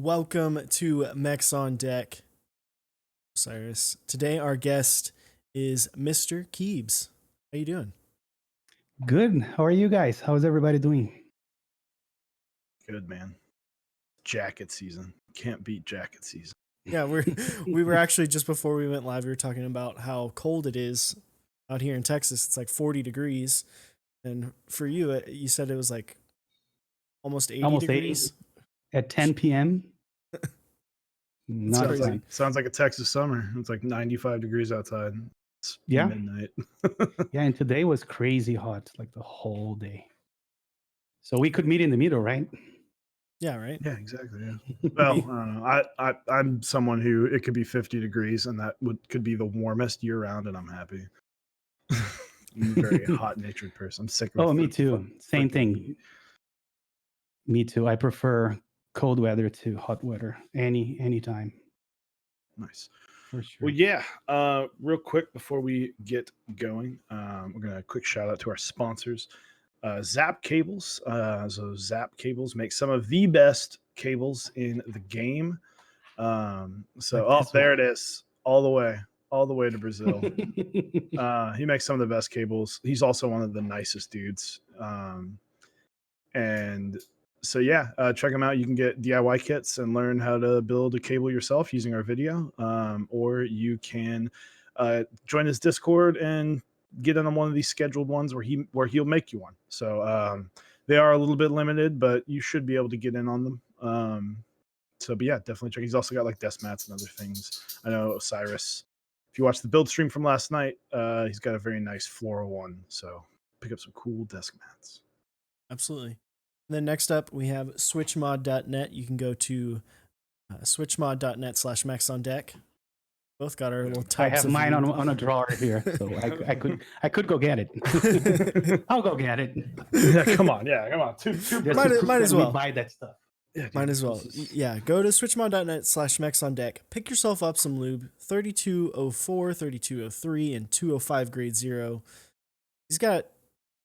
Welcome to Mechs on Deck, Cyrus. Today our guest is MisterKeebs. How you doing? Good. How are you guys? How's everybody doing? Good, man. Jacket season. Can't beat jacket season. Yeah, we were actually just before we went live, we were talking about how cold it is out here in Texas. It's like 40 degrees, and for you, you said it was like almost 80 Almost degrees 80 at 10 p.m. Not crazy. fun. Sounds like a Texas summer. It's like 95 degrees outside. It's Yeah. midnight. Yeah, and today was crazy hot, like the whole day. So we could meet in the middle, right? Yeah, right. Yeah, exactly. Yeah. Well, I don't know. I'm someone who it could be 50 degrees and that could be the warmest year round, and I'm happy. I'm a very hot natured person. I'm sick of Oh, me too. Same thing. heat. Me too. I prefer cold weather to hot weather anytime. Nice. For sure. Well, yeah. Real quick before we get going, we're gonna quick shout out to our sponsors, Zap Cables. So Zap Cables make some of the best cables in the game. There it is, all the way to Brazil. He makes some of the best cables. He's also one of the nicest dudes. And so yeah, check them out. You can get DIY kits and learn how to build a cable yourself using our video, or you can join his Discord and get in on one of these scheduled ones where he'll make you one. So they are a little bit limited, but you should be able to get in on them. But yeah, definitely check. He's also got like desk mats and other things. I know Osiris. If you watch the build stream from last night, he's got a very nice floral one. So pick up some cool desk mats. Absolutely. And then next up, we have switchmod.net. You can go to switchmod.net/mechsondeck. Both got our little I tubs have of mine lube. on a drawer here, so I could go get it. I'll go get it. Yeah, come on. Might as well buy that stuff. Yeah, Might as well. Yeah, go to switchmod.net/mechsondeck. Pick yourself up some lube. 3204, 3203, and 205 grade 0. He's got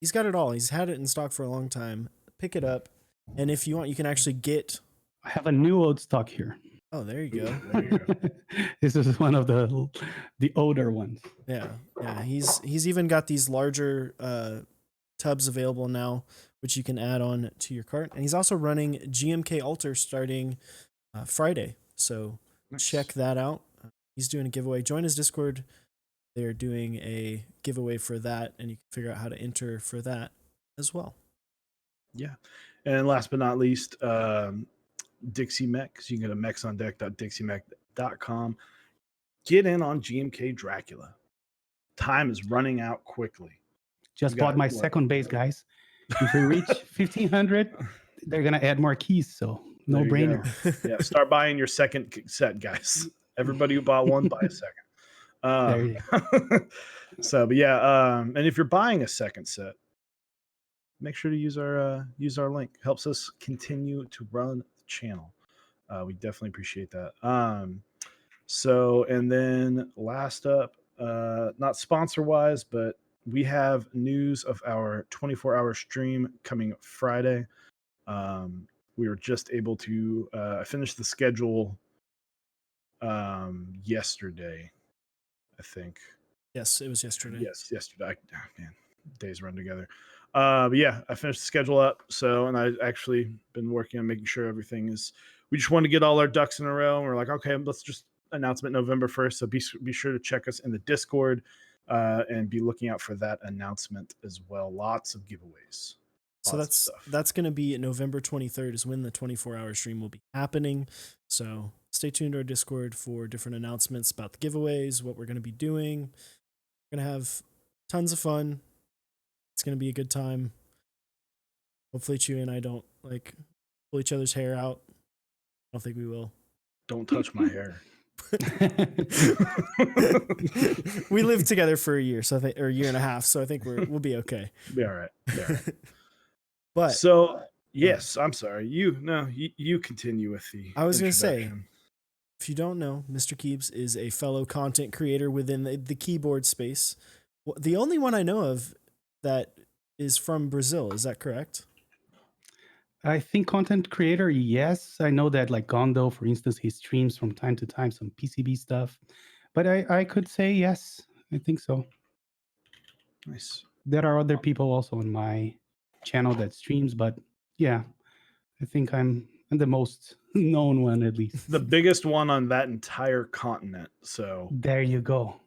it all. He's had it in stock for a long time. Pick it up, and if you want, you can actually get. I have a new old stock here. Oh, there you go. This is one of the older ones. Yeah. He's even got these larger tubs available now, which you can add on to your cart. And he's also running GMK Alter starting Friday. So check that out. He's doing a giveaway. Join his Discord. They're doing a giveaway for that, and you can figure out how to enter for that as well. Yeah. And last but not least, Dixie Mechs. You can go to mechsondeck.dixiemech.com. Get in on GMK Dracula. Time is running out quickly. Just bought my second base, guys. If we reach 1,500, they're going to add more keys, so no brainer. Yeah, start buying your second set, guys. Everybody who bought one, buy a second. There you go. But yeah, and if you're buying a second set, make sure to use our link. Helps us continue to run the channel. We definitely appreciate that. And then last up, not sponsor wise, but we have news of our 24-hour stream coming Friday. We were just able to finish the schedule yesterday, I think. Yes, it was yesterday. Yes, yesterday. Man, days run together. But yeah, I finished the schedule up. And I actually been working on making sure everything is. We just want to get all our ducks in a row. And we're like, okay, let's just announcement November 1st. So be sure to check us in the Discord and be looking out for that announcement as well. Lots of giveaways. So that's going to be November 23rd is when the 24-hour stream will be happening. So stay tuned to our Discord for different announcements about the giveaways, what we're going to be doing. We're going to have tons of fun. It's going to be a good time. Hopefully Chewy and I don't pull each other's hair out. I don't think we will. Don't touch my hair. We lived together for a year, or a year and a half, so I think we'll be okay. Be all right. But yes, I'm sorry. You continue with the. I was going to say, if you don't know, MisterKeebs is a fellow content creator within the keyboard space. The only one I know of that is from Brazil. Is that correct? I think content creator, yes. I know that like Gondo, for instance, he streams from time to time some PCB stuff. But I could say yes. I think so. Nice. There are other people also on my channel that streams, but yeah, I think I'm the most known one at least. The biggest one on that entire continent. So There you go.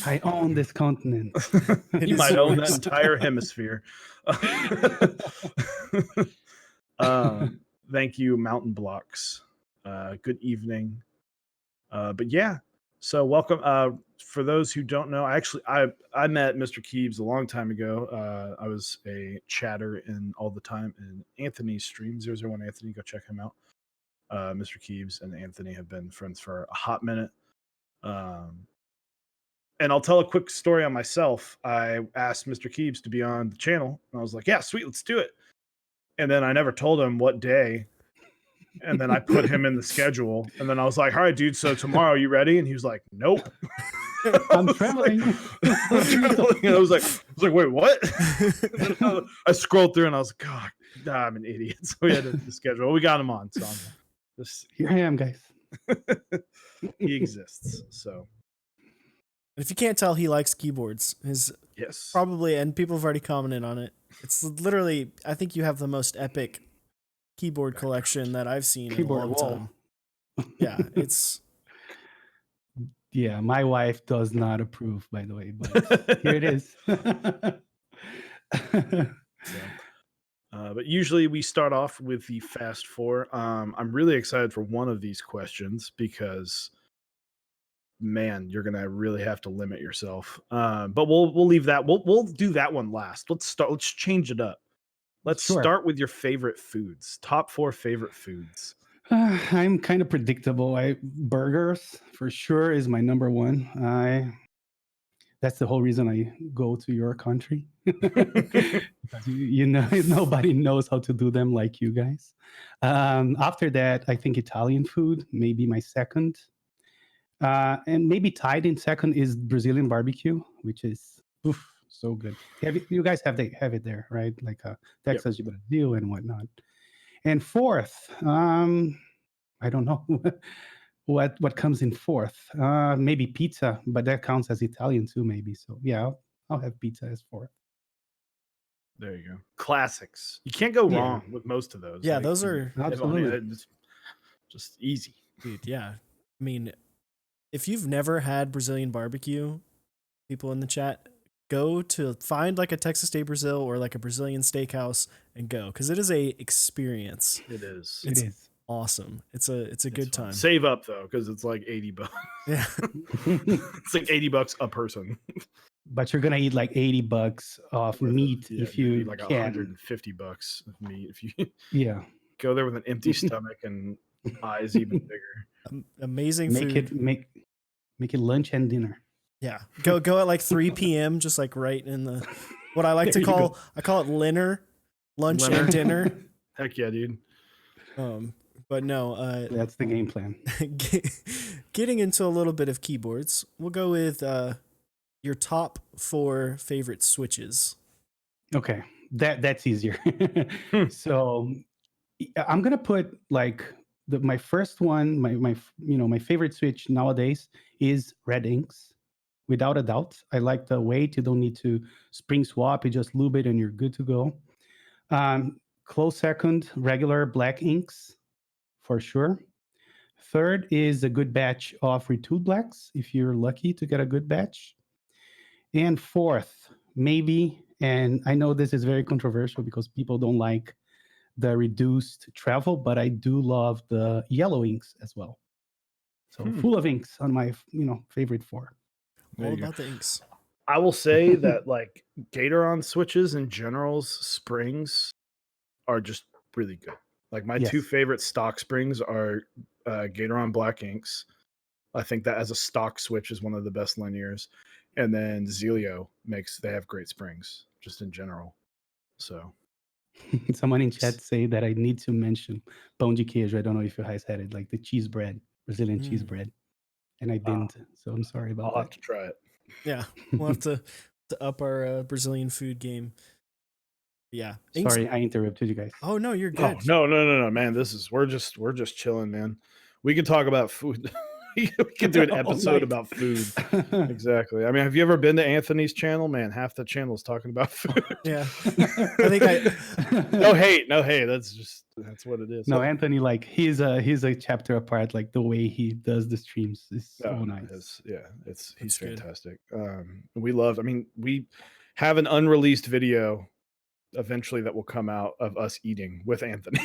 I own this continent. you is might own that yours. entire hemisphere. Thank you, Mountain Blocks. Good evening. But yeah, so welcome. For those who don't know, I met MisterKeebs a long time ago. I was a chatter in all the time in Anthony's stream, 001 Anthony. Go check him out. MisterKeebs and Anthony have been friends for a hot minute. And I'll tell a quick story on myself. I asked MisterKeebs to be on the channel, and I was like, "Yeah, sweet, let's do it." And then I never told him what day. And then I put him in the schedule. And then I was like, "All right, dude, so tomorrow, you ready?" And he was like, "Nope." I'm traveling. I was like, "Wait, what?" I scrolled through and I was like, "God, I'm an idiot." So we had to schedule. We got him on. So Here I am, guys. He exists. So If you can't tell, he likes keyboards. His yes, probably, and people have already commented on it. It's literally, I think you have the most epic keyboard collection that I've seen Keyboard in a long wall. time. Yeah, it's Yeah, my wife does not approve, by the way, but here it is. But usually we start off with the fast four. I'm really excited for one of these questions because, man, you're gonna really have to limit yourself. But we'll leave that. We'll do that one last. Let's change it up. Let's Sure. start with your favorite foods. Top 4 favorite foods. I'm kind of predictable. Burgers for sure is my number one. That's the whole reason I go to your country. Because you know nobody knows how to do them like you guys. After that, I think Italian food may be my second, and maybe tied in second is Brazilian barbecue, which is so good. You guys have it there, right? Like Texas Brazil and whatnot. And fourth, I don't know what comes in fourth. Maybe pizza, but that counts as Italian too, maybe. So yeah, I'll have pizza as fourth. There you go. Classics. You can't go wrong with most of those. Yeah, Like, those are absolutely it's just easy. dude. Yeah, I mean, if you've never had Brazilian barbecue, people in the chat, go to find like a Texas Day Brazil or like a Brazilian steakhouse and go, because it is a experience. It is. It's awesome. It's a good fun. time. Save up though, because it's like $80. Yeah, It's like $80 a person. But you're gonna eat like $80 of meat if you like can. $150 of meat if you go there with an empty stomach and eyes even bigger. Amazing food. Make it lunch and dinner. Yeah, go at like 3 p.m. just like right in the what I like to call I call it lunch and dinner. Heck yeah, dude. But no, that's the game plan. Getting into a little bit of keyboards, we'll go with your top 4 favorite switches. Okay, that's easier. So I'm gonna put like my first one, my favorite switch nowadays is Red Inks, without a doubt. I like the weight; you don't need to spring swap; you just lube it and you're good to go. Close second, regular Black Inks, for sure. Third is a good batch of Retooled Blacks, if you're lucky to get a good batch. And fourth, maybe, and I know this is very controversial because people don't like the reduced travel, but I do love the yellow inks as well. So full of inks on my favorite 4. All about the inks. I will say that like Gatoron switches and General's springs are just really good. Like my 2 favorite stock springs are Gatoron Black Inks. I think that as a stock switch is one of the best linears. And then Zelio they have great springs just in general. So someone in chat say that I need to mention pão de queijo. I don't know if you guys had it, like the cheese bread, Brazilian cheese bread. And I didn't. So I'm sorry about that. I'll have to try it. Yeah, we'll have to up our Brazilian food game. Yeah. Sorry, I interrupted you guys. Oh no, you're Oh good. no, man. We're just chilling, man. We can talk about food. We can do an All episode night. about food. Exactly. I mean, have you ever been to Anthony's channel? Man, half the channel is talking about food. Yeah. I think No hate. That's what it is. No, Anthony, like he's a chapter apart. Like the way he does the streams is so Oh, nice. he's That's good. fantastic. We love. I mean, we have an unreleased video eventually that will come out of us eating with Anthony.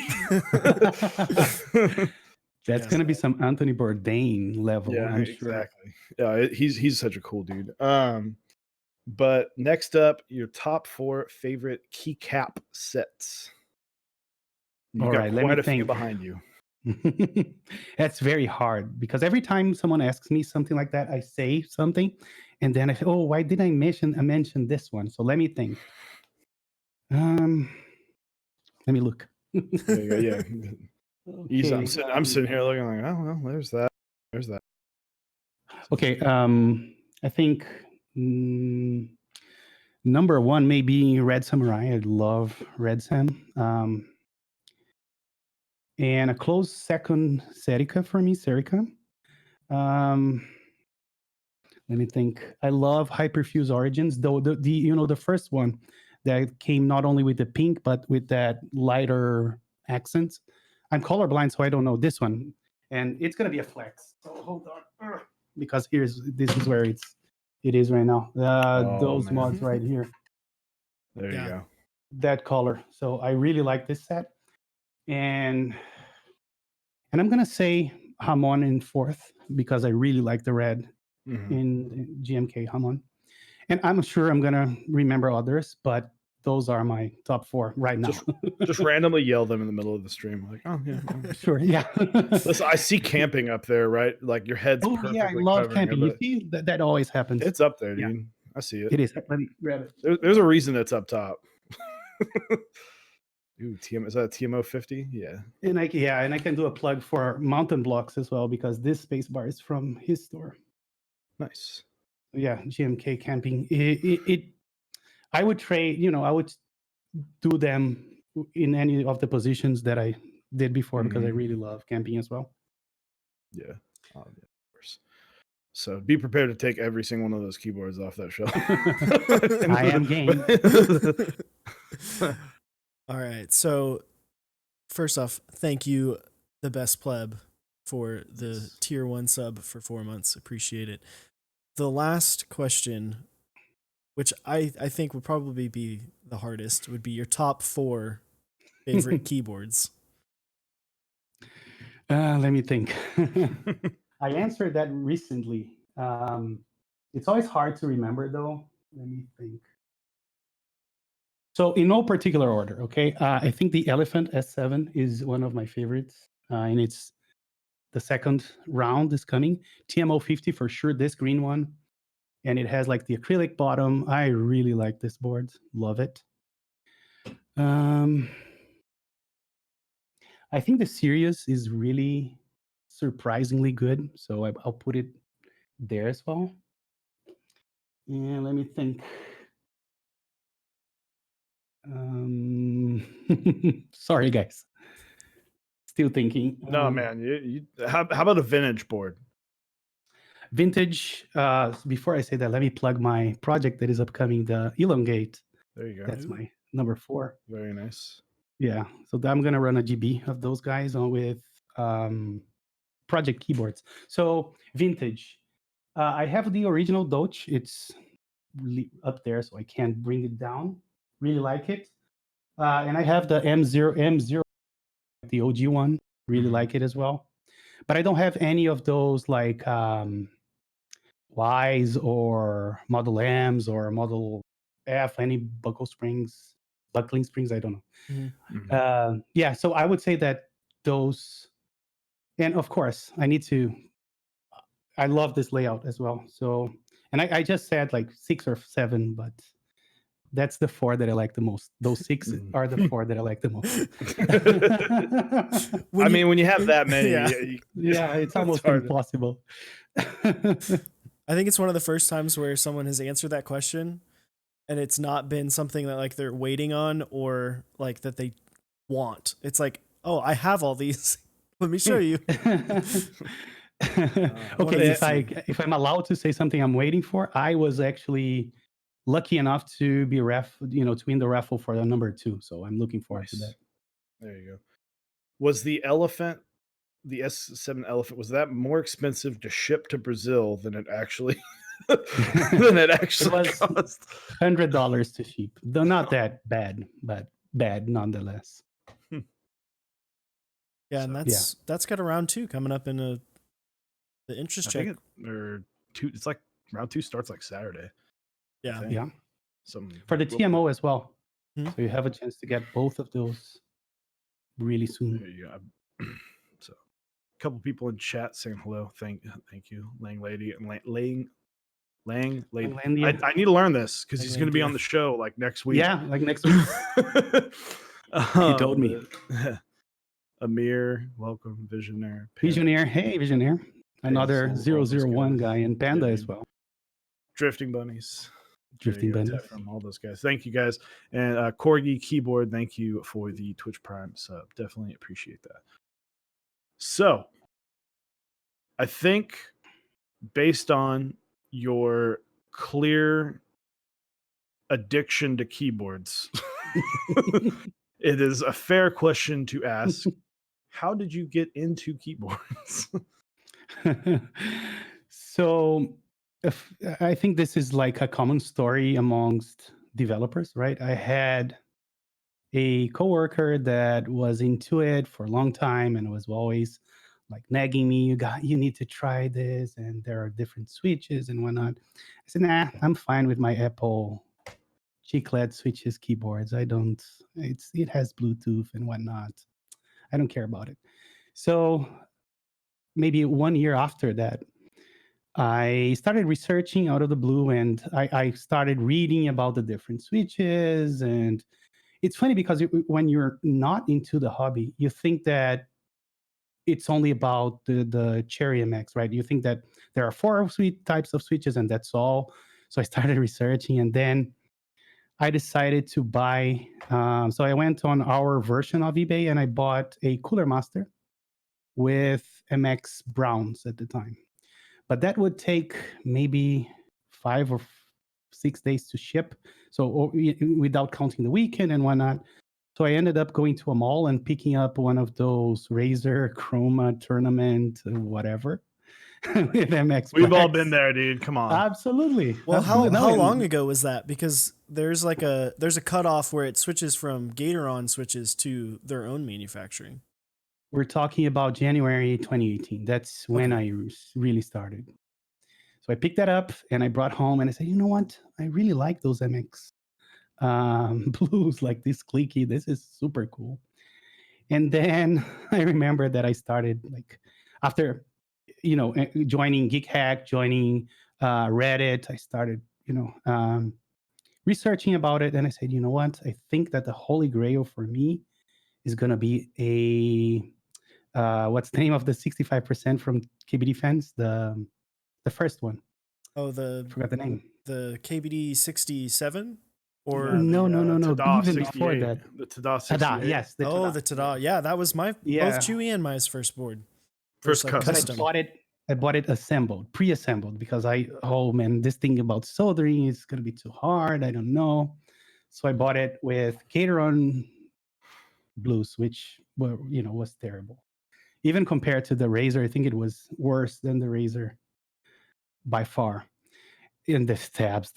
That's gonna be some Anthony Bourdain level, Yeah, I'm sure. exactly. Yeah, he's such a cool dude. But next up, your top 4 favorite keycap sets. You've All got right, let quite me a few think. behind you. That's very hard because every time someone asks me something like that, I say something, and then I say, "Oh, why did I mention this one?" So let me think. Let me look. There you go, yeah. Easy. I'm Okay, sitting here looking like, oh well, there's that. Okay, I think number 1 may be Red Samurai. I love Red Sam. And a close second, Serica for me, Serica. Let me think. I love Hyperfuse Origins, though the first one that came not only with the pink but with that lighter accent. I'm colorblind, so I don't know this one, and it's gonna be a flex. So hold on, because this is where it is right now. Those man. mods right here, There you Yeah. go. that color. So I really like this set, and I'm gonna say Hamon in 4th because I really like the red in GMK Hamon. And I'm sure I'm gonna remember others, but those are my top 4 right now. Just randomly yell them in the middle of the stream, like, oh yeah. Sure, yeah. Listen, I see camping up there, right? Like your head's perfectly yeah, I love covering camping. it, You see, that always happens. It's up there, Yeah. dude. I see it. It is. Let me grab it. There's a reason it's up top. Ooh, is that a TMO 50? Yeah. And I can do a plug for Mountain Blocks as well because this space bar is from his store. Nice. Yeah, GMK camping. I would trade. I would do them in any of the positions that I did before because I really love camping as well. Yeah. Of course. So be prepared to take every single one of those keyboards off that shelf. I am game. All right. So first off, thank you, the best pleb, for the tier 1 sub for 4 months. Appreciate it. The last question, which I think would probably be the hardest, would be your top 4 favorite keyboards. Let me think. I answered that recently. It's always hard to remember, though. Let me think. So, in no particular order, okay? I think the Elephant S7 is one of my favorites, and it's the second round is coming. TMO 50 for sure, this green one, and it has like the acrylic bottom. I really like this board, love it. I think the Sirius is really surprisingly good, so I'll put it there as well. And let me think. Sorry, guys. Still thinking. No, man. How about a vintage board? Vintage. Before I say that, let me plug my project that is upcoming, the Elongate. There you go. That's my number 4. Very nice. Yeah. So I'm going to run a GB of those guys on with project keyboards. So vintage. I have the original Doge. It's really up there, so I can't bring it down. Really like it. And I have the M0, the OG one. Really like it as well. But I don't have any of those like Ys or Model Ms or Model F, any buckling springs. I don't know. Yeah, so I would say that those, and of course, I love this layout as well. So, and I just said like 6 or 7, but that's the 4 that I like the most. Those 6 are the 4 that I like the most. When you have that many, yeah, it's almost impossible. I think it's one of the first times where someone has answered that question and it's not been something that like they're waiting on or like that they want. It's like, oh, I have all these. Let me show you. One of Okay, the if I'm allowed to say something I'm waiting for, I was actually lucky enough to be to win the raffle for the number 2. So I'm looking forward to that. Nice. There you go. Was the elephant, the S7 elephant, was that more expensive to ship to Brazil than it actually It was cost? $100 to ship, though not that bad, but bad nonetheless. Yeah, and that's got a round 2 coming up in the interest check. It's like round 2 starts like Saturday. Yeah. Yeah. For the TMO as well. Hmm. So you have a chance to get both of those really soon. There you go. So a couple people in chat saying hello. Thank you, Lang Lady and Lang Lady. I need to learn this because he's going to be on the show like next week. Yeah, like next week. He told me. Amir, welcome, Visionaire. Visionaire, hey, Visionaire. Another 001 guy and Panda as well. Drifting Bunnies. Drifting Bunnies. From all those guys. Thank you guys. And Corgi Keyboard, thank you for the Twitch Prime sub. Definitely appreciate that. So, I think based on your clear addiction to keyboards, it is a fair question to ask. How did you get into keyboards? So I think this is like a common story amongst developers, right? I had a coworker that was into it for a long time and was always like nagging me, you need to try this, and there are different switches and whatnot. I said, nah, I'm fine with my Apple chiclet switches keyboards. It has Bluetooth and whatnot. I don't care about it. So maybe 1 year after that, I started researching out of the blue, and I started reading about the different switches. And it's funny because when you're not into the hobby, you think that it's only about the Cherry MX, right? You think that there are 4 types of switches and that's all. So I started researching, and then I decided to buy. So I went on our version of eBay and I bought a Cooler Master with MX Browns at the time. But that would take maybe 5 or 6 days to ship. So without counting the weekend and whatnot. So I ended up going to a mall and picking up one of those Razer Chroma Tournament, whatever, with MX. We've all been there, dude. Come on. Absolutely. Well, Absolutely. how long ago was that? Because there's a cutoff where it switches from Gatoron switches to their own manufacturing. We're talking about January 2018. That's when I really started. So I picked that up and I brought home and I said, you know what? I really like those MX blues, like this clicky. This is super cool. And then I remember that I started like after, joining Geek Hack, joining Reddit. I started, researching about it. And I said, you know what? I think that the holy grail for me is going to be what's the name of the 65% from KBD fans? The first one. Oh, forgot the name. The KBD 67? Or no. Tada Even 68. before that. The Tada 68. Yes. The Tada. Yeah, that was both Chewy and my first board. First custom. I bought it assembled, pre-assembled, because this thing about soldering is going to be too hard. I don't know. So I bought it with Gatoron blues, which was terrible. Even compared to the Razer, I think it was worse than the Razer by far. In the stabs,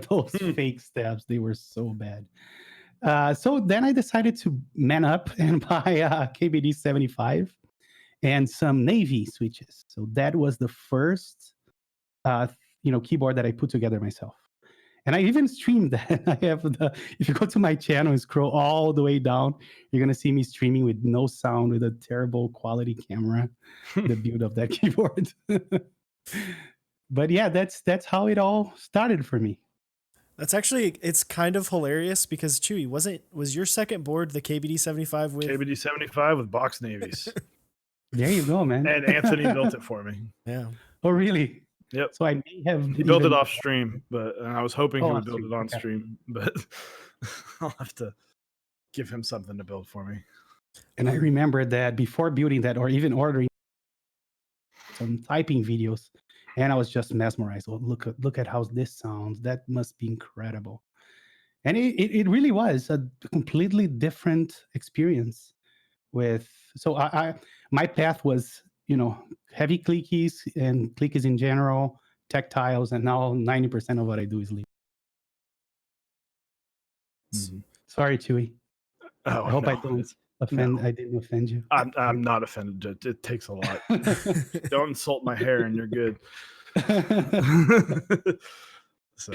those fake stabs, they were so bad. So then I decided to man up and buy a KBD 75 and some Navy switches. So that was the first, keyboard that I put together myself. And I even streamed that. I have if you go to my channel and scroll all the way down, you're going to see me streaming with no sound, with a terrible quality camera, the build of that keyboard. But yeah, that's how it all started for me. That's actually, it's kind of hilarious because Chewy, was your second board the KBD 75 with KBD 75 with box navies? There you go, man. And Anthony built it for me. Yeah. Oh, really? Yep. So I may have He built it even. off stream, but I was hoping he Oh, would on build stream. it on Okay. stream, but I'll have to give him something to build for me. And I remember that before building that, or even ordering some typing videos, and I was just mesmerized. Oh, look at how this sounds. That must be incredible. And it really was a completely different experience. So I my path was, heavy clickies and clickies in general, tactiles, and now 90% of what I do is lead. Mhm. Sorry, Chewy. Oh, I hope I no, don't it's- offend. no. I didn't offend you. I'm not offended. It takes a lot. Don't insult my hair, and you're good. So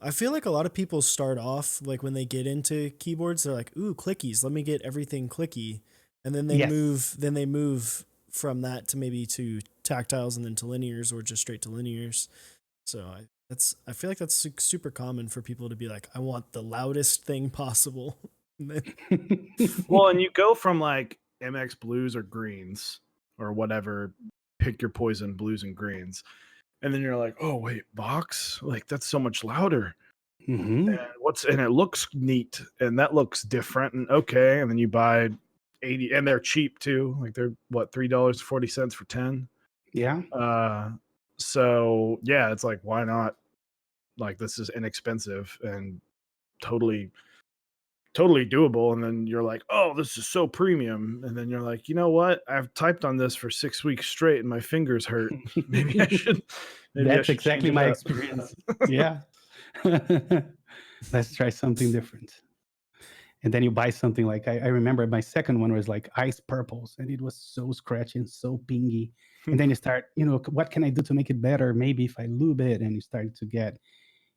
I feel like a lot of people start off like when they get into keyboards, they're like, "Ooh, clickies. Let me get everything clicky," and then they Yes. move from that to maybe to tactiles and then to linears or just straight to linears. So I feel like that's super common for people to be like, "I want the loudest thing possible." And then- well, and you go from like MX blues or greens or whatever, pick your poison, blues and greens, and then you're like, oh wait, box, like that's so much louder. Mhm. And it looks neat, and that looks different, and okay, and then you buy 80, and they're cheap too. Like they're what, $3.40 for 10. Yeah. So yeah, it's like, why not? Like this is inexpensive and totally doable. And then you're like, oh, this is so premium. And then you're like, you know what? I've typed on this for 6 weeks straight and my fingers hurt. Maybe I should. That's change exactly it my up. experience. Yeah. Let's try something different. And then you buy something like, I remember my second one was like ice purples, and it was so scratchy and so pingy. And then you start, what can I do to make it better? Maybe if I lube it, and you start to get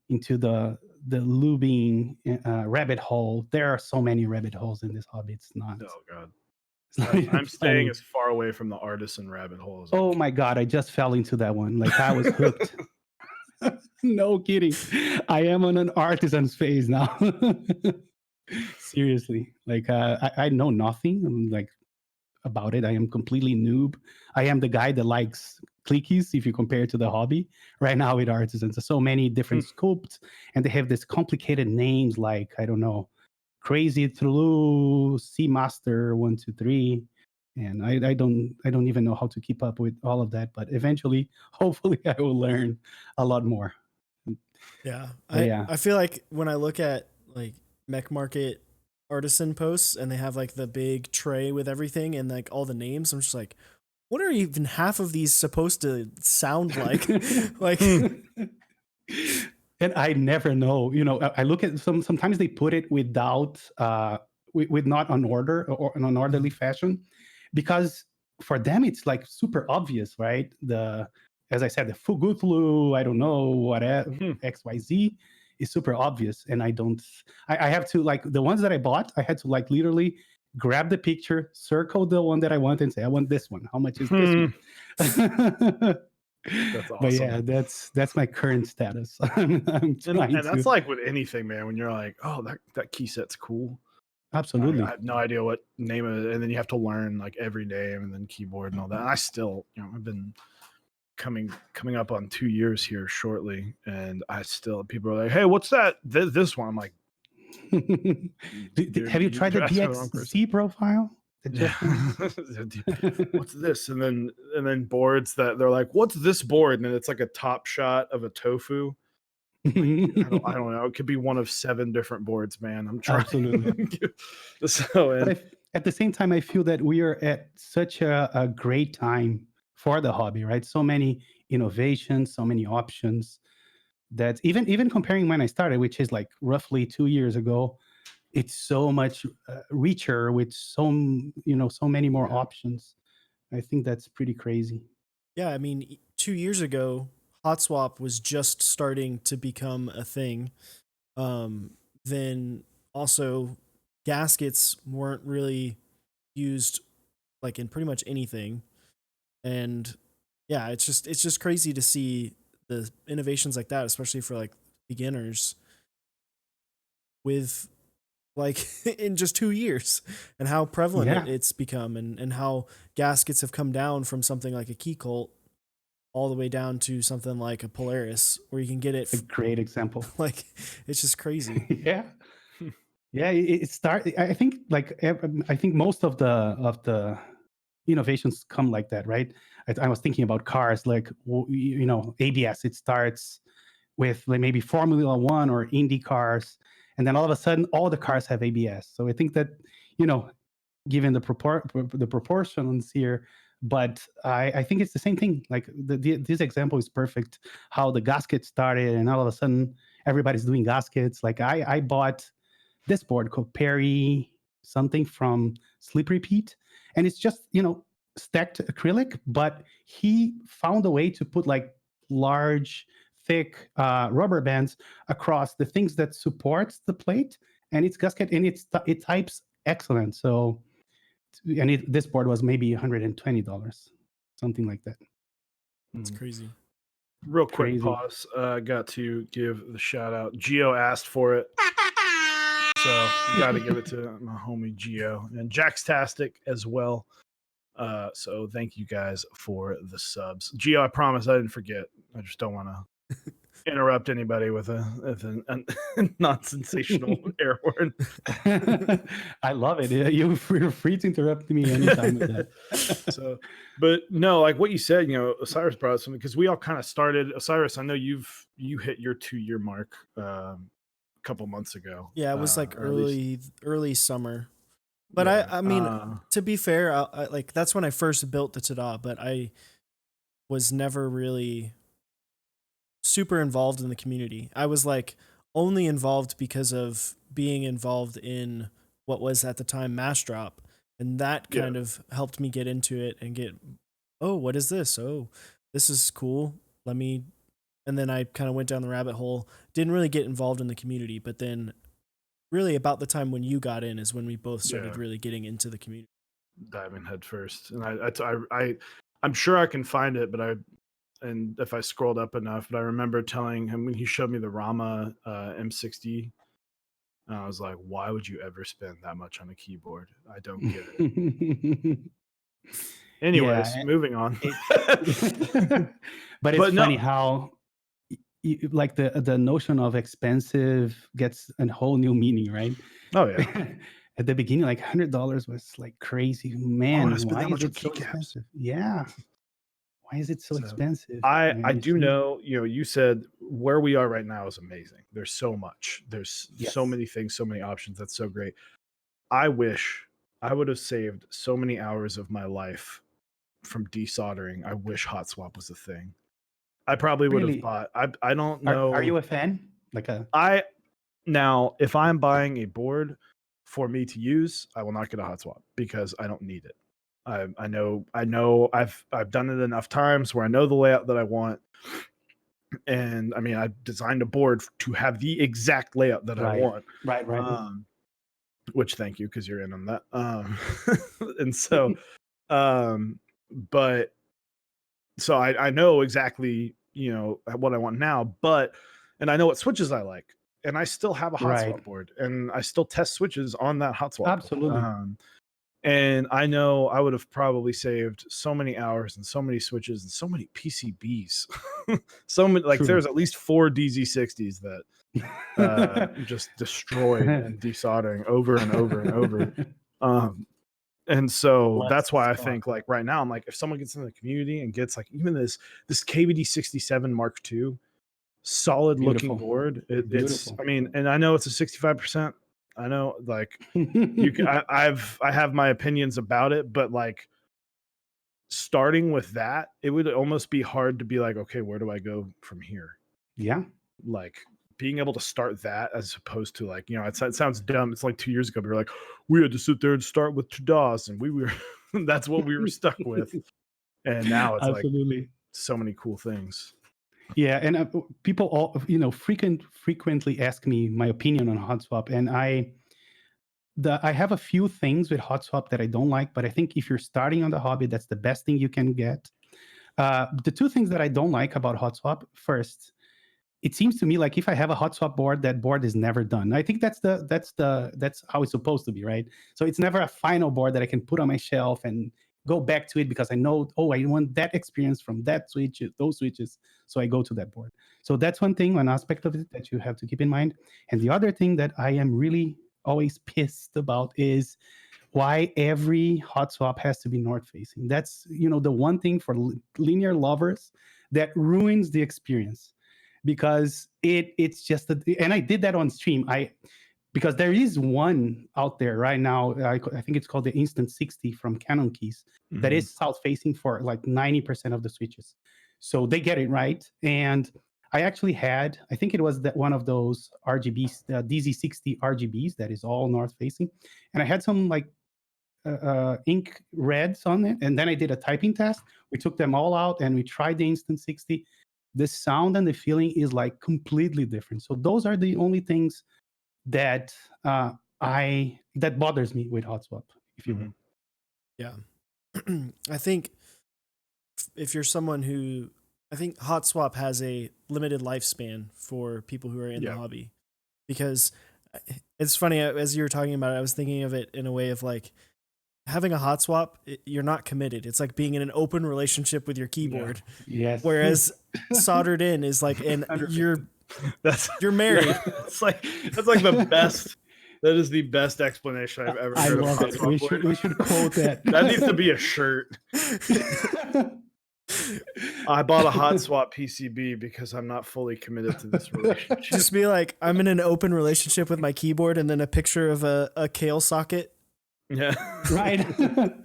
into the lubing rabbit hole. There are so many rabbit holes in this hobby. It's not. Oh God. It's not even I'm staying funny. as far away from the artisan rabbit hole as I Oh can. my God, I just fell into that one. Like I was hooked. No kidding. I am on an artisan's phase now. Seriously. Like I know nothing like about it. I am completely noob. I am the guy that likes clickies if you compare it to the hobby. Right now with artisans, there's so many different sculpts, and they have this complicated names like, I don't know, Crazy True, C Master 123. And I don't even know how to keep up with all of that, but eventually, hopefully, I will learn a lot more. yeah, But yeah. I feel like when I look at like Mech Market artisan posts and they have like the big tray with everything and like all the names, I'm just like, what are even half of these supposed to sound like? Like, and I never know. I look at sometimes they put it without with not on order or in an orderly fashion, because for them it's like super obvious, right? As I said, the Fugutlu, I don't know, whatever, XYZ is super obvious. And I have to, like, the ones that I bought, I had to like literally grab the picture, circle the one that I want, and say, I want this one. How much is this one? That's awesome. But yeah, that's my current status. I'm trying and that's to. like with anything, man. When you're like, oh, that key set's cool. Absolutely. I have no idea what name of it, and then you have to learn like every name and then keyboard and all that. And I still, I've been coming up on 2 years here shortly, and I still, people are like, hey, what's that? This one. I'm like, have you tried the asking the wrong person. DXZ profile? Yeah. What's this? And then boards that they're like, what's this board? And it's like a top shot of a tofu. Like, I don't know. It could be one of 7 different boards, man. I'm trying. Absolutely. So, but at the same time, I feel that we are at such a great time for the hobby, right? So many innovations, so many options, that even comparing when I started, which is like roughly 2 years ago, it's so much richer with so many more options. I think that's pretty crazy. yeah, I mean, 2 years ago, hot swap was just starting to become a thing. Then also gaskets weren't really used like in pretty much anything. And yeah, it's just crazy to see the innovations like that, especially for like beginners with like in just 2 years, and how prevalent Yeah. it's become, and how gaskets have come down from something like a key cult all the way down to something like a Polaris where you can get it A great example. like it's just crazy. Yeah. Yeah, it start. I think I think most of the innovations come like that, right? I was thinking about cars, like ABS. It starts with like maybe Formula One or Indy cars, and then all of a sudden, all the cars have ABS. So I think that you know, given the proportions here, but I think it's the same thing. Like this example is perfect. How the gasket started, and all of a sudden, everybody's doing gaskets. Like I bought this board called Perry something from Slippery Pete, and it's just stacked acrylic, but he found a way to put like large, thick rubber bands across the things that supports the plate, and it's gasket, and it types excellent. So, and this board was maybe $120, something like that. It's crazy. Real quick Crazy. pause. Got to give the shout out. Geo asked for it, so got to give it to my homie Geo and Jackstastic as well. So thank you guys for the subs. Geo, I promise I didn't forget. I just don't want to interrupt anybody with a non-sensational air horn. I love it. You're free to interrupt me anytime with that. So, but no, like what you said, Osiris brought something because we all kind of started. Osiris, I know you hit your 2-year mark a couple months ago. Yeah, it was like early summer. But yeah. I mean, to be fair, I like that's when I first built the Tada, but I was never really super involved in the community. I was like only involved because of being involved in what was at the time Mass Drop, and that kind of helped me get into it and get, oh, what is this? Oh, this is cool. And then I kind of went down the rabbit hole. Didn't really get involved in the community, but then really about the time when you got in is when we both started really getting into the community. Diving head first, and I'm sure I can find it, but and if I scrolled up enough, but I remember telling him when he showed me the Rama M60, I was like, why would you ever spend that much on a keyboard? I don't get it. Anyways, moving on. But it's funny how like the notion of expensive gets a whole new meaning, right? Oh yeah. At the beginning, like $100 was like crazy. Man, why is it so expensive? Yeah. Why is it so expensive? I do know, you said where we are right now is amazing. There's so much. There's so many things, so many options. That's so great. I wish I would have saved so many hours of my life from desoldering. I wish hot swap was a thing. I probably would have bought. I don't know. Are you a fan? Now, if I'm buying a board for me to use, I will not get a hot swap because I don't need it. I know I've done it enough times where I know the layout that I want. And I mean, I designed a board to have the exact layout that I want. Right. Which thank you, because you're in on that. And so, but so I know exactly, what I want now, and I know what switches I like, and I still have a hot swap board, and I still test switches on that hot swap. Absolutely. And I know I would have probably saved so many hours and so many switches and so many PCBs. So many, like there's at least 4 DZ60s that just destroyed and desoldering over and over and over. And so that's why I think like right now I'm like, if someone gets in the community and gets like even this KVD 67 Mark II solid looking board, it's I mean, and I know it's a 65%. I know, like you can, I have my opinions about it, but like starting with that, it would almost be hard to be like, okay, where do I go from here? Yeah, like being able to start that as opposed to like, it sounds dumb. It's like 2 years ago, we were like, we had to sit there and start with Tadas, and we were that's what we were stuck with. And now it's absolutely like so many cool things. Yeah, and people all frequently ask me my opinion on hot swap, and I have a few things with hot swap that I don't like, but I think if you're starting on the hobby, that's the best thing you can get. The 2 things that I don't like about hot swap: first, it seems to me like if I have a hot swap board, that board is never done. I think that's how it's supposed to be, right? So it's never a final board that I can put on my shelf and go back to it because I know, oh, I want that experience from that switch, those switches. So I go to that board. So that's one aspect of it that you have to keep in mind. And the other thing that I am really always pissed about is why every hot swap has to be north facing. That's, the one thing for linear lovers that ruins the experience, because it's just and I did that on stream. Because there is one out there right now, I think it's called the Instant 60 from Canon Keys, that is south facing for like 90% of the switches. So they get it right. And I actually had, I think it was that one of those RGBs, DZ60 RGBs that is all north facing. And I had some like ink reds on it. And then I did a typing test. We took them all out and we tried the Instant 60. The sound and the feeling is like completely different. So those are the only things that that bothers me with hot swap, if you will. Yeah. I think if you're someone who, I think hot swap has a limited lifespan for people who are in the hobby, because it's funny, as you were talking about it, I was thinking of it in a way of like having a hot swap, you're not committed. It's like being in an open relationship with your keyboard. Yeah. Yes. Whereas soldered in is like, and you're married. Yeah, that's like the best. That is the best explanation I've ever heard. I love it. We should quote that. That needs to be a shirt. I bought a hot swap PCB because I'm not fully committed to this relationship. Just be like, I'm in an open relationship with my keyboard, and then a picture of a kale socket. Yeah. Right.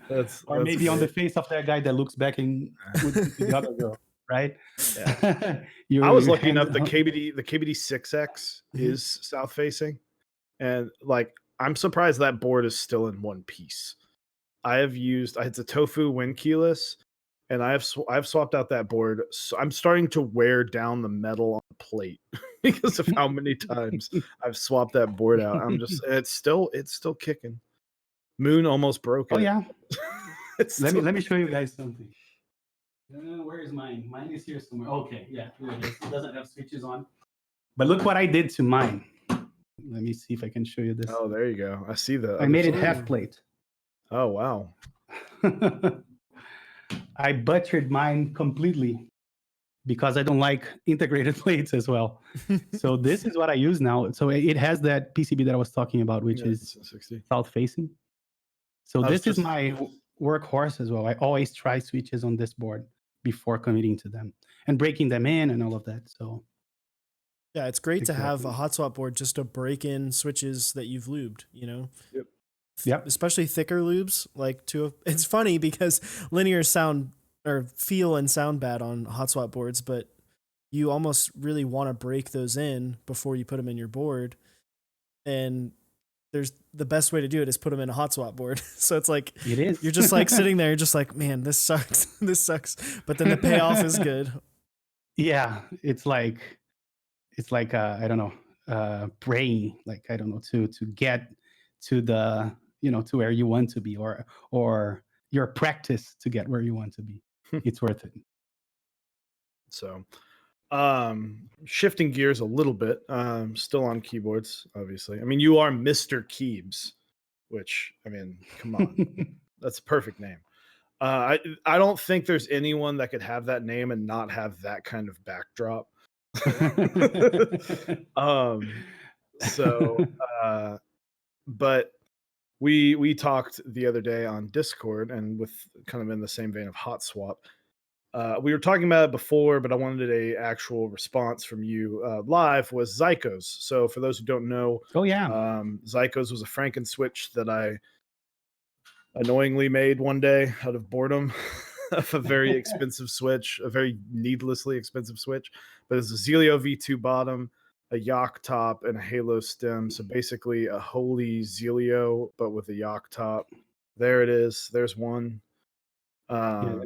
That's maybe great. on the face of that guy that looks back with the other girl, right? Yeah. I was looking up the KBD 6X is south facing, and like I'm surprised that board is still in one piece. It's a Tofu wind keyless, and I've swapped out that board. So I'm starting to wear down the metal on the plate because of how many times I've swapped that board out. It's still kicking. Moon almost broke it. Oh yeah. Let me show you guys something. Where is mine? Mine is here somewhere. Okay, yeah, here it is. It doesn't have switches on. But look what I did to mine. Let me see if I can show you this. Oh, there you go. I see that. I made it half plate. Oh wow. I butchered mine completely because I don't like integrated plates as well. So this is what I use now. So it has that PCB that I was talking about, which is 60. south facing. So this is my workhorse as well. I always try switches on this board before committing to them and breaking them in and all of that. So yeah, it's great to have a hot swap board just to break in switches that you've lubed, Yep. Especially thicker lubes. It's funny because linear sound or feel and sound bad on hot swap boards, but you almost really want to break those in before you put them in your board. And the best way to do it is put them in a hot swap board. So it's like, it is. You're just like sitting there, just like, man, this sucks. This sucks. But then the payoff is good. Yeah. It's like, I don't know, praying, like, I don't know, to get to the, to where you want to be, or your practice to get where you want to be. It's worth it. So, shifting gears a little bit, still on keyboards, obviously. I mean, you are MisterKeebs, which, I mean, come on. That's a perfect name. I don't think there's anyone that could have that name and not have that kind of backdrop. But we talked the other day on Discord, and with kind of in the same vein of hot swap. We were talking about it before, but I wanted a actual response from you live. Was Zycos. So for those who don't know, Zycos was a Franken switch that I annoyingly made one day out of boredom of a very expensive switch, a very needlessly expensive switch. But it's a Zelio V2 bottom, a Yacht top, and a Halo stem. So basically a holy Zelio, but with a Yacht top. There it is. There's one. I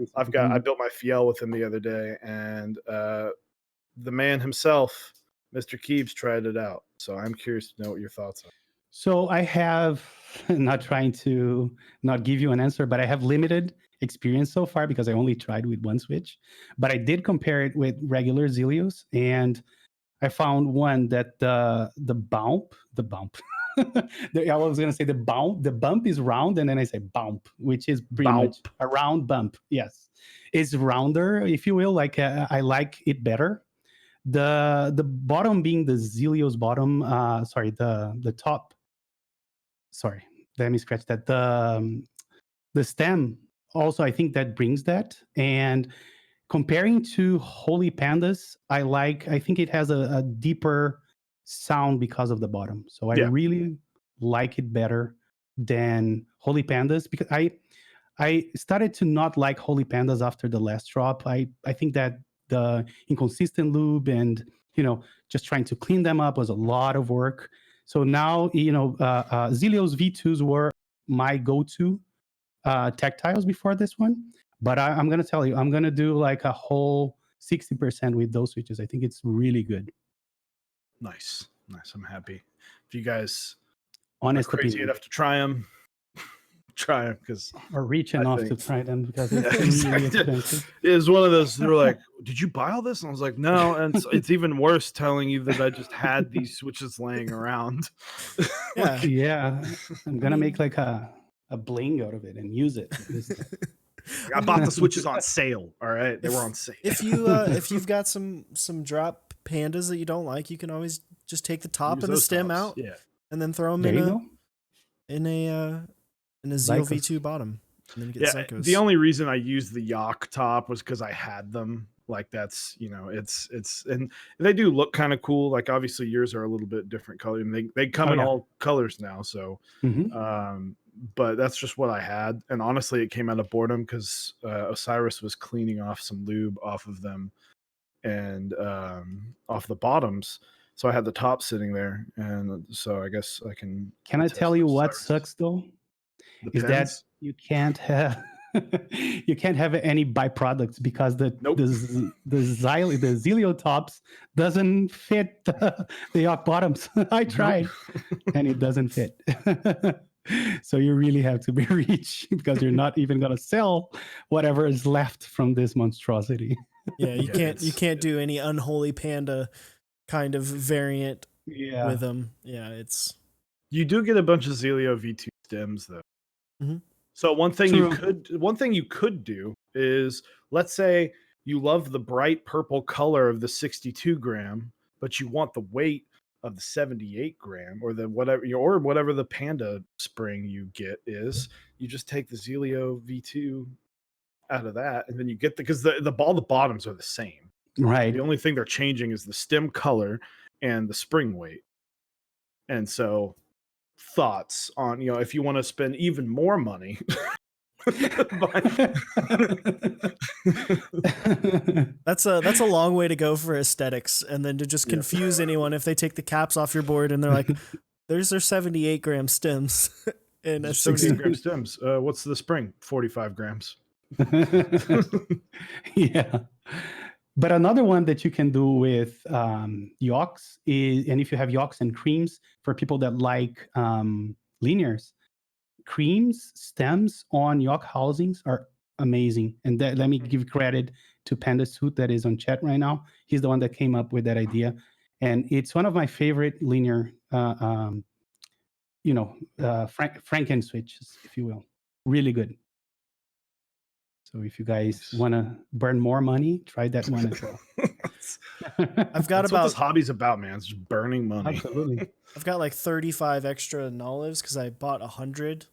built my Fiel with him the other day, and the man himself, MisterKeebs, tried it out. So I'm curious to know what your thoughts are. So I have, not trying to not give you an answer, but I have limited experience so far because I only tried with one switch. But I did compare it with regular Zelios, and I found one that the bump, I was gonna say the bump is round, and then I say bump, which is pretty much Bump. a round bump. Yes, it's rounder, if you will. Like I like it better. The bottom being the Zilio's bottom. Sorry, the top. Sorry, let me scratch that. The stem also, I think that brings that. And comparing to Holy Pandas, I think it has a deeper sound because of the bottom. So I Yeah. really like it better than Holy Pandas, because I started to not like Holy Pandas after the last drop. I think that the inconsistent lube and just trying to clean them up was a lot of work. So now Zilio's V2s were my go-to tactiles before this one. But I'm gonna tell you, I'm gonna do like a whole 60% with those switches. I think it's really good. Nice. I'm happy. If you guys Honest are crazy opinion. enough to try them, try them, because Or rich enough to try them, because it's Yeah, really exactly. expensive. It was one of those. They were like, "Did you buy all this?" And I was like, "No." And it's even worse telling you that I just had these switches laying around. Yeah. Yeah, I'm gonna make like a bling out of it and use it. I bought the switches on sale. All right, they were on sale. If you've got some drop pandas that you don't like, you can always just take the top Use and the those stem tops. out, Yeah. and then throw them There you go. in a Zeal Zycos. V2 bottom, and then you get Yeah. Zycos. The only reason I used the Yak top was because I had them. Like that's it's and they do look kind of cool. Like obviously yours are a little bit different color, and they come in yeah. all colors now. So Mhm. but that's just what I had. And honestly, it came out of boredom because Osiris was cleaning off some lube off of them and off the bottoms. So I had the top sitting there, and so I guess I can. Can I test tell you what Osiris. sucks though? The Is that pins? you can't have you can't have any byproducts, because Nope. the Zilio tops doesn't fit the off bottoms. I tried and it doesn't fit. So you really have to be rich, because you're not even gonna sell whatever is left from this monstrosity. Yeah, you Yeah, can't do any unholy panda kind of variant Yeah. with them. Yeah, it's You do get a bunch of Zelio V2 stems though. Mhm. So one thing True. you could do is, let's say you love the bright purple color of the 62 gram, but you want the weight of the 78 gram or the whatever the panda spring you get is. You just take the Zelio V2 out of that, and then you get because the bottoms are the same. Right. The only thing they're changing is the stem color and the spring weight. And so, thoughts on if you want to spend even more money. that's a long way to go for aesthetics, and then to just confuse anyone if they take the caps off your board and they're like, "There's their 78 gram stems." And a 60 gram stems. What's the spring? 45 grams. Yeah. But another one that you can do with yolks is, and if you have yolks and creams, for people that like linears, creams, stems on yolk housings are amazing. And let me give credit to Panda Suit that is on chat right now. He's the one that came up with that idea. And it's one of my favorite linear, Franken switches, if you will. Really good. So if you guys want to burn more money, try that one as well. I've got That's what this hobby's about, man. It's just burning money. Absolutely. I've got like 35 extra Nolives because I bought 100,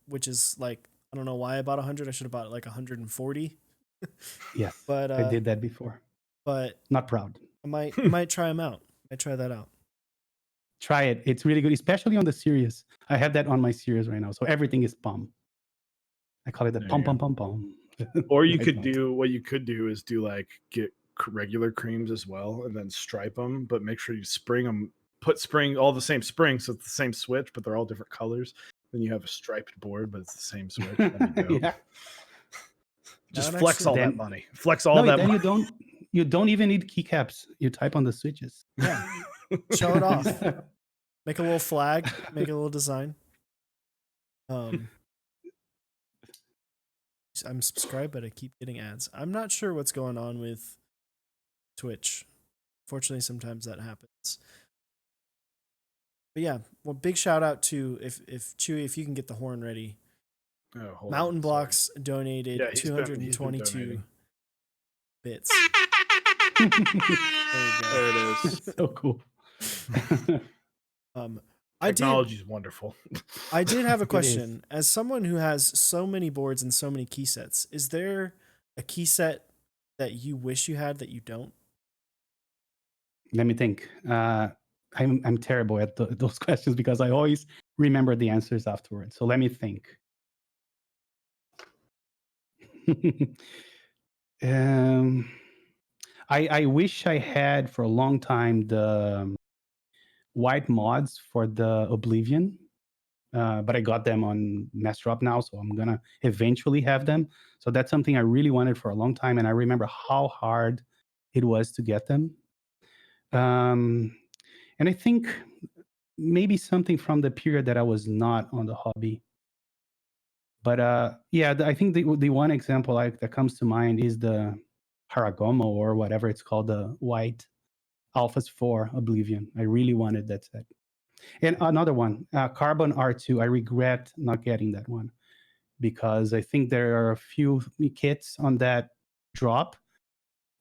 which is like, I don't know why I bought 100. I should have bought like 140. Yes, But I did that before. But not proud. I might try them out. I try that out. Try it. It's really good, especially on the Sirius. I have that on my Sirius right now, so everything is pom. I call it the pom pom pom pom. Or you could do what you could do is get regular creams as well, and then stripe them, but make sure you spring them. Put all the same springs, so it's the same switch, but they're all different colors. Then you have a striped board, but it's the same switch. That'd be dope. Yeah. Just flex all that money. Flex all that then money. You don't even need keycaps. You type on the switches. Yeah. Show it off. Make a little flag. Make a little design. I'm subscribed, but I keep getting ads. I'm not sure what's going on with Twitch. Fortunately, sometimes that happens. But yeah, well, big shout out to if Chewy, if you can get the horn ready. Oh, hold Mountain on, sorry. Blocks donated Yeah, he's been 222 donating. bits. There you go. There it is. So cool. Technology is wonderful. I did have a It is. question. As someone who has so many boards and so many key sets, is there a key set that you wish you had that you don't? Let me think. I'm terrible at those questions because I always remember the answers afterwards. So let me think. um, I wish I had for a long time the white mods for the Oblivion, but I got them on Mass Drop now, so I'm gonna eventually have them. So that's something I really wanted for a long time, and I remember how hard it was to get them. And I think maybe something from the period that I was not on the hobby. But yeah, I think the one example that comes to mind is the Haragomo or whatever it's called, the white Alphas 4 Oblivion. I really wanted that set. And another one, Carbon R2. I regret not getting that one because I think there are a few kits on that drop.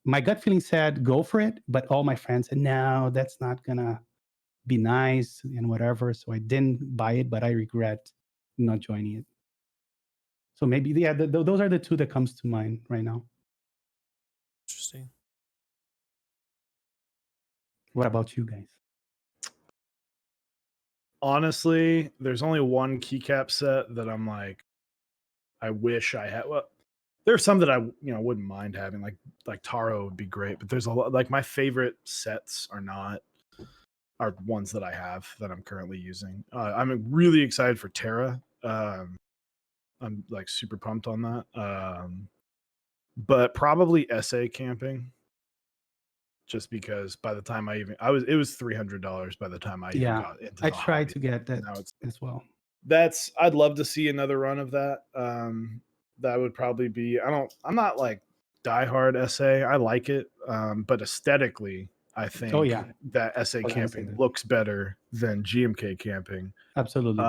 My gut feeling said go for it, but all my friends said, no, that's not going to be nice and whatever. So I didn't buy it, but I regret not joining it. So maybe, yeah, those are the two that comes to mind right now. Interesting. What about you guys? Honestly, there's only one keycap set that I'm like, I wish I had. Well, there's some that I wouldn't mind having, like Taro would be great, but there's a lot, like my favorite sets are ones that I have that I'm currently using. I'm really excited for Terra. I'm like super pumped on that. But probably SA camping. Just because by the time it was $300 by the time I even got into I the tried hobby. to get that Now it's as well. I'd love to see another run of that. That would probably be, I'm not like diehard SA. I like it. But aesthetically, I think that SA camping looks better than GMK camping. Absolutely.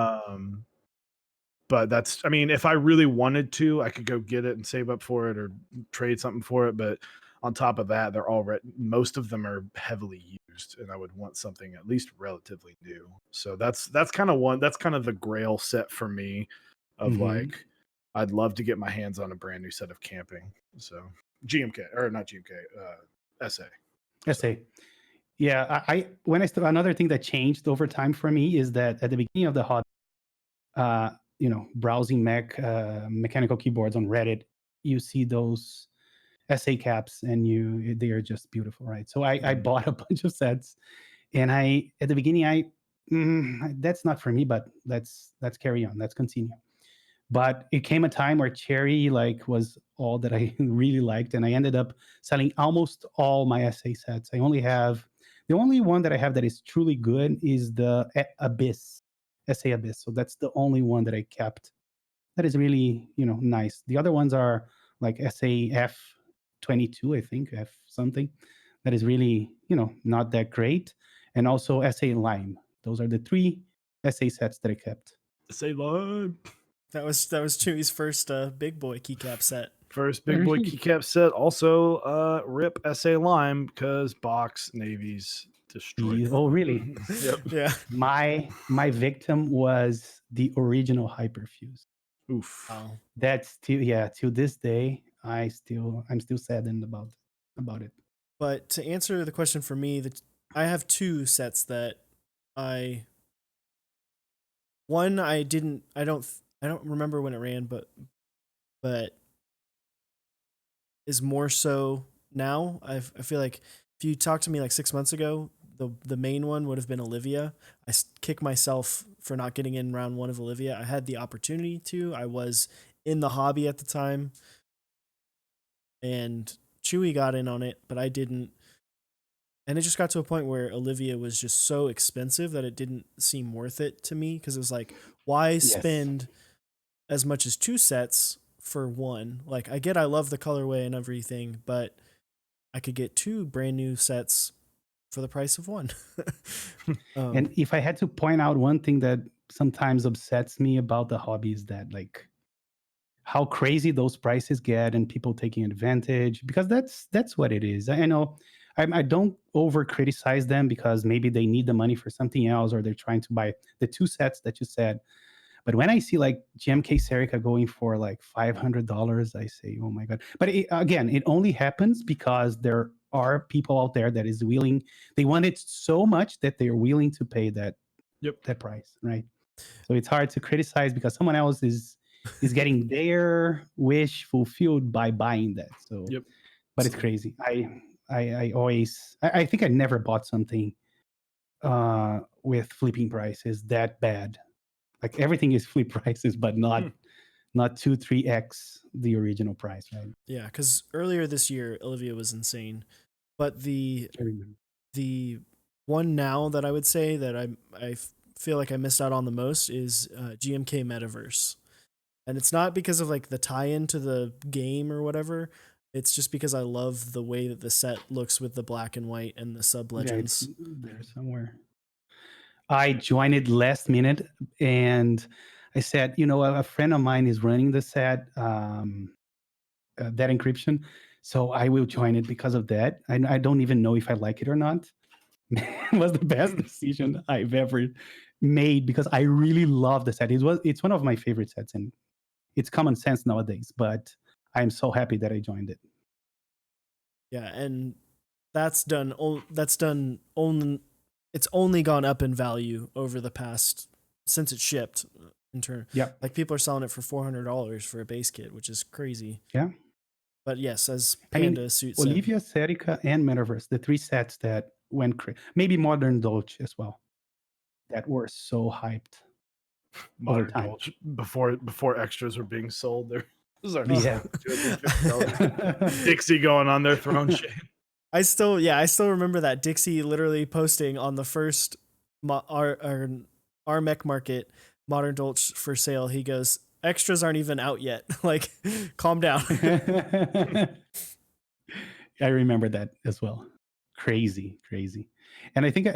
But that's, I mean, if I really wanted to, I could go get it and save up for it or trade something for it. But on top of that, most of them are heavily used, and I would want something at least relatively new. So that's kind of the grail set for me of like, I'd love to get my hands on a brand new set of camping. So GMK, or not GMK, SA. SA. Yeah, another thing that changed over time for me is that at the beginning of the hobby, browsing mechanical keyboards on Reddit, you see those SA caps and they are just beautiful, right? So I bought a bunch of sets, and at the beginning that's not for me, but let's carry on, let's continue. But it came a time where Cherry was all that I really liked, and I ended up selling almost all my SA sets. The only one that I have that is truly good is the Abyss, SA Abyss. So that's the only one that I kept. That is really nice. The other ones are like SA F22, I think F something. That is really not that great, and also SA Lime. Those are the three SA sets that I kept. SA Lime. That was Chewy's first big boy keycap set. First big boy keycap set. Also, rip SA Lime because box navies destroyed. Oh, really? Yep. Yeah. My victim was the original Hyperfuse. Oof. Wow. That's to this day I'm still saddened about it. But to answer the question for me, I have two sets that I don't remember when it ran, but is more so now. I feel like if you talked to me like 6 months ago, the main one would have been Olivia. I kick myself for not getting in round one of Olivia. I had the opportunity to. I was in the hobby at the time, and Chewy got in on it, but I didn't. And it just got to a point where Olivia was just so expensive that it didn't seem worth it to me, because it was like, why spend as much as two sets for one? Like, I love the colorway and everything, but I could get two brand new sets for the price of one. And if I had to point out one thing that sometimes upsets me about the hobby is that like how crazy those prices get and people taking advantage because that's what it is. I know I don't over criticize them because maybe they need the money for something else or they're trying to buy the two sets that you said. But when I see like GMK Serica going for like $500, I say, oh my God. But again, it only happens because there are people out there that is willing, they want it so much that they're willing to pay that price, right? So it's hard to criticize because someone else is getting their wish fulfilled by buying that. So, but it's crazy. I always, I think I never bought something with flipping prices that bad. Like everything is flip prices, but not 2-3x the original price, right? Yeah, because earlier this year, Olivia was insane, but the one now that I would say that I feel like I missed out on the most is GMK Metaverse, and it's not because of like the tie-in to the game or whatever. It's just because I love the way that the set looks with the black and white and the sub legends. Yeah, it's there somewhere. I joined it last minute, and I said, you know, a friend of mine is running the set, that encryption, so I will join it because of that. I don't even know if I like it or not. It was the best decision I've ever made because I really love the set. It's one of my favorite sets, and it's common sense nowadays. But I'm so happy that I joined it. Yeah, and that's done. Only it's only gone up in value over the past since it shipped. In turn, like people are selling it for $400 for a base kit, which is crazy. Yeah. But yes, as Panda Suit said, Olivia, Serica, and Metaverse, the three sets that went maybe Modern Dolch as well, that were so hyped. Modern Dolch before extras were being sold. There was our Dixie going on their throne shade. I still remember that Dixie literally posting on the first our mech market Modern Dolch for sale. He goes, extras aren't even out yet. Like, calm down. I remember that as well. Crazy. And I think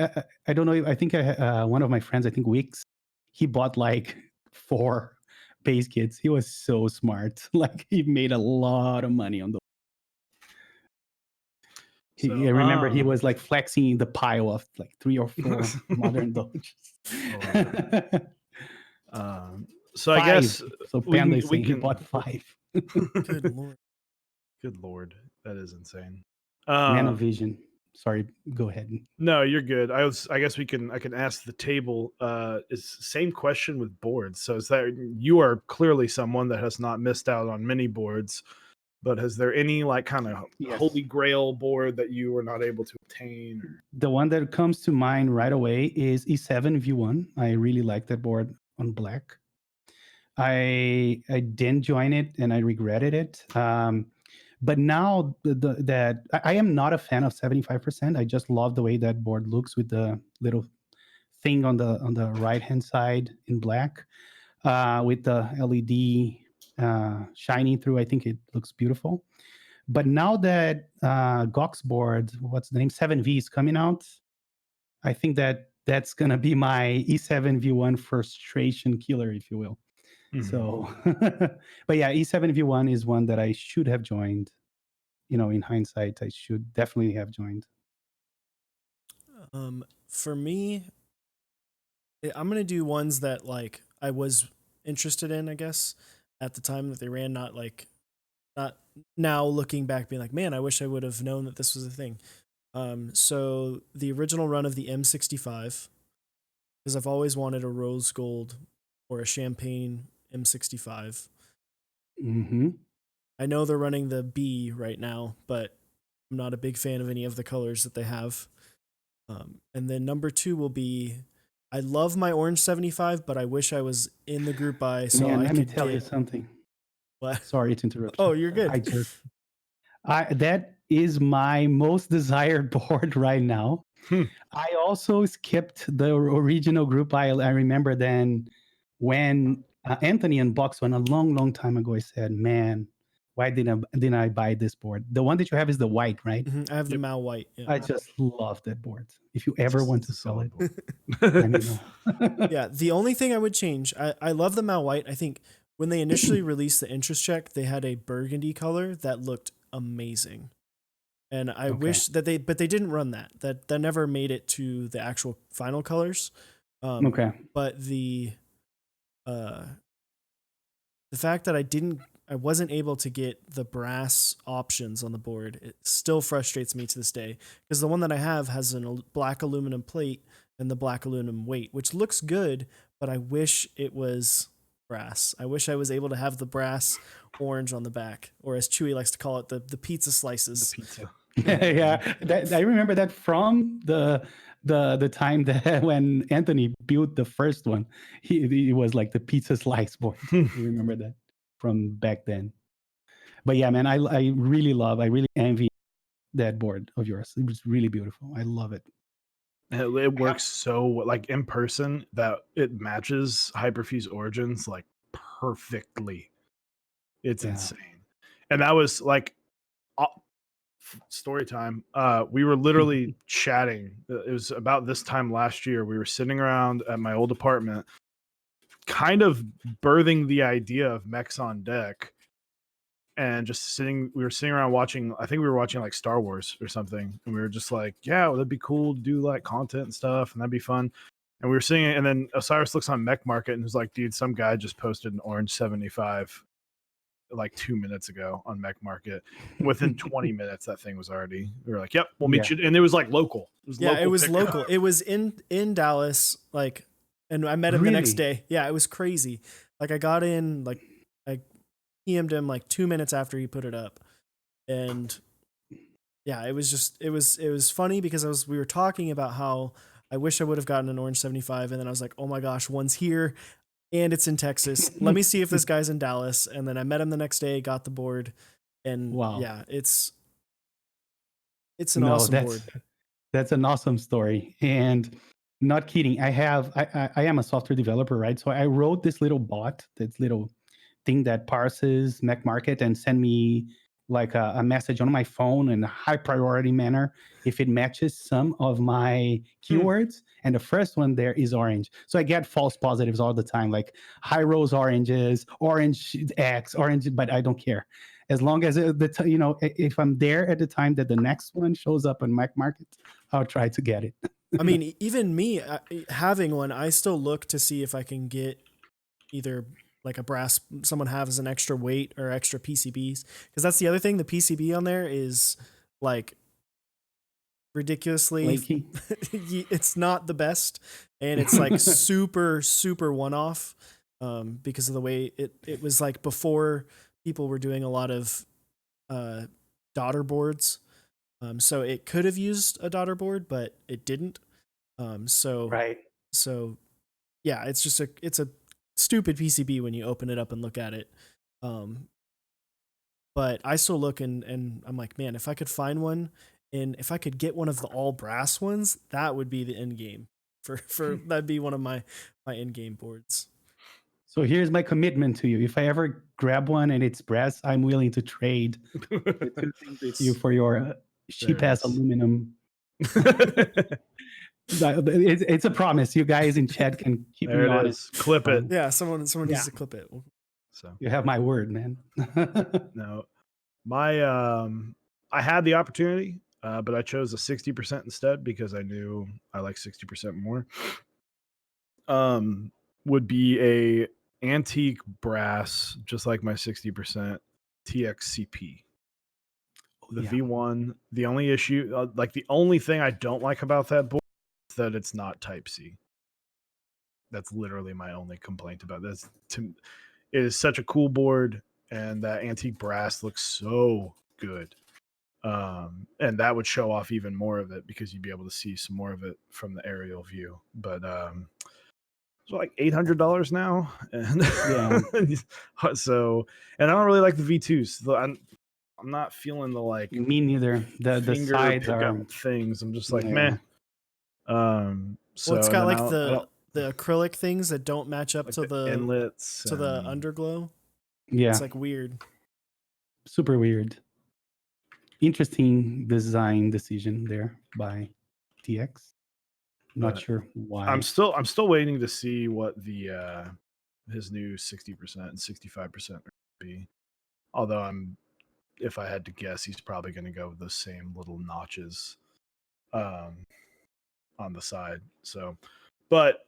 I don't know. I think one of my friends, I think Wix, he bought like 4 base kits. He was so smart. Like he made a lot of money on those. I remember he was like flexing the pile of like 3 or 4 Modern Dolches. So 5. I guess so Panda is saying he bought 5. Good lord. Good lord, that is insane. Man of vision. Sorry, go ahead. No, you're good. I guess I can ask the table. Is same question with boards. So is that you are clearly someone that has not missed out on many boards, but is there any like kind of holy grail board that you were not able to obtain? Or? The one that comes to mind right away is E7 V1. I really like that board on black. I didn't join it and I regretted it. But now that I am not a fan of 75%. I just love the way that board looks with the little thing on the right hand side in black, with the LED shining through. I think it looks beautiful. But now that Gox board, what's the name, 7V is coming out, I think that's gonna be my E7 V1 frustration killer, if you will. Mm-hmm. So, but yeah, E7 V1 is one that I should have joined. You know, in hindsight, I should definitely have joined. For me, I'm gonna do ones that like I was interested in, I guess, at the time that they ran. Not now looking back, being like, man, I wish I would have known that this was a thing. So the original run of the M65, because I've always wanted a rose gold or a champagne M65. Mm-hmm. I know they're running the B right now, but I'm not a big fan of any of the colors that they have. And then number 2 will be, I love my orange 75, but I wish I was in the group buy so I let me could tell you something. What? Sorry to interrupt. Oh, you're good. That is my most desired board right now. I also skipped the original group buy. I remember then when Anthony unboxed one a long time ago, I said, man, why didn't I buy this board? The one that you have is the white, right? I have the Yep. Mao White. Yeah. I just love that board. If you ever want It's to a sell solid it, board. let me know. Yeah, the only thing I would change, I love the Mao White. I think when they initially released the interest check, they had a burgundy color that looked amazing. And I Okay. wish that but they didn't run that. That never made it to the actual final colors. Okay. But uh the fact that I wasn't able to get the brass options on the board, it still frustrates me to this day, because the one that I have has a black aluminum plate and the black aluminum weight, which looks good, but I wish it was brass. I wish I was able to have the brass orange on the back, or as Chewy likes to call it, the pizza The slices. pizza. Yeah, I remember that from the time that when Anthony built the first one, he was like the pizza slice board. I remember that from back then. But yeah, man, I really envy that board of yours. It was really beautiful. I love it. It works so like in person that it matches Hyperfuse Origins like perfectly. It's Yeah. insane. And that was like story time. We were literally chatting. It was about this time last year. We were sitting around at my old apartment, kind of birthing the idea of mechs on deck, and just sitting. We were sitting around watching. I think we were watching like Star Wars or something, and we were just like, "Yeah, well, that'd be cool to do like content and stuff, and that'd be fun." And we were singing, and then Osiris looks on Mech Market and was like, "Dude, some guy just posted an orange 75 like 2 minutes ago on Mech Market." Within 20 minutes, that thing was already. We were like, "Yep, we'll meet you." And it was like local. It was Yeah, it was pickup. local. It was in Dallas, like, and I met him the next Really? day. Yeah, it was crazy. Like, I got in, like, I PM'd him like 2 minutes after he put it up, and yeah, it was just it was funny because we were talking about how I wish I would have gotten an orange 75, and then I was like, oh my gosh, one's here and it's in Texas. Let me see if this guy's in Dallas. And then I met him the next day, got the board, and Wow. yeah, it's an awesome board. That's an awesome story. And not kidding, I am a software developer, right? So I wrote this little bot, this little thing that parses Mac Market and send me like a message on my phone in a high priority manner if it matches some of my keywords. And the first one there is orange. So I get false positives all the time, like high rose oranges, orange X, orange, but I don't care. As long as if I'm there at the time that the next one shows up on Mac Market, I'll try to get it. I mean, even me having one, I still look to see if I can get either like a brass, someone has an extra weight or extra PCBs. Because that's the other thing. The PCB on there is like ridiculously, Flaky. it's not the best. And it's like super, super one-off because of the way it was like before people were doing a lot of daughter boards. So it could have used a daughter board, but it didn't. Right. So yeah, it's just it's a stupid PCB when you open it up and look at it. But I still look and I'm like, man, if I could find one and if I could get one of the all brass ones, that would be the end game for that'd be one of my end game boards. So here's my commitment to you. If I ever grab one and it's brass, I'm willing to trade the two things with you for your cheap ass aluminum. It's a promise. You guys in chat can keep There me it honest. is. Clip it. Yeah, someone needs to clip it. So You have my word, man. no, my I had the opportunity, but I chose a 60% instead because I knew I like 60% more. Would be a antique brass, just like my 60% TXCP. The V1. The only issue, like the only thing I don't like about that board is that it's not Type C. That's literally my only complaint about this. It is such a cool board, and that antique brass looks so good. And that would show off even more of it because you'd be able to see some more of it from the aerial view. But it's like $800 now, and so, and I don't really like the V2s. I'm not feeling the like. Me neither. The sides are things. I'm just like meh. So it's got like the acrylic things that don't match up like to the inlets to the underglow. Yeah, it's like weird. super weird. Interesting design decision there by TX. Not sure why. I'm still waiting to see what the his new 60% and 65% be. Although if I had to guess, he's probably going to go with those same little notches on the side. So, but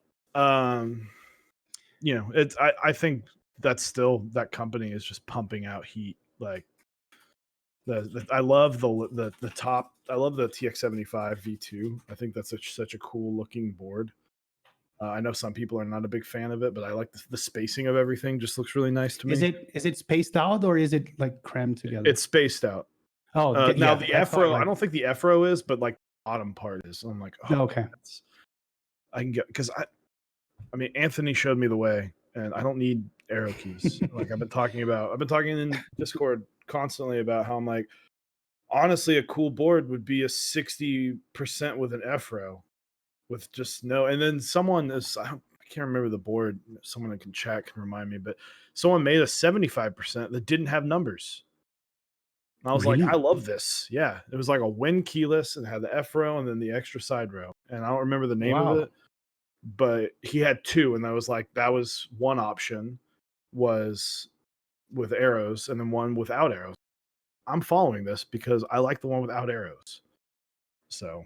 it's I think that's still, that company is just pumping out heat. Like I love the top. I love the TX75 V2. I think that's such a cool looking board. I know some people are not a big fan of it, but I like the spacing of everything. Just looks really nice to me. Is it spaced out or is it like crammed together? It's spaced out. Oh, now the F-row, I don't think the F-row is, but like the bottom part is. I'm like, oh, okay. I can get, because I mean, Anthony showed me the way, and I don't need arrow keys. Like I've been talking in Discord constantly about how I'm like, honestly, a cool board would be a 60% with an F-row, with just no. And then someone is, I can't remember the board. Someone that can check can remind me, but someone made a 75% that didn't have numbers. And I was like, I love this. Yeah, it was like a Win keyless and had the F row and then the extra side row. And I don't remember the name of it, but he had two, and I was like, that was one option was with arrows, and then one without arrows. I'm following this because I like the one without arrows. So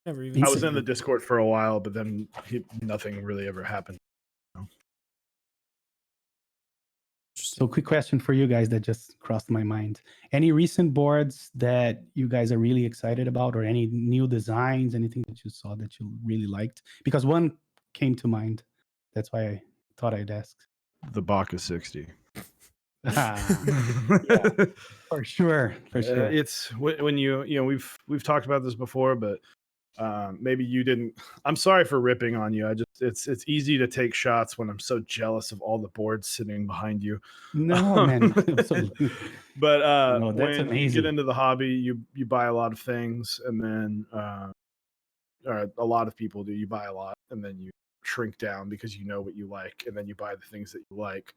never even I was in the Discord for a while, but then nothing really ever happened. So quick question for you guys that just crossed my mind. Any recent boards that you guys are really excited about, or any new designs, anything that you saw that you really liked? Because one came to mind. That's why I thought I'd ask. The Baka 60. Yeah, for sure. It's when we've talked about this before, but maybe you didn't. I'm sorry for ripping on you. It's easy to take shots when I'm so jealous of all the boards sitting behind you. No, man, absolutely. But no, that's when amazing. you get into the hobby, you buy a lot of things, and then or a lot of people do. You buy a lot, and then you shrink down because you know what you like, and then you buy the things that you like.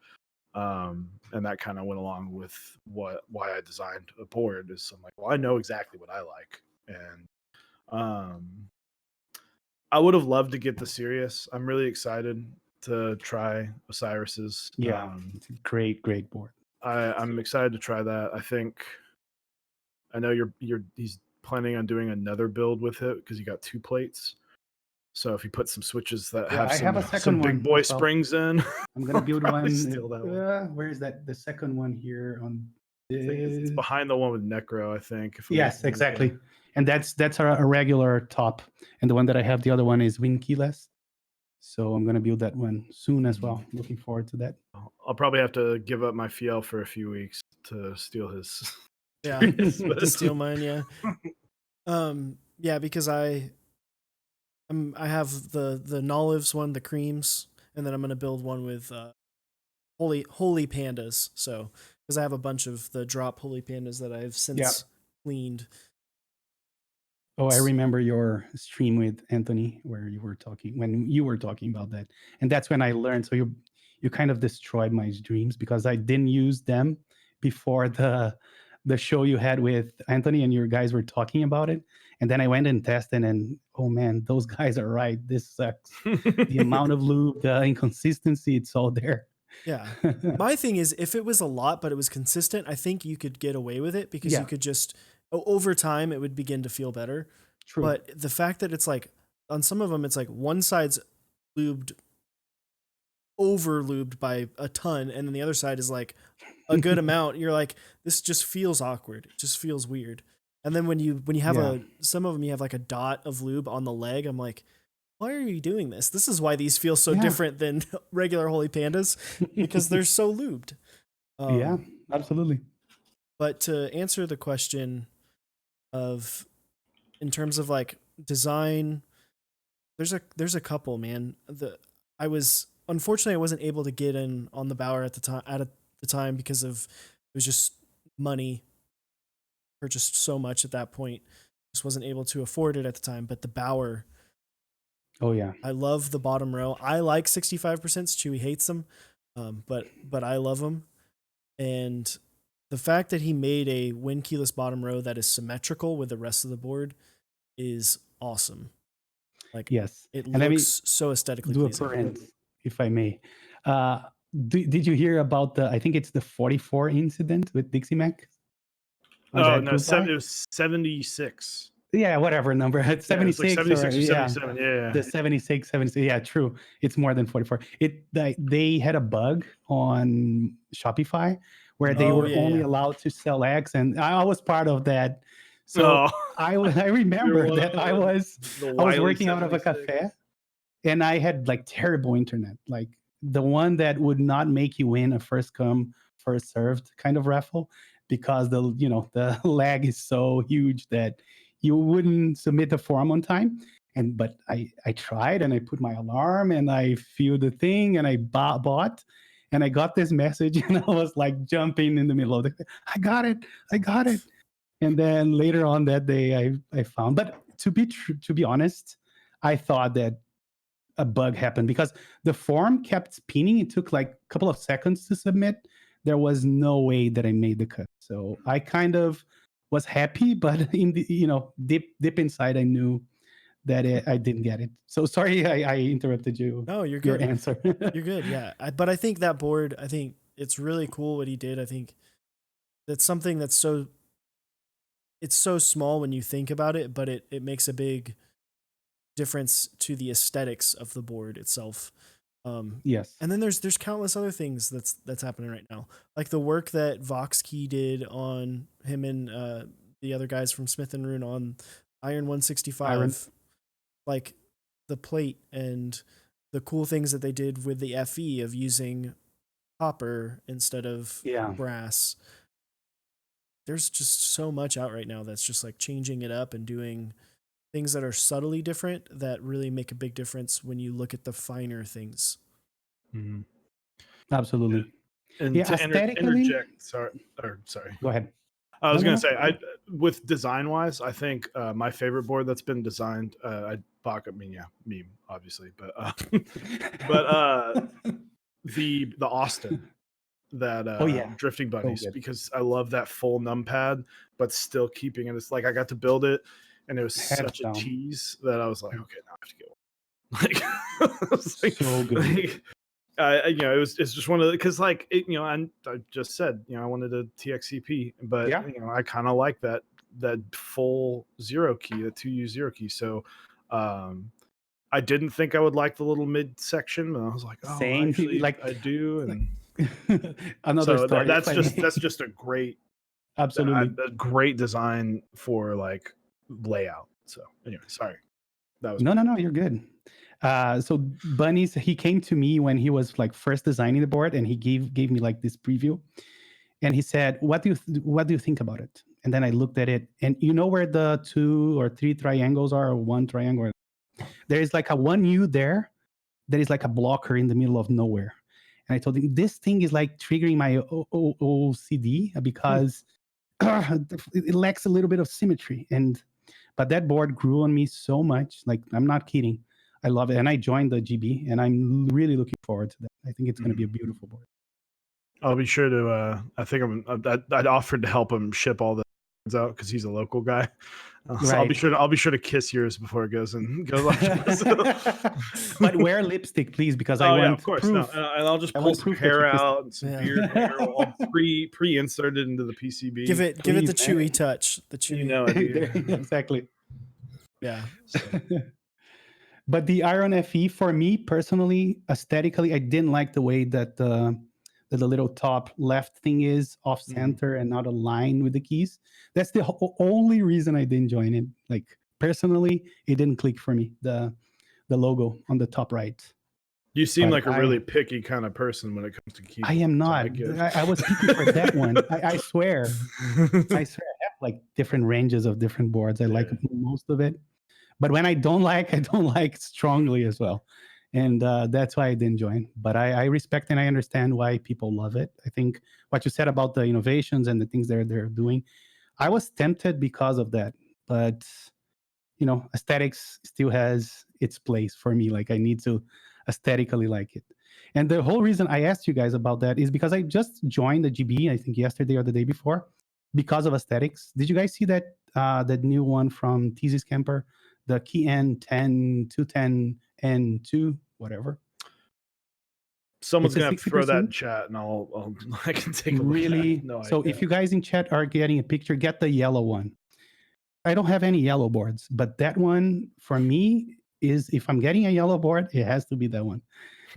And that kind of went along with why I designed a board. Is I'm like, well, I know exactly what I like, and I would have loved to get the Sirius. I'm really excited to try Osiris's. Yeah, it's a great board. I'm excited to try that. I know he's planning on doing another build with it because you got two plates. So if you put some switches that have some big boy springs in, I'm gonna build one. Steal that one. Where is that? The second one here on. It's behind the one with Necro, I think. Yes, exactly. And that's a regular top, and the one that I have, the other one is Win keyless. So I'm gonna build that one soon as well. Looking forward to that. I'll probably have to give up my Fiel for a few weeks to steal his. Yeah, to steal mine. Yeah, yeah, because I have the Nolives one, the creams, and then I'm gonna build one with holy pandas. So because I have a bunch of the drop holy pandas that I've since cleaned. Oh, I remember your stream with Anthony where you were talking about that, and that's when I learned. So you kind of destroyed my dreams because I didn't use them before the show you had with Anthony, and your guys were talking about it. And then I went and tested, and oh man, those guys are right. This sucks. The amount of lube, the inconsistency, it's all there. Yeah. My thing is, if it was a lot, but it was consistent, I think you could get away with it because you could just, over time, it would begin to feel better. True. But the fact that it's like, on some of them, it's like one side's lubed, over lubed by a ton, and then the other side is like a good amount. You're like, this just feels awkward. It just feels weird. And then when you have some of them, you have like a dot of lube on the leg. I'm like, why are you doing this? This is why these feel so different than regular Holy Pandas, because they're so lubed. Yeah, absolutely. But to answer the question of, in terms of like design, there's a couple, man. Unfortunately I wasn't able to get in on the Bower at the time because of, it was just money. Purchased so much at that point, just wasn't able to afford it at the time. But the Bower, oh yeah, I love the bottom row. I like 65%. Chewy hates them, but I love them. And the fact that he made a win keyless bottom row that is symmetrical with the rest of the board is awesome. Like, Yes. it And let me looks so aesthetically do a pleasing. parent, if I may. Uh, did you hear about I think it's the 44 incident with Dixie Mac on No, that no, group buy? it was 76. Yeah, whatever number. It's Yeah, it's like 76 or 76 or yeah. 77. Yeah. The 76, 76. Yeah, true. It's more than 44. They had a bug on Shopify where they Oh, were yeah, only yeah. allowed to sell eggs, and I was part of that. So Oh, I you're remember one that of I the was wily working out of a 76. cafe, and I had like terrible internet, like the one that would not make you win a first come first served kind of raffle, because the lag is so huge that you wouldn't submit the form on time. And but I tried, and I put my alarm, and I filled the thing, and I bought, and I got this message, and I was like jumping in the middle of I got it. And then later on that day, I found. But to be honest, I thought that a bug happened because the form kept spinning. It took like a couple of seconds to submit. There was no way that I made the cut. So I kind of was happy, but in the deep inside, I knew that I didn't get it. So sorry, I interrupted you. No, you're Your good. answer. You're good. Yeah. But I think that board, I think it's really cool what he did. I think that's something it's so small when you think about it, but it makes a big difference to the aesthetics of the board itself. Yes. And then there's countless other things that's happening right now, like the work that VoxKey did on him and the other guys from Smith and Rune on Iron 165, Iron. like the plate and the cool things that they did with the FE of using copper instead of Yeah. brass. There's just so much out right now that's just like changing it up and doing things that are subtly different that really make a big difference when you look at the finer things. Mhm. Absolutely. And Yeah, to aesthetically. interject, sorry. Go ahead. I was No, gonna no, say, no. with design wise, I think my favorite board that's been designed, meme obviously, but the Austin, that Oh yeah. drifting So bunnies, good. because I love that full numpad, but still keeping it. It's like I got to build it, and it was Head such a down. tease that I was like, okay, now I have to get one. Like, I was like, So good. like, it's just one of the, because like I just said, I wanted a TXCP, but Yeah. I kind of like that full zero key, the 2U zero key. So I didn't think I would like the little mid section, but I was like, oh, Same. actually Like I do. And another so story. that's if I may. just a great Absolutely. a great design for like layout. So anyway, sorry, that was No, you're good. So Bunnies, he came to me when he was like first designing the board, and he gave me like this preview, and he said, what do you think about it? And then I looked at it, and you know where the 2 or 3 triangles are, or one triangle? There is like a 1U there that is like a blocker in the middle of nowhere. And I told him, this thing is like triggering my OCD because it lacks a little bit of symmetry. But that board grew on me so much. Like, I'm not kidding. I love it. And I joined the GB, and I'm really looking forward to that. I think it's going to be a beautiful board. I'll be sure to. I think I'd offered to help him ship all the out because he's a local guy. So Right. I'll be sure to kiss yours before it goes live. But wear lipstick, please, because I want of course, proof. no, and I'll just I pull want some proof that hair you kissed. out and some Yeah. beard hair, all pre-inserted into the PCB. Give it the Please, man. chewy touch. The chewy. You know it. Exactly. Yeah. So, But the Iron FE, for me personally, aesthetically, I didn't like the way that the little top left thing is off center and not aligned with the keys. That's the only reason I didn't join it. Like, personally, it didn't click for me, the logo on the top right. you seem But like a really picky kind of person when it comes to keys. I am not. I was picky for that one. I swear. I have like different ranges of different boards. I like most of it. But when I don't like strongly as well. And that's why I didn't join. But I respect and I understand why people love it. I think what you said about the innovations and the things they're doing, I was tempted because of that. But, aesthetics still has its place for me. Like, I need to aesthetically like it. And the whole reason I asked you guys about that is because I just joined the GB, I think yesterday or the day before, because of aesthetics. Did you guys see that that new one from TZ Scamper, the Key N10 210 N2 whatever? Someone's It's a gonna have to throw that in 60%. chat, and I can take a look at it. Really? No So idea. if you guys in chat are getting a picture, get the yellow one. I don't have any yellow boards, but that one for me is, if I'm getting a yellow board, it has to be that one.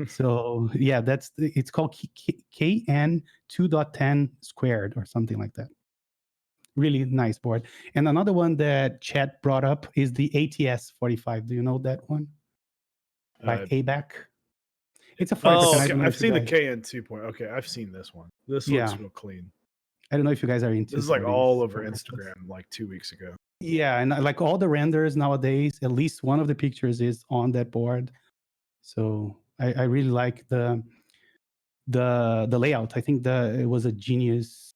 So yeah, it's called KN 2.10 squared or something like that. Really nice board. And another one that Chat brought up is the ATS 45. Do you know that one? By ABAC. It's a 40%. Oh, I okay. don't know I've if you seen the guys, KN 2 point. Okay, I've seen this one. This looks yeah, real clean. I don't know if you guys are into This is like 40s all over or less. Instagram like 2 weeks ago. Yeah, and like all the renders nowadays, at least one of the pictures is on that board. So I really like the layout. I think it was a genius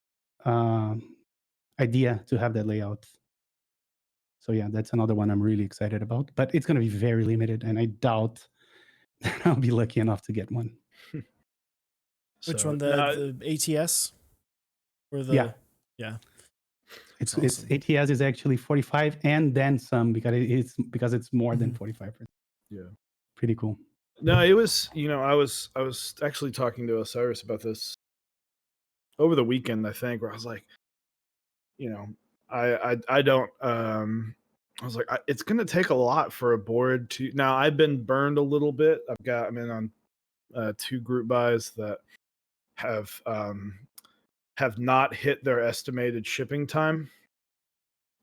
idea to have that layout. So yeah, that's another one I'm really excited about. But it's going to be very limited, and I doubt that I'll be lucky enough to get one. Which So, one? The ATS or the Yeah. yeah. It's awesome. ATS is actually 45 and then some because it's more than 45%. Yeah. Pretty cool. No, it was, I was actually talking to Osiris about this over the weekend, I think, where I was like, I don't I was like, it's going to take a lot for a board to. Now, I've been burned a little bit. I'm in on 2 group buys that have not hit their estimated shipping time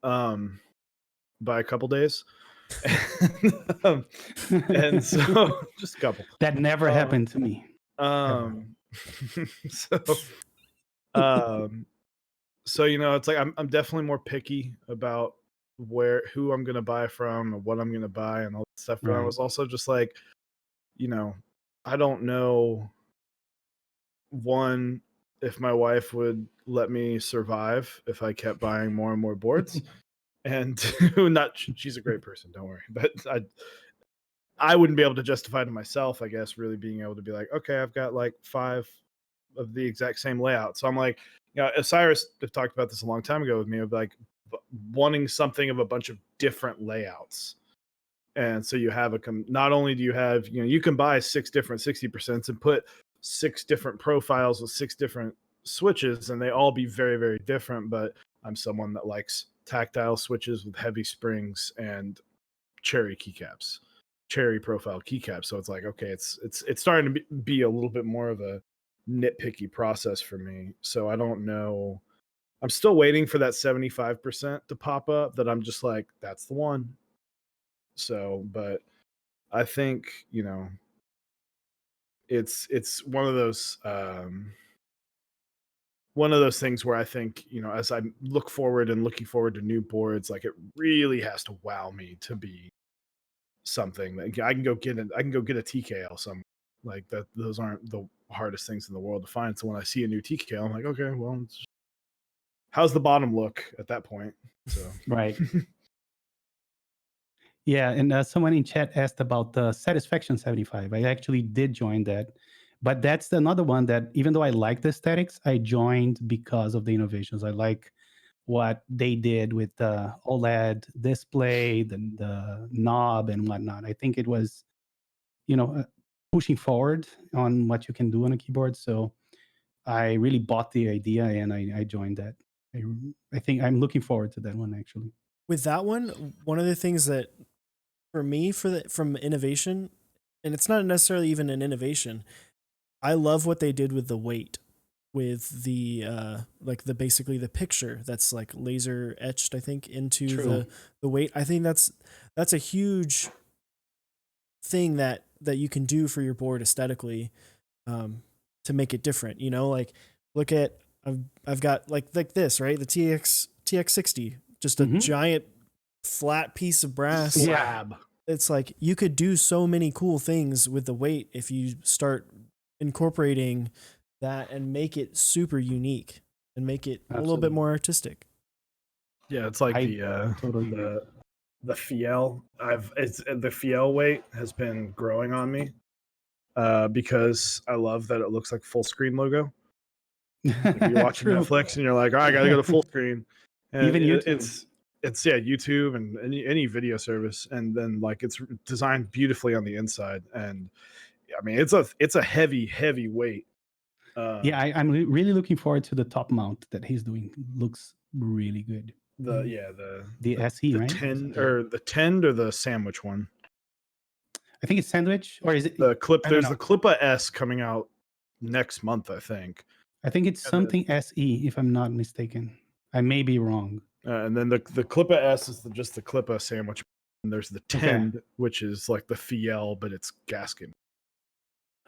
by a couple days. And so just a couple. That never happened to me. So it's like I'm definitely more picky about who I'm gonna buy from and what I'm gonna buy and all that stuff. But I Right. was also just like, I don't know, one, if my wife would let me survive if I kept buying more and more boards. And two, she's a great person, don't worry. But I wouldn't be able to justify to myself, I guess, really being able to be like, okay, I've got like 5 of the exact same layout. So I'm like, Osiris talked about this a long time ago with me, of like wanting something of a bunch of different layouts. And so you have not only do you have, you can buy 6 different 60% and put 6 different profiles with 6 different switches, and they all be very, very different. But I'm someone that likes tactile switches with heavy springs and cherry keycaps, cherry profile keycaps. So it's like, okay, it's starting to be a little bit more of a nitpicky process for me. So I don't know. I'm still waiting for that 75% to pop up that I'm just like, that's the one. So, but I think, it's one of those things where I think, as I look forward and looking forward to new boards, like it really has to wow me to be something that I can go get a TKL some, like that. Those aren't the hardest things in the world to find. So when I see a new TKL, I'm like, okay, well, how's the bottom look at that point? So Right. Yeah, and someone in chat asked about the Satisfaction 75. I actually did join that, but that's another one that, even though I like the aesthetics, I joined because of the innovations. I like what they did with the OLED display, the knob, and whatnot. I think it was, pushing forward on what you can do on a keyboard. So I really bought the idea and I joined that. I think I'm looking forward to that one actually. With that one of the things that for me from innovation, and it's not necessarily even an innovation, I love what they did with the weight, with the like basically the picture that's like laser etched, I think, into True. the weight. I think that's a huge thing that you can do for your board aesthetically, to make it different. Like look at I've got like this, right? The TX60, just a giant flat piece of brass slab. It's like you could do so many cool things with the weight if you start incorporating that and make it super unique and make it a little bit more artistic. Yeah, it's like the Fiel. The Fiel weight has been growing on me. because I love that it looks like full screen logo. If you're watching True. Netflix and you're like, oh, I gotta go to full screen, and Even YouTube. it's YouTube and any video service, and then like it's designed beautifully on the inside, and I mean it's a heavy weight. Yeah, I'm really looking forward to the top mount that he's doing. Looks really good. The SE, the right? 10 or the tend or the sandwich one. I think it's sandwich, or is it The clip? I don't There's know. the Clippa S coming out next month, I think. I think it's And then- something SE, if I'm not mistaken. I may be wrong. And then the Clippa S is just the Clippa sandwich. And there's the tend, which is like the Fiel, but it's gasket.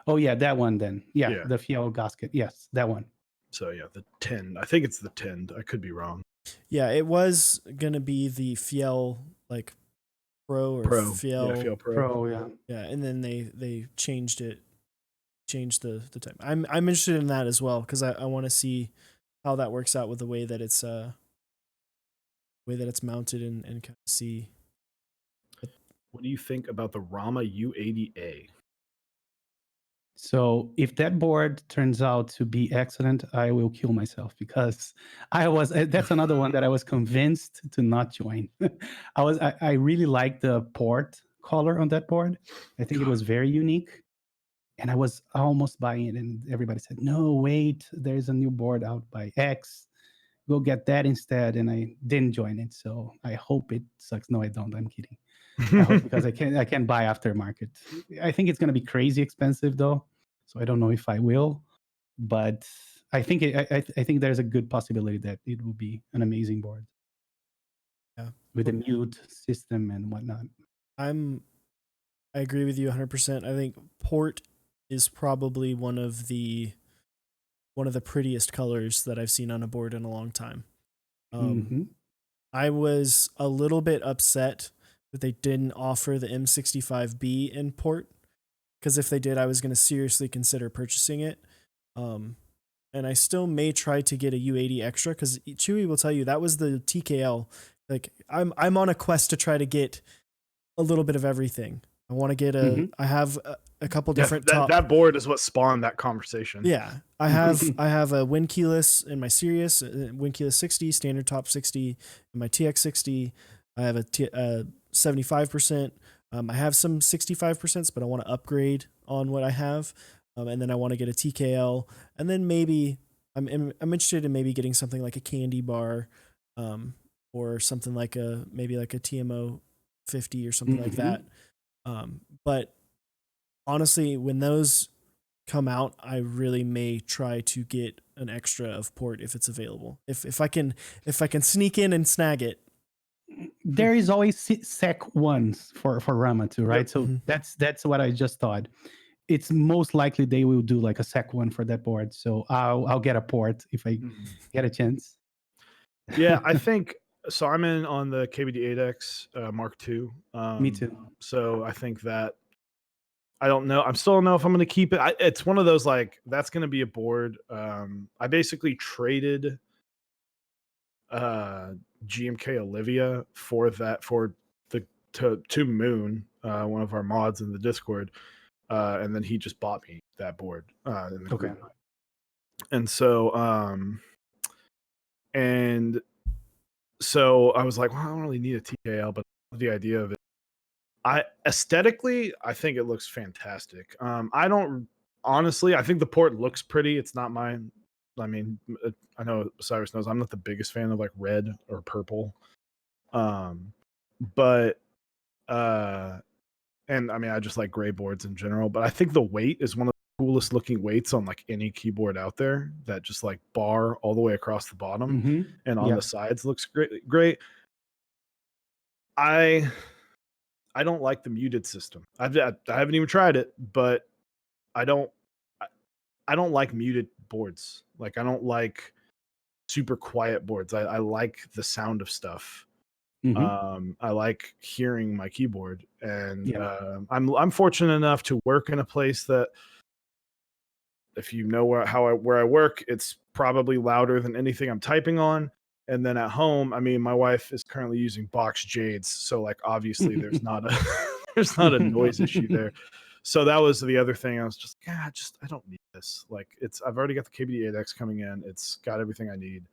Oh yeah, that one then. Yeah, Yeah. the Fiel gasket. Yes, that one. So yeah, the tend. I think it's the tend. I could be wrong. Yeah, it was gonna be the Fiel like Pro or Fiel. Yeah, Fiel Pro. Pro, yeah. Yeah, and then they changed it, changed the type. I'm interested in that as well because I want to see how that works out with the way that it's mounted and kind of see. What do you think about the Rama U80A? So if that board turns out to be excellent, I will kill myself because that's another one that I was convinced to not join. I really liked the port color on that board. I think it was very unique. And I was almost buying it, and everybody said, no, wait, there's a new board out by X. Go get that instead. And I didn't join it. So I hope it sucks. No, I don't. I'm kidding. I hope because I can buy aftermarket. I think it's going to be crazy expensive though, so I don't know if I will. But I think I think there's a good possibility that it will be an amazing board. Yeah, with a mute system and whatnot. I agree with you 100%. I think port is probably one of the prettiest colors that I've seen on a board in a long time. I was a little bit upset that they didn't offer the M65B in port, because if they did, I was going to seriously consider purchasing it. And I still may try to get a U80 extra because Chewy will tell you that was the TKL. Like I'm on a quest to try to get a little bit of everything. I want to get I have a couple different that board is what spawned that conversation. Yeah, I have a Win keyless in my Sirius, Win keyless 60 standard top 60 in my TX60. I have a 75%. I have some 65%, but I want to upgrade on what I have, and then I want to get a TKL, and then maybe I'm interested in maybe getting something like a candy bar, or something like maybe like a TMO 50 or something like that. But honestly, when those come out, I really may try to get an extra of port if it's available. If I can sneak in and snag it. There is always sec ones for Rama too, right? Yep. So that's what I just thought. It's most likely they will do like a sec one for that board. So I'll get a port if I get a chance. Yeah, I think so. I'm in on the KBD8X Mark II. Me too. So I think that I don't know. I still don't know if I'm going to keep it. It's one of those like that's going to be a board. I basically traded GMK Olivia for to Moon, one of our mods in the Discord, and then he just bought me that board. Okay. And so and so I was like, well, I don't really need a TKL, but the idea of it, I think it looks fantastic. I don't honestly, I think the port looks pretty. It's not mine. I mean, I know Cyrus knows I'm not the biggest fan of like red or purple. But and I mean, I just like gray boards in general, but I think the weight is one of the coolest looking weights on like any keyboard out there, that just like bar all the way across the bottom and on the sides looks great. I don't like the muted system. I haven't even tried it, but I don't like muted boards. Like I don't like super quiet boards. I like the sound of stuff. I like hearing my keyboard, and I'm fortunate enough to work in a place that, if you know where I work, it's probably louder than anything I'm typing on. And then at home, I mean, my wife is currently using box Jades, so like obviously there's not a noise issue there. So that was the other thing. I was just, I don't need this. Like I've already got the KBD-8X coming in. It's got everything I need.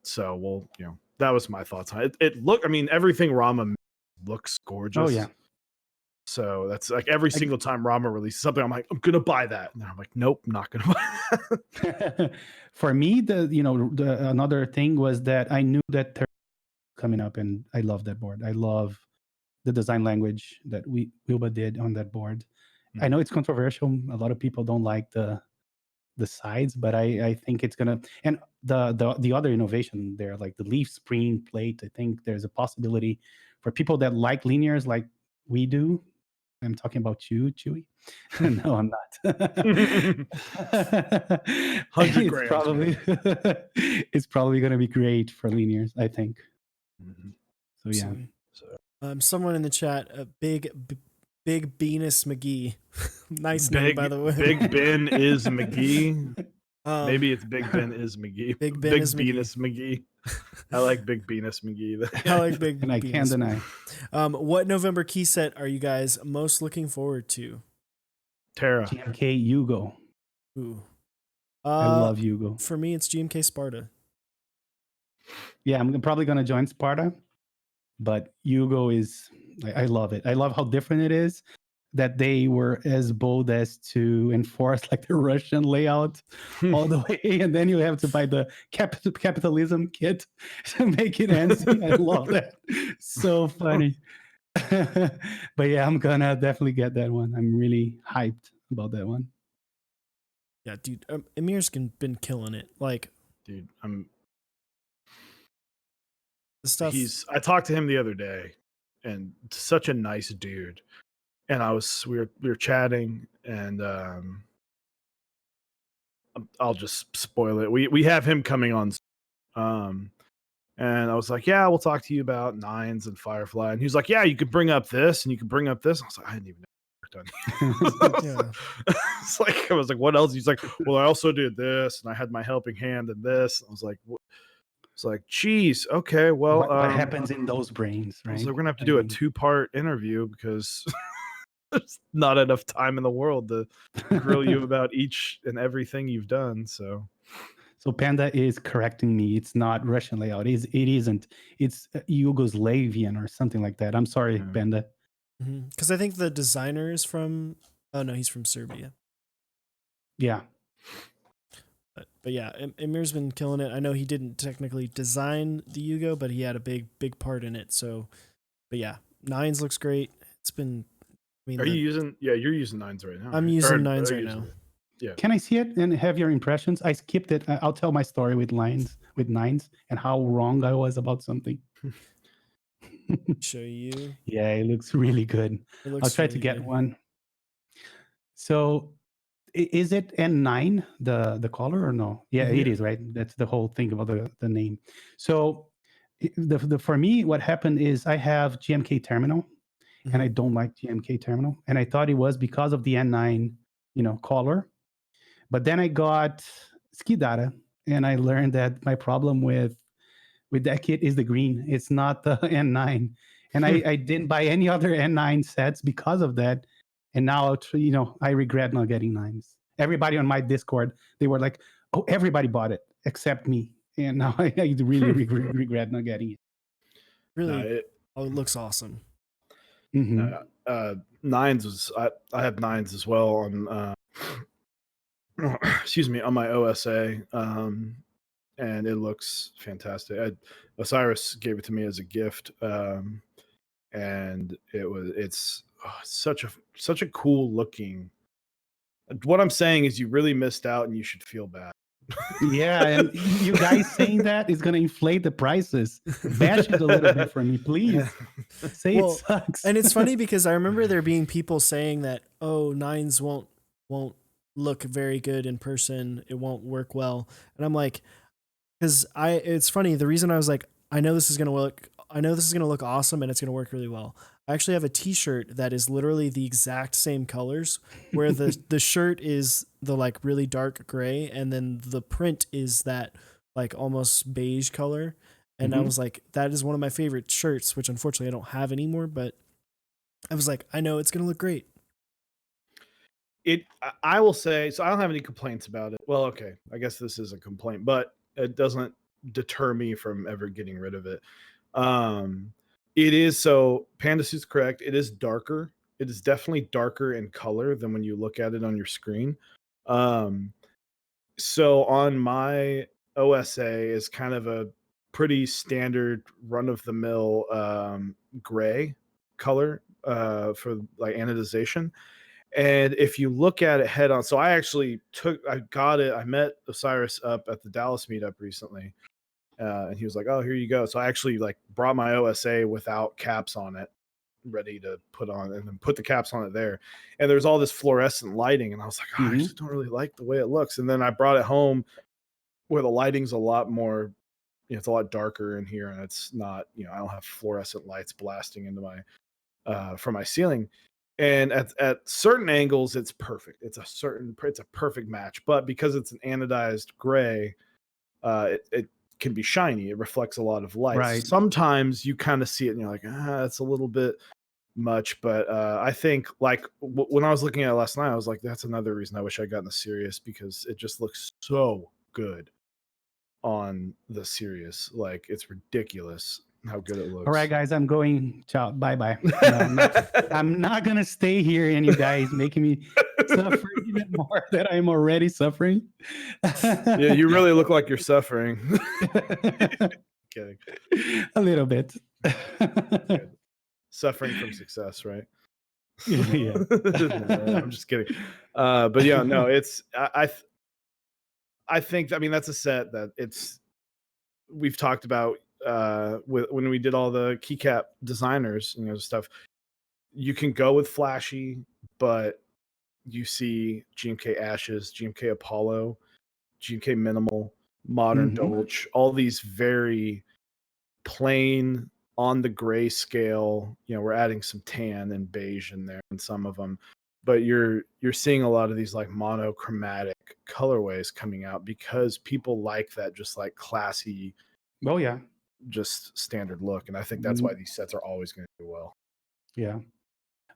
So that was my thoughts on it. Everything Rama looks gorgeous. Oh yeah. So that's like every single time Rama releases something, I'm like, I'm gonna buy that, and then I'm like, nope, not gonna buy that. For me, another thing was that I knew that there coming up, and I love that board. I love the design language that Wilba did on that board. Mm. I know it's controversial. A lot of people don't like the sides, but I think it's gonna, and the other innovation there, like the leaf spring plate. I think there's a possibility for people that like linears like we do. I'm talking about you, Chewy. No, I'm not. 100 grams. It's probably going to be great for linears, I think. Mm-hmm. So yeah. Someone in the chat, Big Venus McGee. Nice name, by the way. Big Ben is McGee. Maybe it's Big Ben is McGee. Big Ben is Venus McGee. I like Big Venus McGee. I like Big and I can't deny. What November key set are you guys most looking forward to? Terra. GMK Yugo. Ooh. I love Yugo. For me, it's GMK Sparta. Yeah, I'm probably going to join Sparta, but Yugo is, I love it. I love how different it is, that they were as bold as to enforce like the Russian layout all the way, and then you have to buy the capitalism kit to make it ANSI. I love that. So funny. But yeah, I'm gonna definitely get that one. I'm really hyped about that one. Yeah, dude, Emir's been killing it. Like, dude, the stuff. I talked to him the other day, and such a nice dude. And we were chatting, and I'll just spoil it. We have him coming on, and I was like, yeah, we'll talk to you about Nines and Firefly. And he's like, yeah, you could bring up this, and you could bring up this. I was like, I didn't even know what done. I was like, what else? He's like, well, I also did this, and I had my helping hand in this. I was like, what? It's like, geez, okay, well, what happens in those brains, right? So we're gonna have to do a 2-part interview because there's not enough time in the world to grill you about each and everything you've done. So Panda is correcting me. It's not Russian layout. It isn't. It's Yugoslavian or something like that. I'm sorry, Panda. Because I think the designer is from. Oh no, he's from Serbia. Yeah. But yeah, Emir's been killing it. I know he didn't technically design the Yugo, but he had a big part in it. So, but yeah, Nines looks great. It's been. Are you using? Yeah, you're using Nines right now. I'm using Nines right now. Yeah. Can I see it and have your impressions? I skipped it. I'll tell my story with Nines and how wrong I was about something. Show you. Yeah, it looks really good. I'll try to get one. So, is it N9 the color or no? Yeah, it is, right? That's the whole thing about the name. So, for me, what happened is I have GMK Terminal, and I don't like GMK Terminal, and I thought it was because of the N9, color. But then I got Ski Data, and I learned that my problem with that kit is the green. It's not the N9, and I didn't buy any other N9 sets because of that. And now, I regret not getting Nines. Everybody on my Discord, they were like, "Oh, everybody bought it except me," and now I really regret not getting it. Really, it looks awesome. Nines was I have Nines as well on. Excuse me, on my OSA, and it looks fantastic. Osiris gave it to me as a gift, and it's such a cool looking. What I'm saying is, you really missed out, and you should feel bad. Yeah, and you guys saying that is going to inflate the prices. Bash it a little bit for me, please. Say it sucks. And it's funny because I remember there being people saying that, oh, Nines won't look very good in person. It won't work well. And I'm like, because it's funny. The reason I was like, I know this is going to look awesome and it's going to work really well. I actually have a t-shirt that is literally the exact same colors, where the shirt is the like really dark gray, and then the print is that like almost beige color. And I was like, that is one of my favorite shirts, which unfortunately I don't have anymore, but I was like, I know it's gonna look great. I will say, so I don't have any complaints about it. Well, okay, I guess this is a complaint, but it doesn't deter me from ever getting rid of it. Um, it is, so Panda Suit's correct. It is darker. It is definitely darker in color than when you look at it on your screen. Um, so on my OSA is kind of a pretty standard run of the mill gray color for like anodization. And if you look at it head on, so I got it. I met Osiris up at the Dallas meetup recently, and he was like, "Oh, here you go." So I actually like brought my OSA without caps on it, ready to put on, and then put the caps on it there. And there's all this fluorescent lighting, and I was like, "Oh, I just don't really like the way it looks." And then I brought it home where the lighting's a lot more, it's a lot darker in here, and it's not, I don't have fluorescent lights blasting into my from my ceiling. And at certain angles, it's perfect. It's a perfect match. But because it's an anodized gray, it can be shiny. It reflects a lot of light. Right. Sometimes you kind of see it and you're like, it's a little bit much. But I think like when I was looking at it last night, I was like, that's another reason I wish I'd gotten the Sirius, because it just looks so good on the Sirius. Like, it's ridiculous how good it looks. All right, guys, I'm going. Ciao. Bye-bye. I'm not going to stay here and you guys making me suffer even more than I'm already suffering. Yeah, you really look like you're suffering. Kidding. A little bit. Suffering from success, right? Yeah. No, I'm just kidding. But yeah, no, it's I think, I mean, that's a set that we've talked about when we did all the keycap designers, stuff. You can go with flashy, but you see GMK Ashes, GMK Apollo, GMK Minimal, Modern Dolch, all these very plain on the gray scale. We're adding some tan and beige in there in some of them, but you're seeing a lot of these like monochromatic colorways coming out because people like that just like classy, just standard look. And I think that's why these sets are always going to do well. Yeah.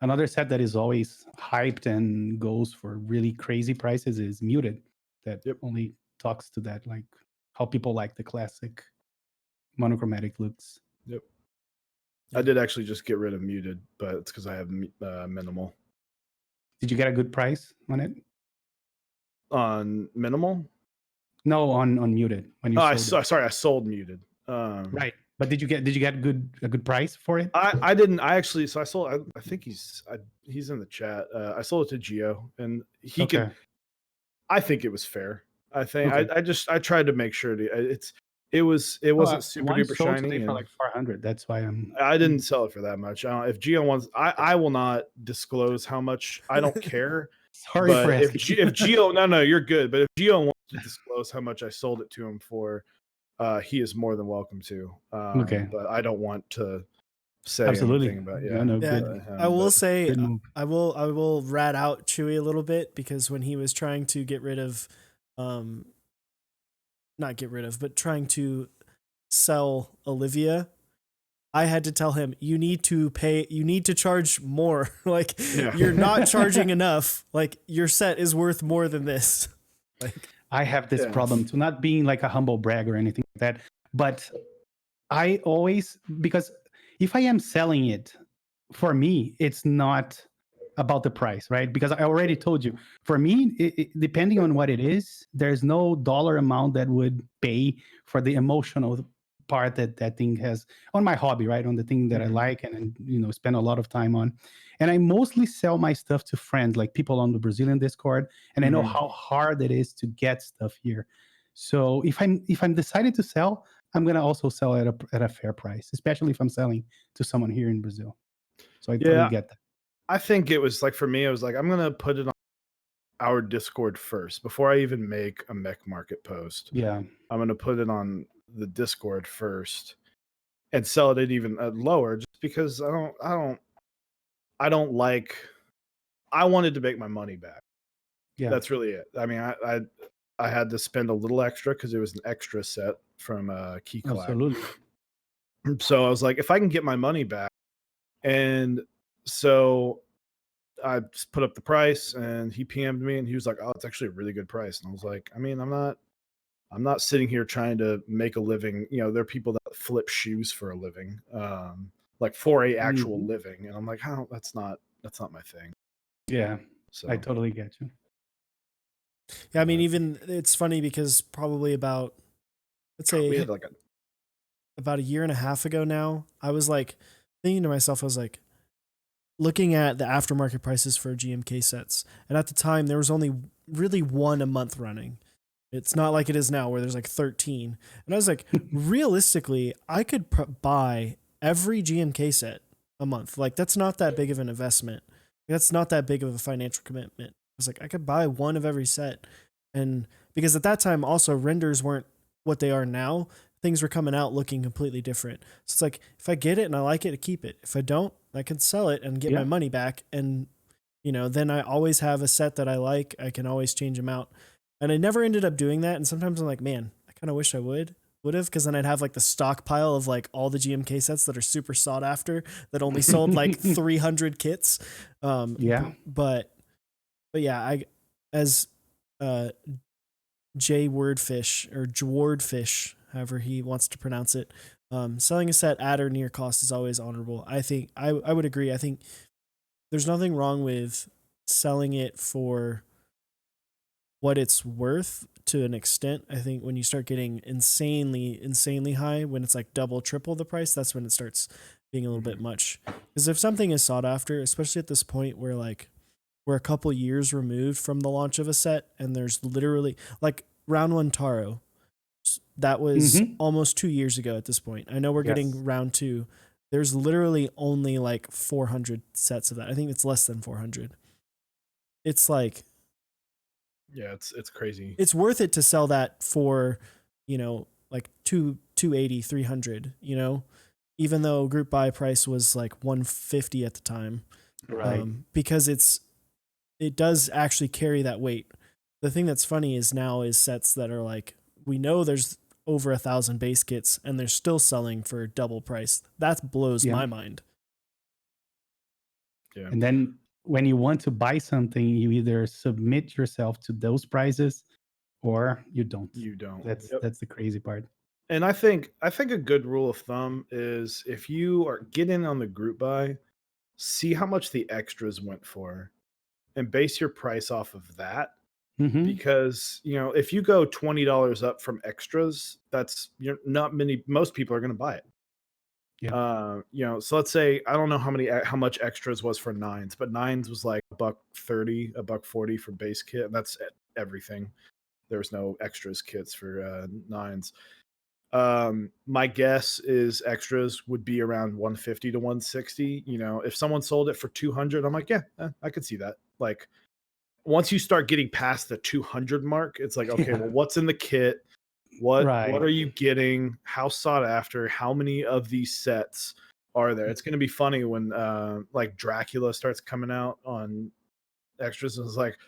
Another set that is always hyped and goes for really crazy prices is Muted. That only talks to that, like how people like the classic monochromatic looks. Yep. I did actually just get rid of Muted, but it's because I have Minimal. Did you get a good price on it? On Minimal? No, on Muted. When you sorry, I sold Muted. Right. But did you get a good price for it? I didn't. I actually, so I sold. I think he's in the chat. I sold it to Geo, and he can. I think it was fair. I think I tried to make sure it wasn't super duper shiny. For like 400. That's why I didn't sell it for that much. If Geo wants, I will not disclose how much. I don't care. Sorry for asking. If Geo, no, you're good. But if Geo wants to disclose how much I sold it to him for, he is more than welcome to. But I don't want to say anything about I will say I will rat out Chewy a little bit, because when he was trying to get rid of not get rid of, but trying to sell Olivia, I had to tell him, you need to charge more. Like, you're not charging enough. Like, your set is worth more than this. Like, I have this problem to not being like a humble brag or anything like that, but I always, because if I am selling it, for me, it's not about the price, right? Because I already told you, for me, depending on what it is, there's no dollar amount that would pay for the emotional part that thing has on my hobby, right? On the thing that I like and spend a lot of time on. And I mostly sell my stuff to friends, like people on the Brazilian Discord, and I know how hard it is to get stuff here. So if I'm decided to sell, I'm gonna also sell at a fair price, especially if I'm selling to someone here in Brazil. So I totally get that. I think it was like, for me, I was like, I'm gonna put it on our Discord first before I even make a mech market post. Yeah, I'm gonna put it on the Discord first and sell it at even lower, just because I don't like. I wanted to make my money back. Yeah, that's really it. I mean, I had to spend a little extra because it was an extra set from Key Collect. Absolutely. So I was like, if I can get my money back, and So I just put up the price, and he PM'd me, and he was like, "Oh, it's actually a really good price." And I was like, "I mean, I'm not sitting here trying to make a living. You know, there are people that flip shoes for a living, like for a actual Mhm. living." And I'm like, "Oh, that's not my thing." Yeah, I So totally get you. Yeah, I mean, but even it's funny because probably about, let's we say, had like a about a year and a half ago now, I was like thinking to myself, I was like looking at the aftermarket prices for GMK sets. And at the time, there was only really one a month running. It's not like it is now where there's like 13. And I was like, realistically, I could buy every GMK set a month. Like, that's not that big of an investment. That's not that big of a financial commitment. I was like, I could buy one of every set. And because at that time, also, renders weren't what they are now. Things were coming out looking completely different. So it's like, if I get it and I like it, I keep it. If I don't, I can sell it and get my Yeah. money back. And, then I always have a set that I like. I can always change them out. And I never ended up doing that. And sometimes I'm like, man, I kind of wish I would have, because then I'd have like the stockpile of like all the GMK sets that are super sought after that only sold like 300 kits. Yeah. But yeah, as uh, Jay Wordfish or Jwardfish, however he wants to pronounce it, selling a set at or near cost is always honorable. I think I would agree. I think there's nothing wrong with selling it for what it's worth to an extent. I think when you start getting insanely high, when it's like double, triple the price, that's when it starts being a little bit much. Because if something is sought after, especially at this point where like we're a couple years removed from the launch of a set, and there's literally like round one Taro, that was Mhm. almost 2 years ago at this point. I know we're Yes. getting round two. There's literally only like 400 sets of that. I think it's less than 400. It's like, yeah, it's crazy. it's worth it to sell that for, like 280, 300, even though group buy price was like 150 at the time. Right. Because it does actually carry that weight. The thing that's funny is now is sets that are like, we know there's over 1,000 base kits and they're still selling for double price. That blows Yeah. my mind. Yeah. And then when you want to buy something, you either submit yourself to those prices or you don't. You don't. That's Yep. that's the crazy part. And I think a good rule of thumb is if you are getting on the group buy, see how much the extras went for and base your price off of that. Mhm. Because if you go $20 up from extras, that's most people are going to buy it. Yeah. So let's say I don't know how much extras was for nines, but nines was like $130, $140 for base kit, and that's everything. There was no extras kits for nines. My guess is extras would be around 150 to 160. If someone sold it for 200, I'm like, yeah, I could see that. Like once you start getting past the 200 mark, it's like, okay, Yeah. well, what's in the kit? What Right. are you getting? How sought after? How many of these sets are there? It's going to be funny when like Dracula starts coming out on extras, and it's like,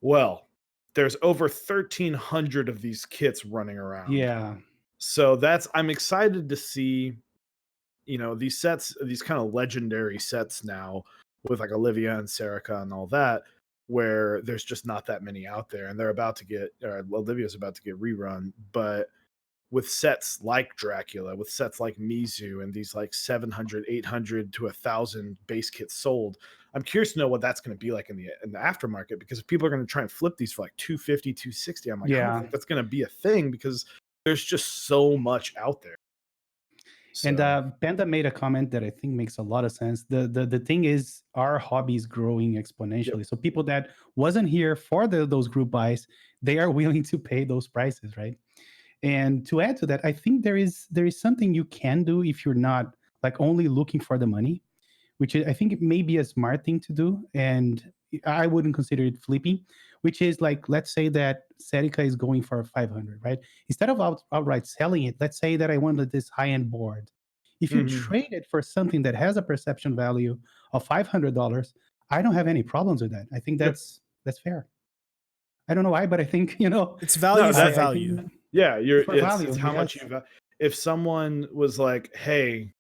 well, there's over 1,300 of these kits running around. Yeah. So I'm excited to see, these sets, these kind of legendary sets now with like Olivia and Serica and all that, where there's just not that many out there, and Olivia's about to get rerun. But with sets like Dracula, with sets like Mizu, and these like 700, 800 to 1,000 base kits sold, I'm curious to know what that's going to be like in the aftermarket, because if people are going to try and flip these for like 250, 260, I'm like, I don't Yeah. think that's going to be a thing, because there's just so much out there. And So Panda made a comment that I think makes a lot of sense. The thing is, our hobby is growing exponentially. Yep. So people that wasn't here for those group buys, they are willing to pay those prices, right? And to add to that, I think there is something you can do if you're not like only looking for the money, which I think it may be a smart thing to do. And I wouldn't consider it flipping, which is like, let's say that Serica is going for 500, right? Instead of outright selling it, let's say that I wanted this high end board. If you Mhm. trade it for something that has a perception value of $500, I don't have any problems with that. I think Yeah. that's fair. I don't know why, but I think, It's value No, for that I value. think yeah, it's for it's value. how much Yes. if someone was like, hey,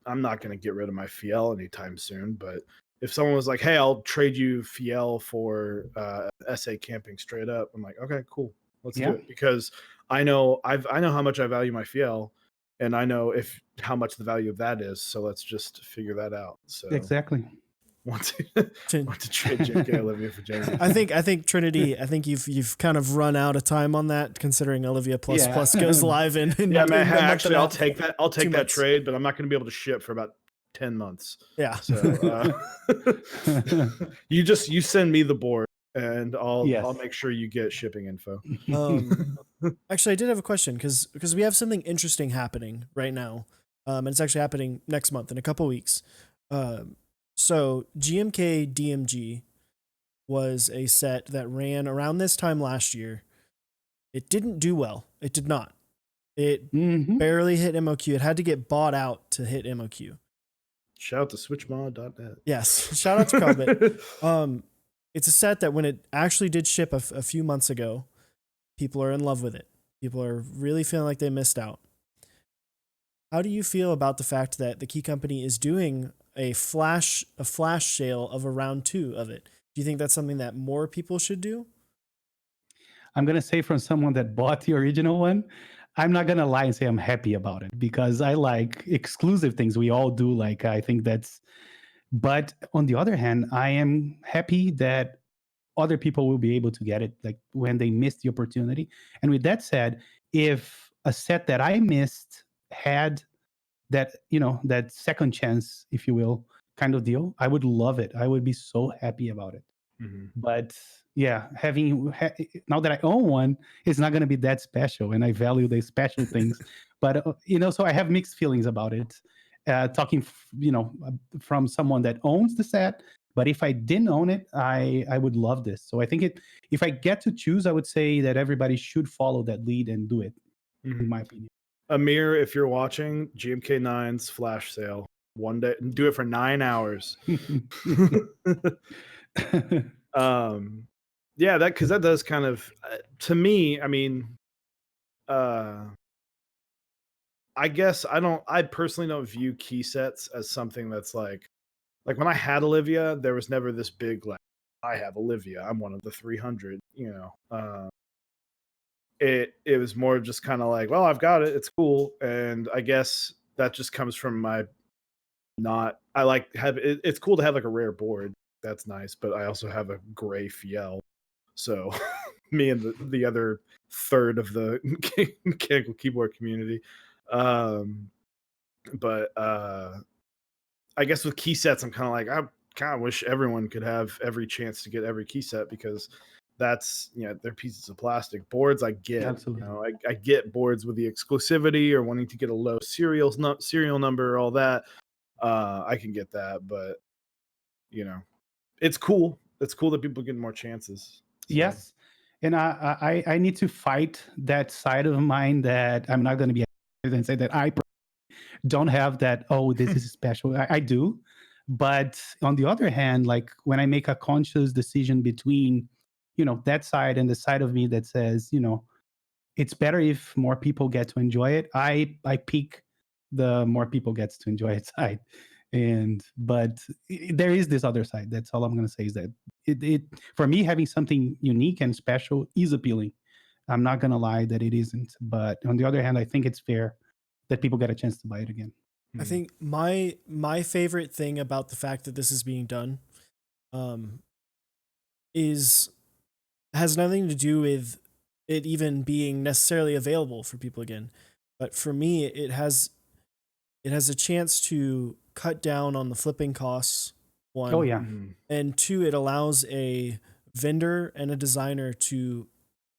I'm not going to get rid of my Fiel anytime soon, but if someone was like, "Hey, I'll trade you Fiel for SA camping straight up," I'm like, "Okay, cool, let's do Yeah, it," because I know how much I value my Fiel, and I know how much the value of that is. So let's just figure that out. So exactly. want to trade JK Olivia for Jamie. I think Trinity. I think you've kind of run out of time on that, considering Olivia Plus Yeah. Plus goes live in Yeah, man. in a month Actually, and a I'll half. take that. I'll 2 take that months. trade, but I'm not going to be able to ship for about 10 months. Yeah. So you send me the board, and I'll Yes. make sure you get shipping info. Actually, I did have a question because we have something interesting happening right now, and it's actually happening next month in a couple weeks. So GMK DMG was a set that ran around this time last year. It didn't do well. It did not. It Mhm. barely hit MOQ. It had to get bought out to hit MOQ. Shout out to switchmod.net. Yes. Shout out to Carbit. It's a set that when it actually did ship a few months ago, people are in love with it. People are really feeling like they missed out. How do you feel about the fact that the Key Company is doing a flash sale of a round 2 of it? Do you think that's something that more people should do? I'm gonna say from someone that bought the original one, I'm not gonna lie and say I'm happy about it because I like exclusive things. We all do. Like I think that's. But on the other hand, I am happy that other people will be able to get it like when they missed the opportunity. And with that said, if a set that I missed had that, that second chance, if you will, kind of deal, I would love it. I would be so happy about it. Mhm. But yeah, now that I own one, it's not going to be that special, and I value the special things. But so I have mixed feelings about it. Talking, from someone that owns the set, but if I didn't own it, I would love this. So I think if I get to choose, I would say that everybody should follow that lead and do it, in my opinion. Amir, if you're watching, GMK9's flash sale. One day, do it for 9 hours. Yeah, because that does kind of, to me, I mean, I guess I personally don't view key sets as something that's like when I had Olivia, there was never this big, like, I have Olivia, I'm one of the 300, it was more just kind of like, well, I've got it, it's cool. And I guess that just comes from my I like it's cool to have like a rare board. That's nice, but I also have a gray Fiel. So me and the other third of the mechanical keyboard community. But I guess with key sets, I'm kind of like, I kind of wish everyone could have every chance to get every key set, because that's, they're pieces of plastic. Boards I get, Absolutely. I get boards with the exclusivity or wanting to get a low serial number, all that. I can get that, but it's cool. It's cool that people get more chances. So. Yes, and I need to fight that side of mine that I'm not going to be and say that I don't have that. Oh, this is special. I do, but on the other hand, like when I make a conscious decision between, that side and the side of me that says, it's better if more people get to enjoy it. I pick the more people gets to enjoy it side, but there is this other side. That's all I'm going to say is that it for me, having something unique and special is appealing. I'm not going to lie that it isn't, but on the other hand, I think it's fair that people get a chance to buy it again. I think my favorite thing about the fact that this is being done, is has nothing to do with it even being necessarily available for people again, but for me, it has a chance to cut down on the flipping costs. One, Oh yeah, and two, it allows a vendor and a designer to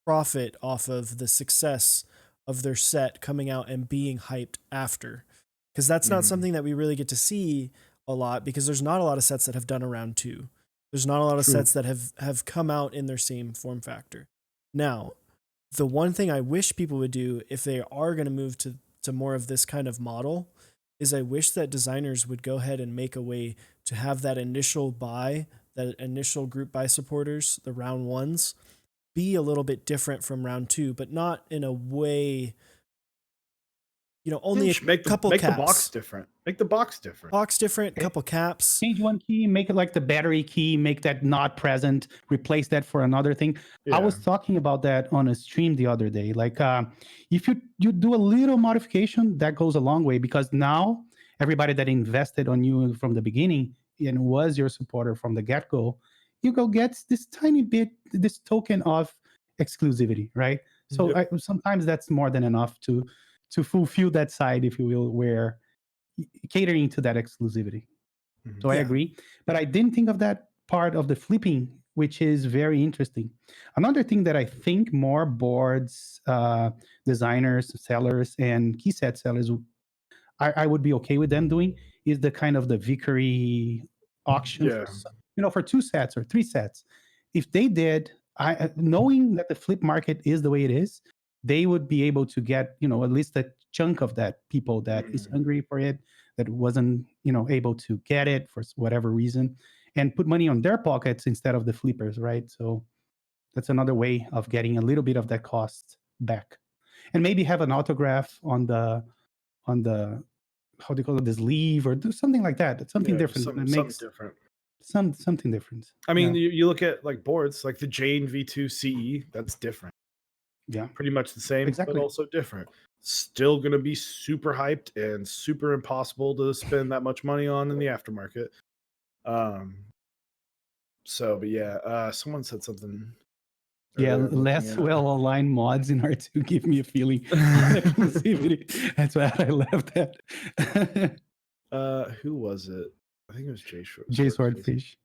profit off of the success of their set coming out and being hyped after, because that's not something that we really get to see a lot, because there's not a lot of sets that have done a round 2. There's not a lot of True. sets that have come out in their same form factor. Now, the one thing I wish people would do if they are going to move to more of this kind of model is I wish that designers would go ahead and make a way to have that initial buy, that initial group buy supporters, the round 1s, be a little bit different from round 2, but not in a way only a couple make caps. the box different. Make the box different. Box different, couple caps. Change one key, make it like the battery key, make that not present, replace that for another thing. Yeah. I was talking about that on a stream the other day. Like if you do a little modification, that goes a long way, because now everybody that invested on you from the beginning and was your supporter from the get-go, you go gets this tiny bit, this token of exclusivity, right? So sometimes that's more than enough to fulfill that side, if you will, where catering to that exclusivity. So I agree, but I didn't think of that part of the flipping, which is very interesting. Another thing that I think more boards, designers, sellers, and key set sellers, I would be okay with them doing, is the kind of the Vickery auction for 2 sets or 3 sets. If they did, knowing that the flip market is the way it is, they would be able to get at least a chunk of that people that is hungry for it, that wasn't able to get it for whatever reason, and put money on their pockets instead of the flippers, right? So that's another way of getting a little bit of that cost back, and maybe have an autograph on the how do you call it, the sleeve, or do something like that. It's something different. That makes something different. something different. I mean, you look at like boards like the Jane V2 CE, that's different. Yeah, pretty much the same, exactly, but also different. Still going to be super hyped and super impossible to spend that much money on in the aftermarket. But yeah, someone said something. Yeah, less well-aligned mods in R2 give me a feeling of exclusivity. That's why I left that. Who was it? I think it was Jay Swordfish.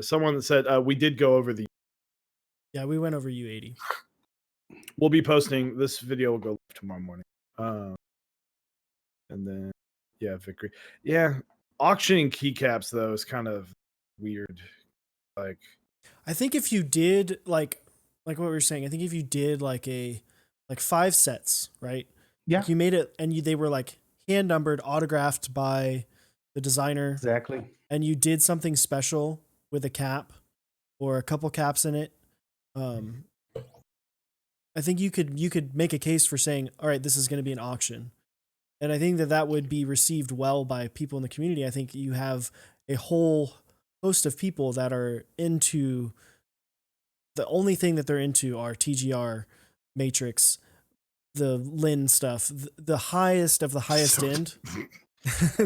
Someone that said we did go over the. Yeah, we went over U80. We'll be posting this video. Will go live tomorrow morning. And then Vickery. Yeah, auctioning keycaps though is kind of weird. Like, I think if you did like what we were saying, I think if you did like 5 sets, right? Yeah, like you made it, and they were like hand numbered, autographed by the designer. Exactly. And you did something special with a cap or a couple caps in it. I think you could make a case for saying, all right, this is going to be an auction. And I think that would be received well by people in the community. I think you have a whole host of people that are into, the only thing that they're into are TGR, Matrix, the Lin stuff, the highest of the highest end.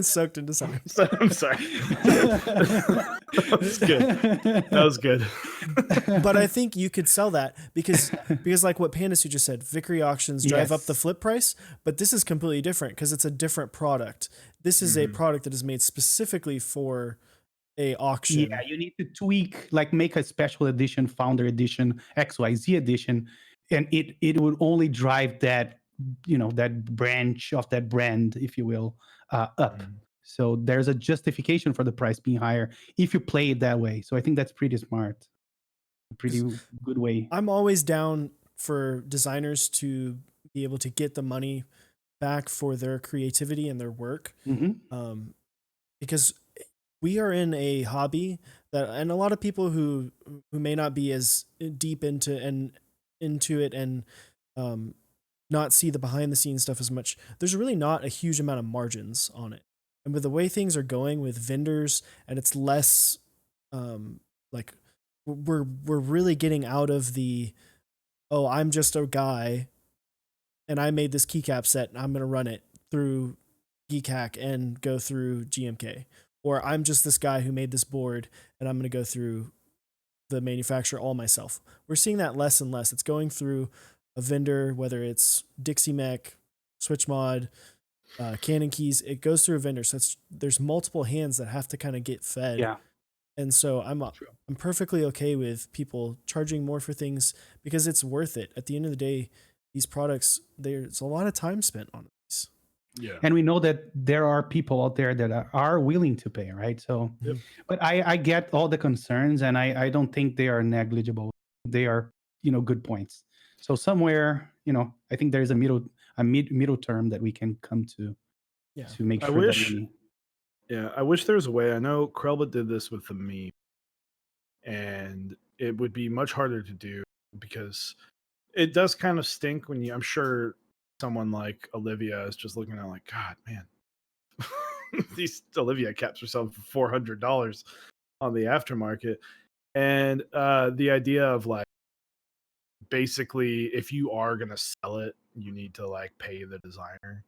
Soaked into something. I'm sorry. That was good. That was good. But I think you could sell that because like what Pandasu just said, Vickery auctions drive up the flip price, but this is completely different because it's a different product. This is a product that is made specifically for a auction. Yeah, you need to tweak, like make a special edition, founder edition, XYZ edition, and it would only drive that, that branch of that brand, if you will, up. So there's a justification for the price being higher if you play it that way. So I think that's pretty smart, a pretty good way. I'm always down for designers to be able to get the money back for their creativity and their work, because we are in a hobby and a lot of people who may not be as deep into it and not see the behind the scenes stuff as much. There's really not a huge amount of margins on it. And with the way things are going with vendors, and it's less like we're really getting out of the, oh, I'm just a guy and I made this keycap set and I'm going to run it through GeekHack and go through GMK. Or I'm just this guy who made this board and I'm going to go through the manufacturer all myself. We're seeing that less and less. It's going through a vendor, whether it's Dixie Mech, SwitchMod, Canon Keys, it goes through a vendor. So there's multiple hands that have to kind of get fed. Yeah. And so I'm perfectly okay with people charging more for things because it's worth it. At the end of the day, these products, there's a lot of time spent on these. Yeah. And we know that there are people out there that are willing to pay, right? So, but I get all the concerns, and I don't think they are negligible. They are, good points. So somewhere, I think there's a middle term that we can come to make sure I wish there was a way. I know Krelbit did this with the meme, and it would be much harder to do because it does kind of stink when I'm sure someone like Olivia is just looking at like, God, man, these Olivia caps are selling for $400 on the aftermarket. And the idea of like, basically, if you are going to sell it, you need to like pay the designer.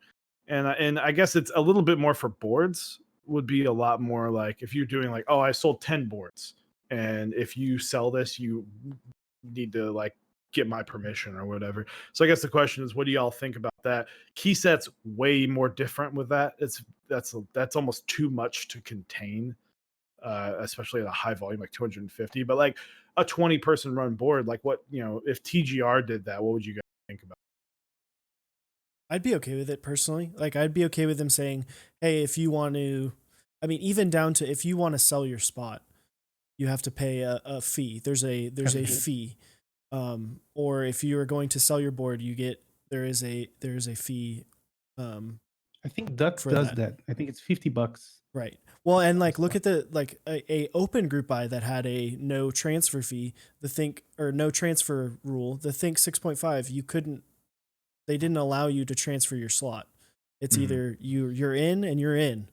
And I guess it's a little bit more for boards, would be a lot more like if you're doing like, oh, I sold 10 boards, and if you sell this, you need to like get my permission or whatever. So I guess the question is, what do y'all think about that? Key set's way more different with that. That's almost too much to contain, especially at a high volume like 250. But like a 20-person run board, like what, if TGR did that, what would you guys think about? I'd be okay with it personally. Like, I'd be okay with them saying, hey, if you want to, I mean, even down to if you want to sell your spot, you have to pay a fee. There's a fee. Or if you are going to sell your board, there is a fee. I think Duck for does that. that. I think it's $50. Right. Well, and like look at the like a open group buy that had a no transfer fee, no transfer rule. The Think 6.5, they didn't allow you to transfer your slot. It's either you're in and you're in.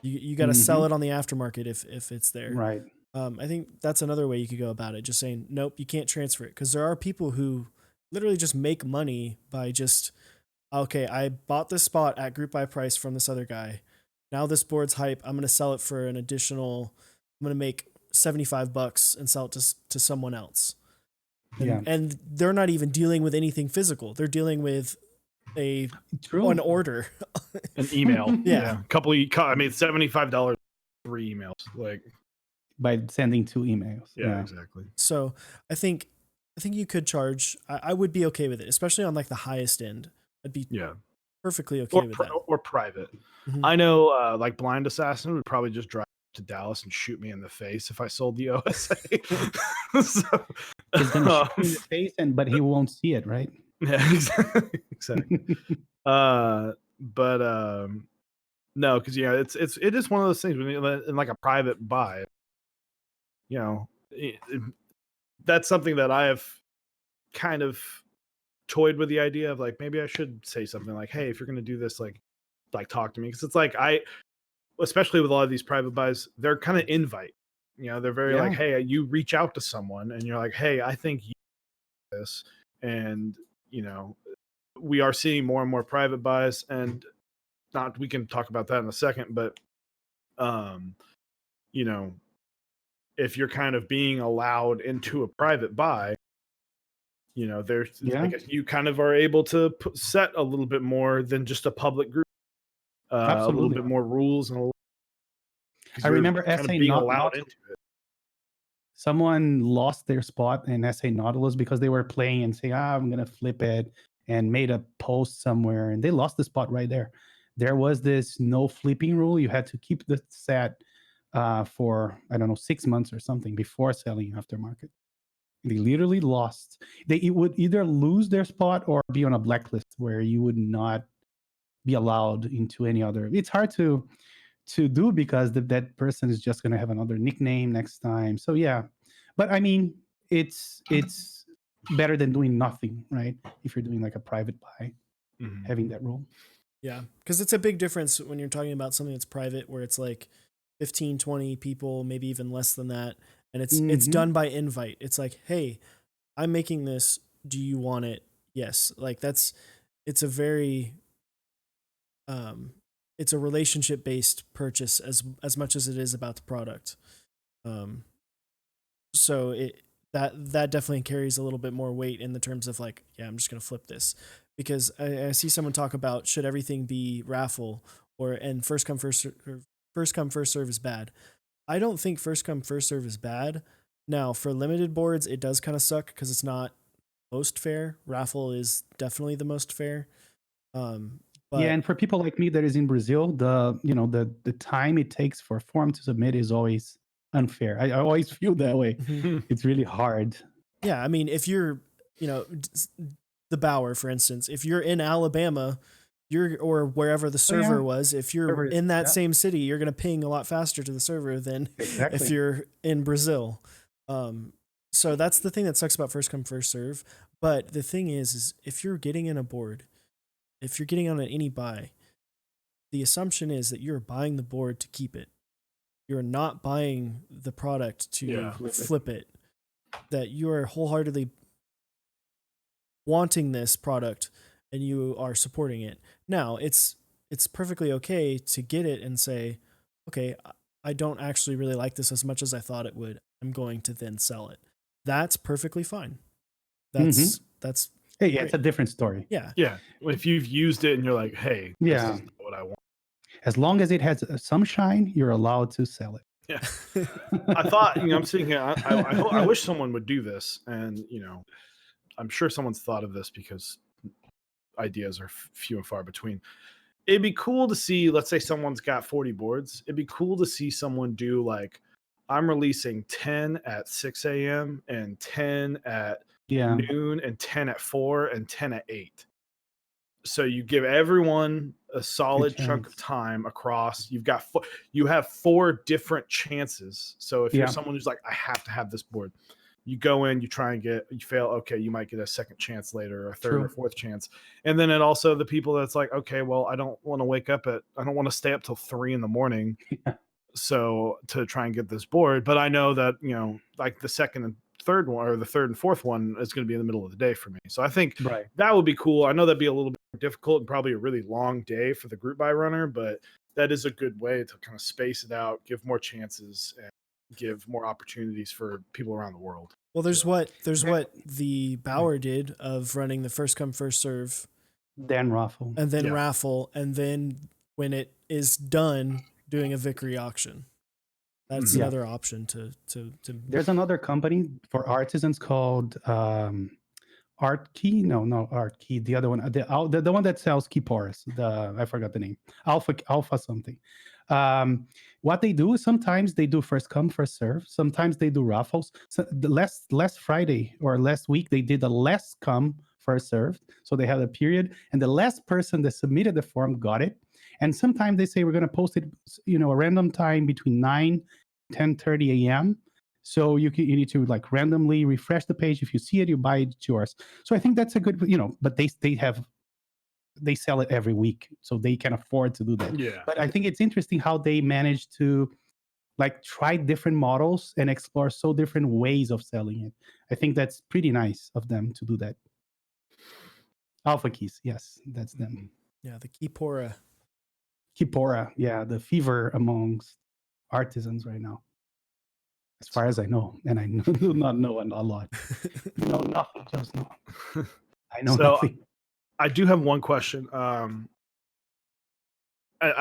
You got to sell it on the aftermarket if it's there. Right. I think that's another way you could go about it. Just saying, nope, you can't transfer it, because there are people who literally just make money by just, okay, I bought this spot at group buy price from this other guy. Now this board's hype. I'm going to sell it for an additional, I'm going to make $75 and sell it to someone else. And they're not even dealing with anything physical. They're dealing with an order, an email. Yeah. $75, 3 emails, like by sending 2 emails. Yeah, exactly. So I think you could charge. I would be okay with it, especially on like the highest end. I'd be perfectly okay with that. Or private. I know like Blind Assassin would probably just drive to Dallas and shoot me in the face if I sold the OSA. So, he's gonna shoot you in the face, but he won't see it, right? Yeah, exactly. No, because it is one of those things when in like a private buy, that's something that I have kind of toyed with the idea of, like, maybe I should say something like, hey, if you're going to do this, like talk to me. Because it's like, especially with a lot of these private buys, they're kind of invite, they're very like, hey, you reach out to someone and you're like, hey, I think you do this. And, we are seeing more and more private buys, and we can talk about that in a second, but, if you're kind of being allowed into a private buy, there's, I guess you kind of are able to set a little bit more than just a public group, a little bit more rules, and I remember SA being allowed into it. Someone lost their spot in SA Nautilus because they were playing and saying, I'm going to flip it, and made a post somewhere, and they lost the spot right there. There was this no flipping rule. You had to keep the set for, I don't know, 6 months or something before selling aftermarket. They literally lost. They would either lose their spot or be on a blacklist where you would not be allowed into any other. It's hard to do because that person is just going to have another nickname next time. So yeah, but I mean, it's better than doing nothing, right? If you're doing like a private buy, having that rule. Yeah, because it's a big difference when you're talking about something that's private, where it's like 15, 20 people, maybe even less than that. And it's done by invite. It's like, hey, I'm making this. Do you want it? Yes. Like it's a very, it's a relationship based purchase as much as it is about the product. So that definitely carries a little bit more weight in the terms of like, yeah, I'm just going to flip this, because I see someone talk about, should everything be raffle and first come, first serve is bad. I don't think first come, first serve is bad. Now, for limited boards, it does kind of suck because it's not most fair. Raffle is definitely the most fair. But and for people like me that is in Brazil, the time it takes for a form to submit is always unfair. I always feel that way. It's really hard. Yeah, I mean, if you're, the Bauer, for instance, if you're in Alabama, or wherever the server was, if you're in that same city, you're going to ping a lot faster to the server than if you're in Brazil. So that's the thing that sucks about first come, first serve. But the thing is if you're getting in a board, if you're getting on an any buy, the assumption is that you're buying the board to keep it. You're not buying the product to flip it. That you are wholeheartedly wanting this product and you are supporting it. Now, it's perfectly okay to get it and say, okay, I don't actually really like this as much as I thought it would. I'm going to then sell it. That's perfectly fine. That's Hey, yeah, it's a different story. yeah. Yeah. If you've used it and you're like, hey, this is not what I want. As long as it has some shine, you're allowed to sell it. Yeah. I thought, I'm sitting here. I wish someone would do this, and I'm sure someone's thought of this because ideas are few and far between. It'd be cool to see, let's say someone's got 40 boards. It'd be cool to see someone do like, I'm releasing 10 at 6 a.m. and 10 at noon and 10 at 4 and 10 at 8. So you give everyone a solid chunk of time across. You have 4 different chances. So if you're someone who's like, I have to have this board, you go in, you try and you fail. Okay, you might get a second chance later, or a third or fourth chance. And then it also the people that's like, okay, well, I don't want to stay up till 3 a.m. So to try and get this board, but I know that, like the second and third one, or the third and fourth one, is going to be in the middle of the day for me. So I think that would be cool. I know that'd be a little bit difficult and probably a really long day for the group buy runner, but that is a good way to kind of space it out, give more chances, and give more opportunities for people around the world. Well, there's what the Bauer did of running the first come first serve, then raffle, and then raffle, and then when it is done, doing a victory auction. That's another option to. There's another company for artisans called Art Key. No, Art Key. The other one, the one that sells keyboards. I forgot the name. Alpha something. What they do is sometimes they do first come first serve. Sometimes they do raffles. So the last Friday or last week they did a last come first served. So they had a period, and the last person that submitted the form got it. And sometimes they say we're going to post it, a random time between 9-10:30 a.m. So you need to like randomly refresh the page. If you see it, you buy it, it's yours. So I think that's a good, but they sell it every week, so they can afford to do that. Yeah. But I think it's interesting how they manage to like try different models and explore so different ways of selling it. I think that's pretty nice of them to do that. Alpha Keys, yes, that's them. Yeah, the Keypora, yeah, the fever amongst artisans right now, as far as I know, and I do not know a lot. No, nothing, just no. I know nothing. I do have one question. I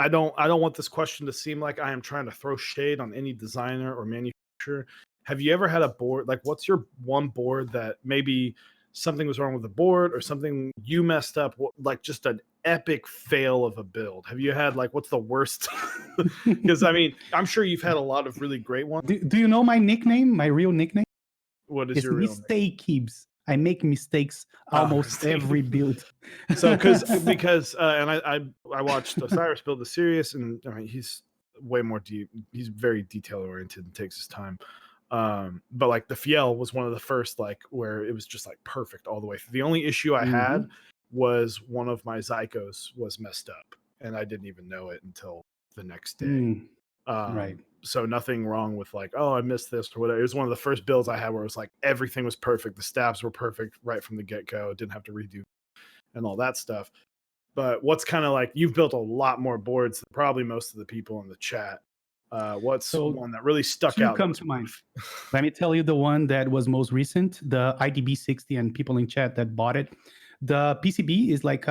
don't want this question to seem like I am trying to throw shade on any designer or manufacturer. Have you ever had a board, like what's your one board that maybe something was wrong with the board or something you messed up, like just an epic fail of a build? Have you had like, what's the worst? Because I mean, I'm sure you've had a lot of really great ones. Do you know my nickname, my real nickname? What is your real name? MisterKeebs. I make mistakes almost every build. So because and I watched Osiris build the Sirius, and I mean he's way more deep. He's very detail oriented and takes his time. But like the Fiel was one of the first, like where it was just like perfect all the way through. The only issue I had was one of my Zycos was messed up, and I didn't even know it until the next day. Right. So nothing wrong with like, oh, I missed this or whatever. It was one of the first builds I had where it was like everything was perfect. The stabs were perfect right from the get-go. Didn't have to redo and all that stuff. But what's kind of like, you've built a lot more boards than probably most of the people in the chat. What's one that really stuck out? Come to mind. Let me tell you the one that was most recent, the IDB60, and people in chat that bought it. The PCB is like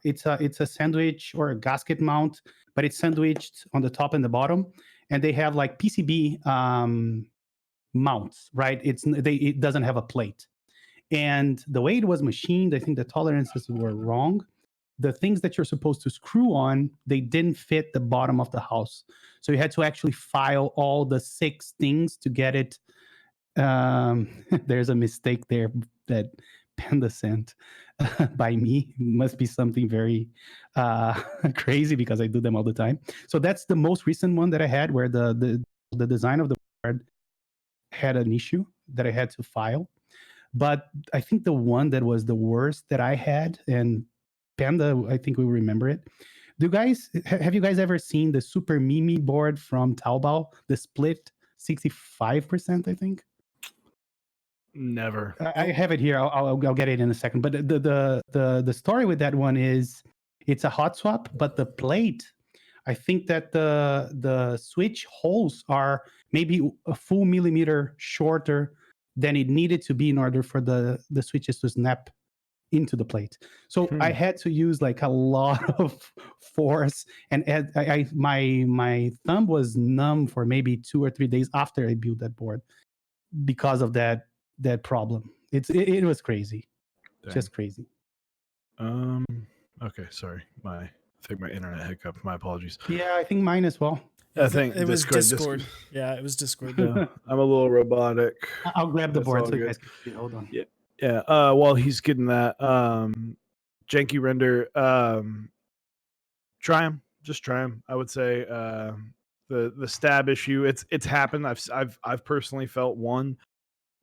it's a sandwich or a gasket mount, but it's sandwiched on the top and the bottom, and they have like PCB mounts, right? It doesn't have a plate, and the way it was machined, I think the tolerances were wrong. The things that you're supposed to screw on, they didn't fit the bottom of the house, so you had to actually file all the 6 things to get it. There's a mistake there that Panda sent by me. Must be something very crazy because I do them all the time. So that's the most recent one that I had, where the design of the board had an issue that I had to file. But I think the one that was the worst that I had, and Panda, I think we remember it. Have you guys ever seen the Super Mimi board from Taobao? The split 65%, I think. Never. I have it here. I'll get it in a second. But the story with that one is it's a hot swap, but the plate, I think that the switch holes are maybe a full millimeter shorter than it needed to be in order for the switches to snap into the plate. So I had to use like a lot of force, and my thumb was numb for maybe 2 or 3 days after I built that board because of that problem. It was crazy. Dang. Just crazy. Okay, sorry. I think my internet hiccup. My apologies. Yeah, I think mine as well. Yeah, I think it was Discord. Yeah, it was Discord. Yeah, I'm a little robotic. I'll grab the That's board all so you good. guys can see it. Hold on. Yeah. While he's getting that, janky render, try him. Just try him. I would say the stab issue. It's happened. I've personally felt one.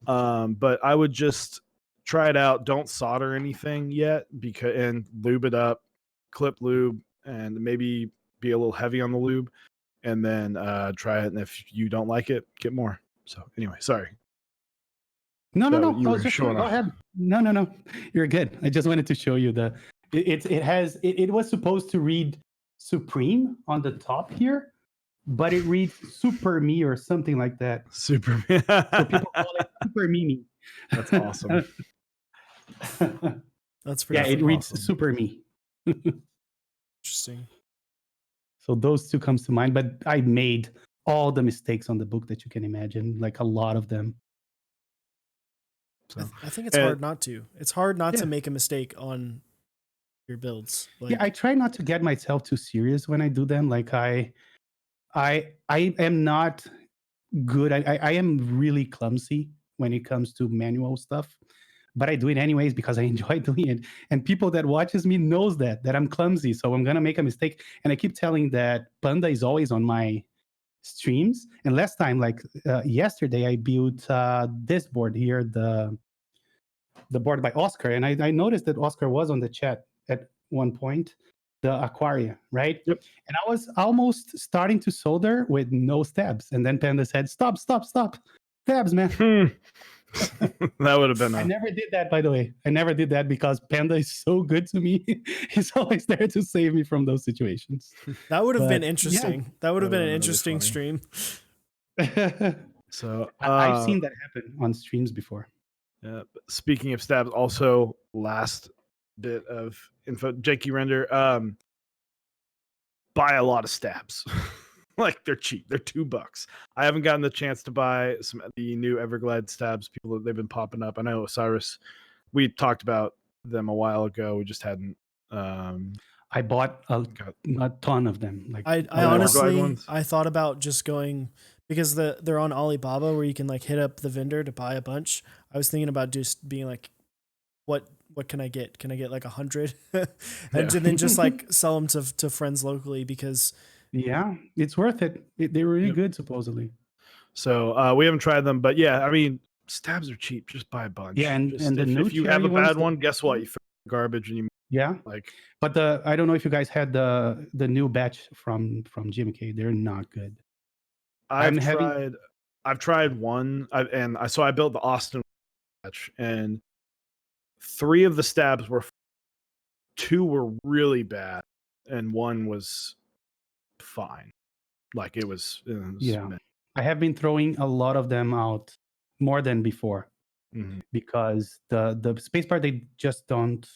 But I would just try it out. Don't solder anything yet, and lube it up, clip lube, and maybe be a little heavy on the lube, and then try it. And if you don't like it, get more. So anyway, sorry. No. You I were was just showing go off. ahead. No. You're good. I just wanted to show you it was supposed to read Supreme on the top here, but it reads Super Me or something like that. Super. So people call it Super Mimi. That's awesome. That's pretty. Yeah, it funny. reads Awesome. Super Me. Interesting. So those two comes to mind, but I made all the mistakes on the book that you can imagine, like a lot of them. So, I think it's hard not to. It's hard not to make a mistake on your builds. Yeah, I try not to get myself too serious when I do them. Like I am not good. I am really clumsy when it comes to manual stuff, but I do it anyways because I enjoy doing it. And people that watches me knows that I'm clumsy, so I'm gonna make a mistake. And I keep telling that Panda is always on my streams. And last time, like yesterday, I built this board here, the board by Oscar, and I noticed that Oscar was on the chat at one point, the Aquaria, right? Yep. And I was almost starting to solder with no stabs, and then Panda said, "Stop! Stabs, man." That would have been. I never did that, by the way. I never did that because Panda is so good to me. He's always there to save me from those situations. That would have been interesting. Yeah. That would have been an really interesting funny. stream. So I've seen that happen on streams before. Yeah. Speaking of stabs, also last bit of info, janky render. Buy a lot of stabs. Like they're cheap. They're $2. I haven't gotten the chance to buy some of the new Everglide stabs. They've been popping up. I know Osiris. We talked about them a while ago. We just hadn't. I bought a ton of them. Like I honestly, I thought about just going because they're on Alibaba where you can like hit up the vendor to buy a bunch. I was thinking about just being like, what can I get? Can I get like 100 and then just like sell them to friends locally because. Yeah, it's worth it. They're really good, supposedly. So we haven't tried them, but yeah, I mean, stabs are cheap. Just buy a bunch. Yeah, and the new if you have a bad one, guess what? You throw garbage and you like. But I don't know if you guys had the new batch from GMK. They're not good. I've tried one, so I built the Austin batch, and 3 of the stabs were 2 were really bad, and 1 was fine. Like it was yeah. I have been throwing a lot of them out more than before because the spacebar they just don't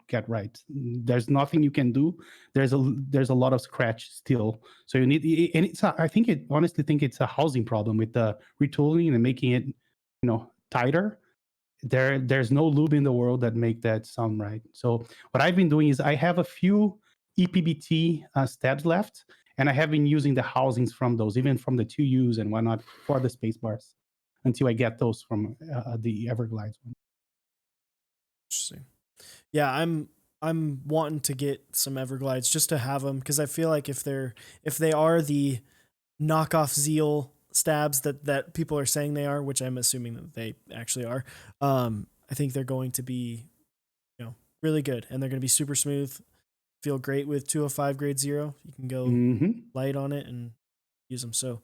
get right. There's nothing you can do. There's a lot of scratch still. So you need, and honestly think it's a housing problem with the retooling and making it tighter. There's no lube in the world that make that sound right. So what I've been doing is I have a few EPBT stabs left, and I have been using the housings from those, even from the 2Us and whatnot, for the space bars until I get those from the Everglides one. Interesting. Yeah, I'm wanting to get some Everglides just to have them because I feel like if they are the knockoff Zeal stabs that people are saying they are, which I'm assuming that they actually are, I think they're going to be really good, and they're going to be super smooth. Feel great with 205 grade 0. You can go light on it and use them. So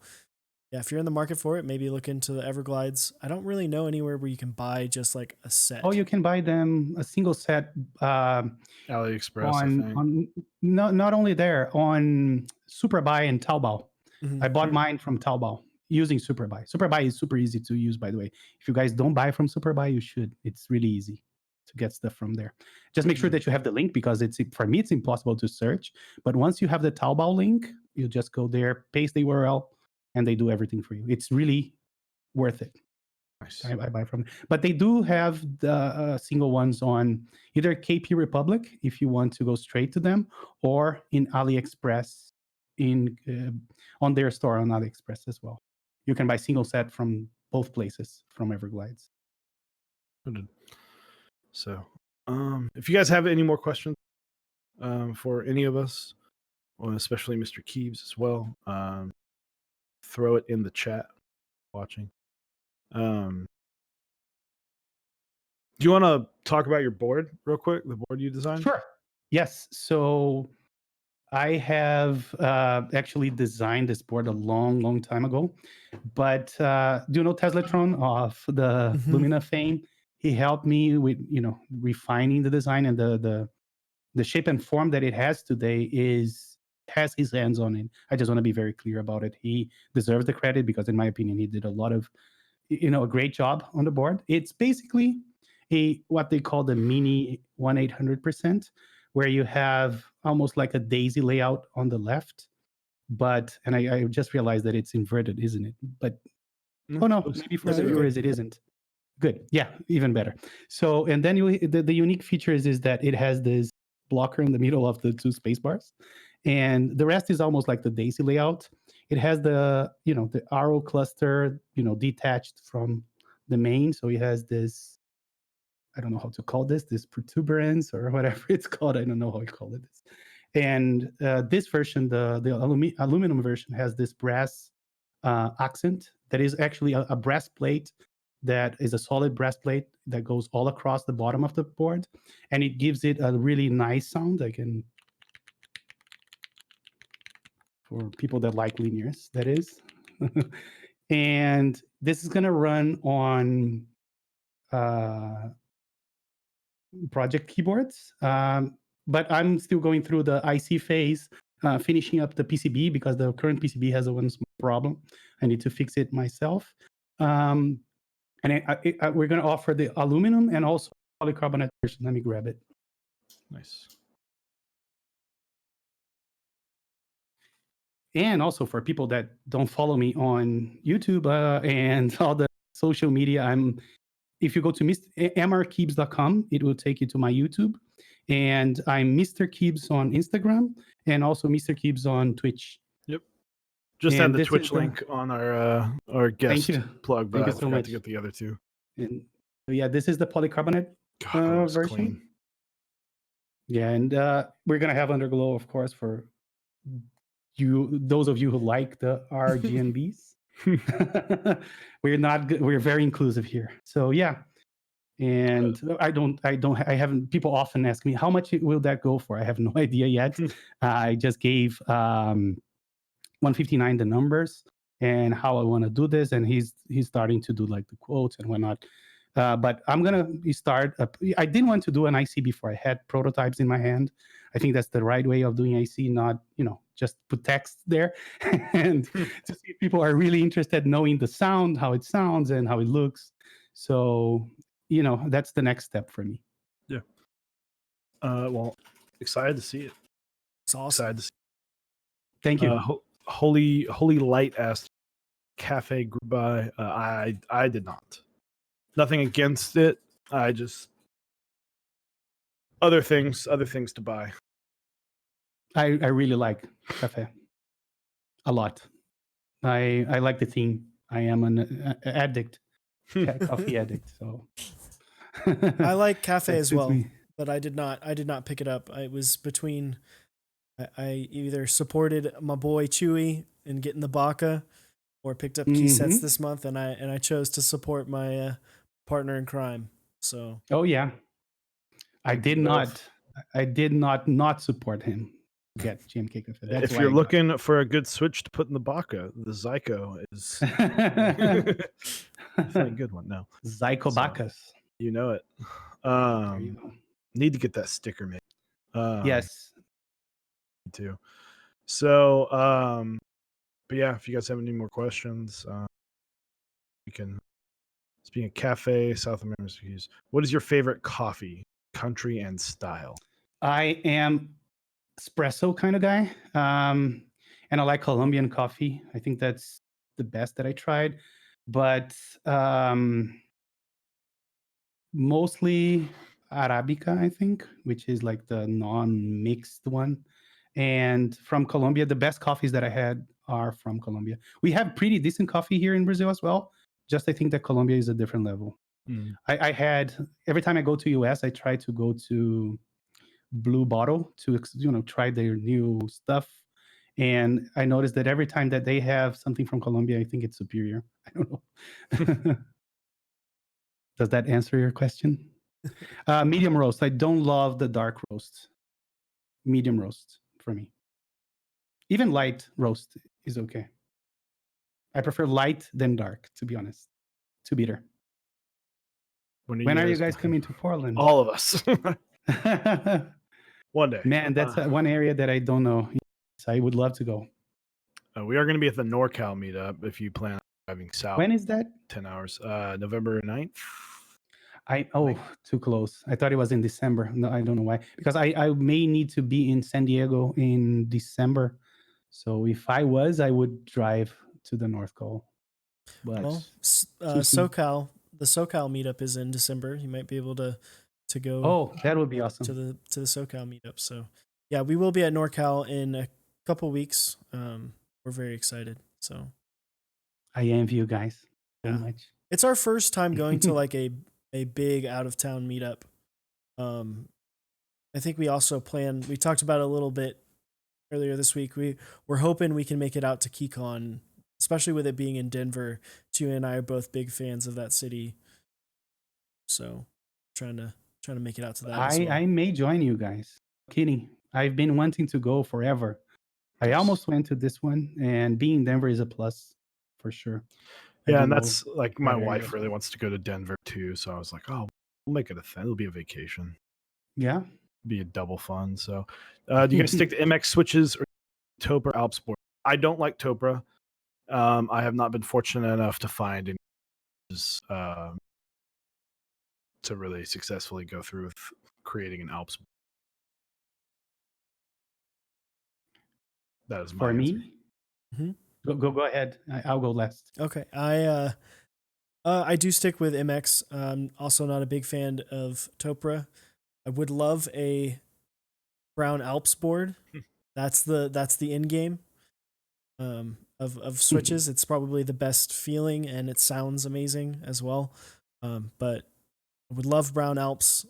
yeah, if you're in the market for it, maybe look into the Everglides. I don't really know anywhere where you can buy just like a set. Oh, you can buy them a single set AliExpress, I think. on not only there, on Superbuy and Taobao. Mhm. I bought mine from Taobao using Superbuy. Superbuy is super easy to use, by the way. If you guys don't buy from Superbuy, you should. It's really easy to get stuff from there. Just make sure that you have the link, because for me it's impossible to search. But once you have the Taobao link, you just go there, paste the URL, and they do everything for you. It's really worth it. Nice. I buy from, but they do have the single ones on either KP Republic if you want to go straight to them, or in AliExpress on their store on AliExpress as well. You can buy single set from both places from Everglides. So, if you guys have any more questions for any of us, or especially Mr. Keebs as well, throw it in the chat. Watching. Do you want to talk about your board real quick? The board you designed? Sure. Yes. So I have actually designed this board a long time ago. But do you know Teslatron of the Lumina fame? He helped me with refining the design, and the shape and form that it has today has his hands on it. I just want to be very clear about it. He deserves the credit, because in my opinion, he did a lot of a great job on the board. It's basically what they call the mini 1/800%, where you have almost like a daisy layout on the left, and I just realized that it's inverted, isn't it? But oh no, maybe for the viewers it isn't. Good, yeah, even better. So, and then the unique feature is that it has this blocker in the middle of the two space bars, and the rest is almost like the daisy layout. It has the the arrow cluster detached from the main, so it has this, I don't know how to call this protuberance or whatever it's called. I don't know how you call it. And this version, the aluminum version, has this brass accent that is actually a brass plate, that is a solid brass plate that goes all across the bottom of the board, and it gives it a really nice sound. I can, for people that like linears, that is. And this is going to run on project keyboards, but I'm still going through the IC phase, finishing up the PCB, because the current PCB has one small problem. I need to fix it myself. And we're going to offer the aluminum and also polycarbonate version. Let me grab it. Nice. And also for people that don't follow me on YouTube and all the social media, if you go to mrkeebs.com, it will take you to my YouTube. And I'm Mr. Keebs on Instagram, and also Mr. Keebs on Twitch. Yep. Just had the Twitch link on our guest plug, but I forgot to get the other two. And yeah, this is the polycarbonate version. Clean. Yeah, and we're gonna have Underglow, of course, for those of you who like the RGNBs. We're very inclusive here. So yeah. And I haven't, people often ask me, how much will that go for? I have no idea yet. I just gave 159 the numbers and how I want to do this. And he's starting to do like the quotes and whatnot. But I'm going to start. I didn't want to do an IC before I had prototypes in my hand. I think that's the right way of doing IC, not, just put text there. And to see if people are really interested knowing the sound, how it sounds and how it looks. So, that's the next step for me. Yeah. Well, excited to see it. It's awesome. Excited to see it. Thank you. Holy Light asked Cafe grew by. I did not. Nothing against it. I just other things to buy. I really like Cafe a lot. I like the theme. I am an addict, coffee addict. So I like Cafe as well, but I did not pick it up. I was between. I either supported my boy Chewy in getting the Baca, or picked up key sets this month, and I chose to support my partner in crime. So. Oh yeah. I did not. I did not support him to get GMK Cafe. That's If why you're I got looking for a good switch to put in the Baca, the Zyko is it. definitely a good one. No, Zyko Bacchus. you know it. There you go. Need to get that sticker made. Yes. Me too. So, but yeah, if you guys have any more questions, we can. Speaking of cafe, South American, what is your favorite coffee, country, and style? I am espresso kind of guy. And I like Colombian coffee. I think that's the best that I tried. But mostly Arabica, I think, which is like the non-mixed one. And from Colombia, the best coffees that I had are from Colombia. We have pretty decent coffee here in Brazil as well. Just I think that Colombia is a different level. I had every time I go to US, I try to go to Blue Bottle to try their new stuff. And I noticed that every time that they have something from Colombia, I think it's superior. I don't know. Does that answer your question? Medium roast. I don't love the dark roast. Medium roast for me. Even light roast is okay. I prefer light than dark, to be honest. Too bitter. When are you guys coming to Portland? All of us. One day. Man, that's one area that I don't know. So I would love to go. We are going to be at the NorCal meetup if you plan on driving south. When is that? 10 hours. November 9th. Too close. I thought it was in December. No, I don't know why. Because I may need to be in San Diego in December. So if I was, I would drive to the North Col. But well, SoCal, the SoCal meetup is in December. You might be able to go. Oh, that would be awesome. To the SoCal meetup. So yeah, we will be at NorCal in a couple weeks. We're very excited. So I envy you guys so much. It's our first time going to like a big out of town meetup. I think we also we talked about it a little bit earlier this week. We're hoping we can make it out to KeyCon, especially with it being in Denver. Tua and I are both big fans of that city. So trying to make it out to that. I may join you guys. Kidding. I've been wanting to go forever. I almost went to this one, and being in Denver is a plus for sure. Yeah, and that's like my wife really wants to go to Denver too. So I was like, oh, we'll make it a thing. It'll be a vacation. Yeah. Be a double fun. So do you guys stick to MX switches or Topra Alpsport? I don't like Topra. I have not been fortunate enough to find any to really successfully go through with creating an Alpsport. That is my for answer. me. Mm-hmm. Go ahead. I'll go last. Okay. I do stick with MX. Also not a big fan of Topra. I would love a brown Alps board. That's the end game of switches. It's probably the best feeling and it sounds amazing as well. But I would love brown Alps,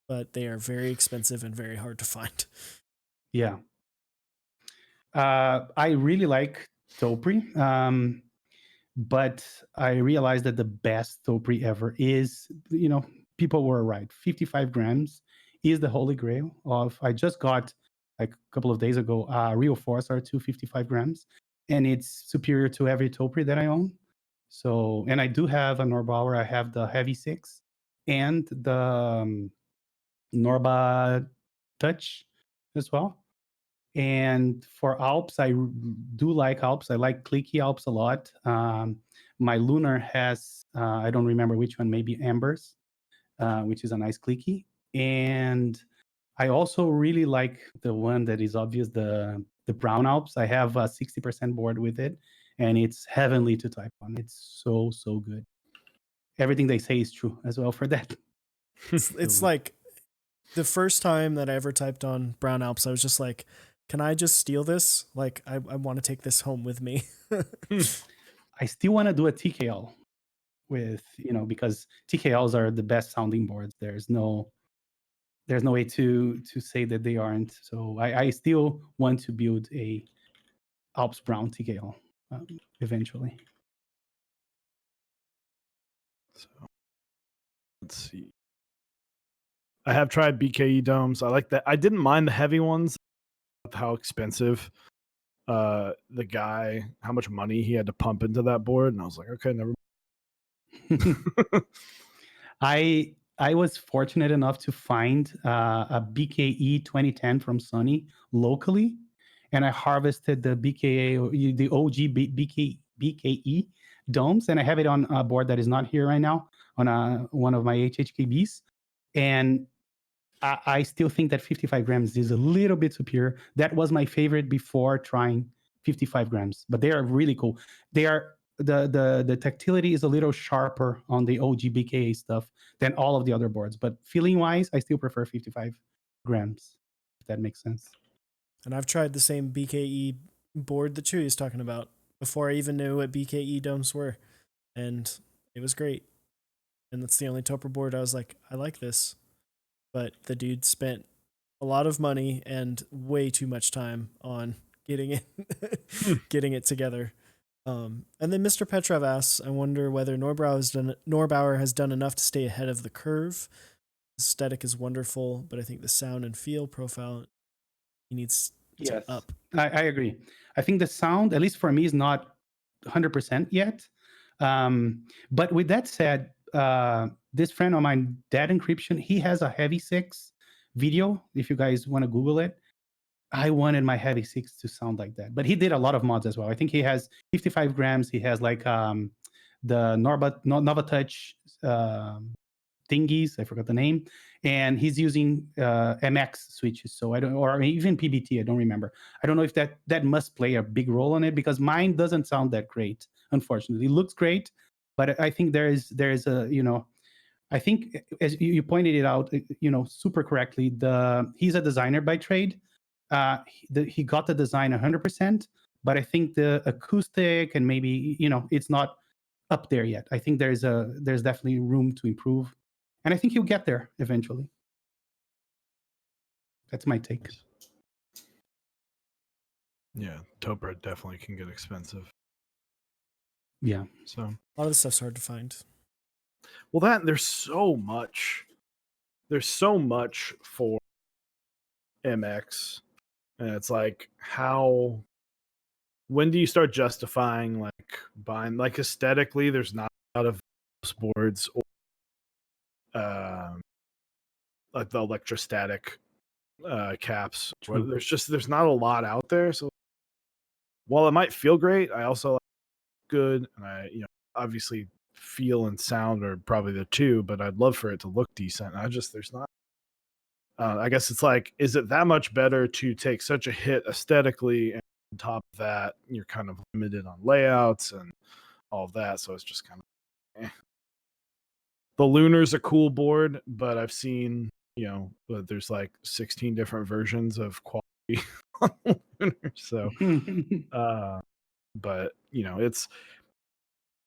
but they are very expensive and very hard to find. Yeah. I really like Topri. But I realized that the best Topri ever is, people were right. 55 grams is the holy grail of, I just got like a couple of days ago, Rio Force R2 55 grams, and it's superior to every Topri that I own. So, and I do have a Norbauer. I have the Heavy 6 and the Norba Touch as well. And for Alps, I do like Alps. I like clicky Alps a lot. My Lunar has, I don't remember which one, maybe Ambers, which is a nice clicky. And I also really like the one that is obvious, the Brown Alps. I have a 60% board with it, and it's heavenly to type on. It's so, so good. Everything they say is true as well for that. It's like the first time that I ever typed on Brown Alps, I was just like, can I just steal this? Like, I want to take this home with me. I still want to do a TKL with, because TKLs are the best sounding boards. There's no way to say that they aren't. So I still want to build a Alps Brown TKL eventually. So let's see. I have tried BKE domes. I like that. I didn't mind the heavy ones. How expensive how much money he had to pump into that board, and I was like, okay, never. I was fortunate enough to find a BKE 2010 from Sony locally, and I harvested the the OG BKE domes, and I have it on a board that is not here right now on one of my HHKBs, and I still think that 55 grams is a little bit superior. That was my favorite before trying 55 grams, but they are really cool. They are the tactility is a little sharper on the OG BKA stuff than all of the other boards, but feeling wise, I still prefer 55 grams. If that makes sense. And I've tried the same BKE board that Chewy is talking about before I even knew what BKE domes were, and it was great. And that's the only Topper board I was like, I like this. But the dude spent a lot of money and way too much time on getting it together. And then Mr. Petrov asks, I wonder whether Norbauer has done enough to stay ahead of the curve. Aesthetic is wonderful, but I think the sound and feel profile he needs to up. I agree. I think the sound, at least for me, is not 100% yet. But with that said, this friend of mine, Dad Encryption, he has a Heavy 6 video. If you guys want to Google it, I wanted my Heavy 6 to sound like that. But he did a lot of mods as well. I think he has 55 grams. He has like the Novatouch thingies. I forgot the name. And he's using MX switches. So I don't, or even PBT. I don't remember. I don't know if that must play a big role on it, because mine doesn't sound that great. Unfortunately, it looks great, but I think there's a, I think, as you pointed it out, super correctly, he's a designer by trade. He got the design 100%, but I think the acoustic and maybe, it's not up there yet. I think there's definitely room to improve, and I think he'll get there eventually. That's my take. Yeah, Topper definitely can get expensive. Yeah. So a lot of the stuff's hard to find. Well, there's so much for MX, and it's like, when do you start justifying like buying, like, aesthetically there's not a lot of boards or like the electrostatic caps. There's not a lot out there. So while it might feel great, I also like good, and I obviously feel and sound are probably the two, but I'd love for it to look decent. There's not. I guess it's like, is it that much better to take such a hit aesthetically, and on top of that, you're kind of limited on layouts and all of that, so it's just kind of. The Lunar's a cool board, but I've seen there's like 16 different versions of quality on Lunar, so but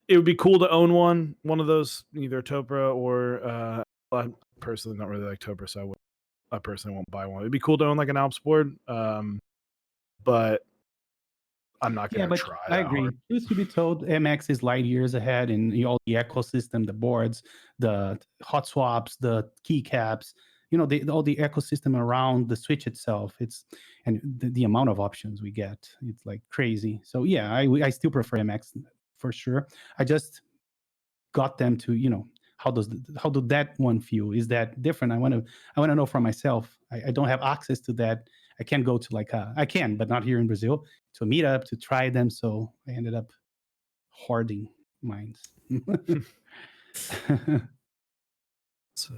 it would be cool to own one of those, either Topra or I personally don't really like Topra, so I personally won't buy one. It'd be cool to own like an Alps board, but I'm not going to try. I agree. Truth to be told, MX is light years ahead in all the ecosystem, the boards, the hot swaps, the keycaps, all the ecosystem around the Switch itself. And the amount of options we get, it's like crazy. So yeah, I still prefer MX for sure. I just got them to, how does that one feel? Is that different? I want to know for myself. I don't have access to that. I can't go to I can, but not here in Brazil, to a meetup to try them. So I ended up hoarding mines. So,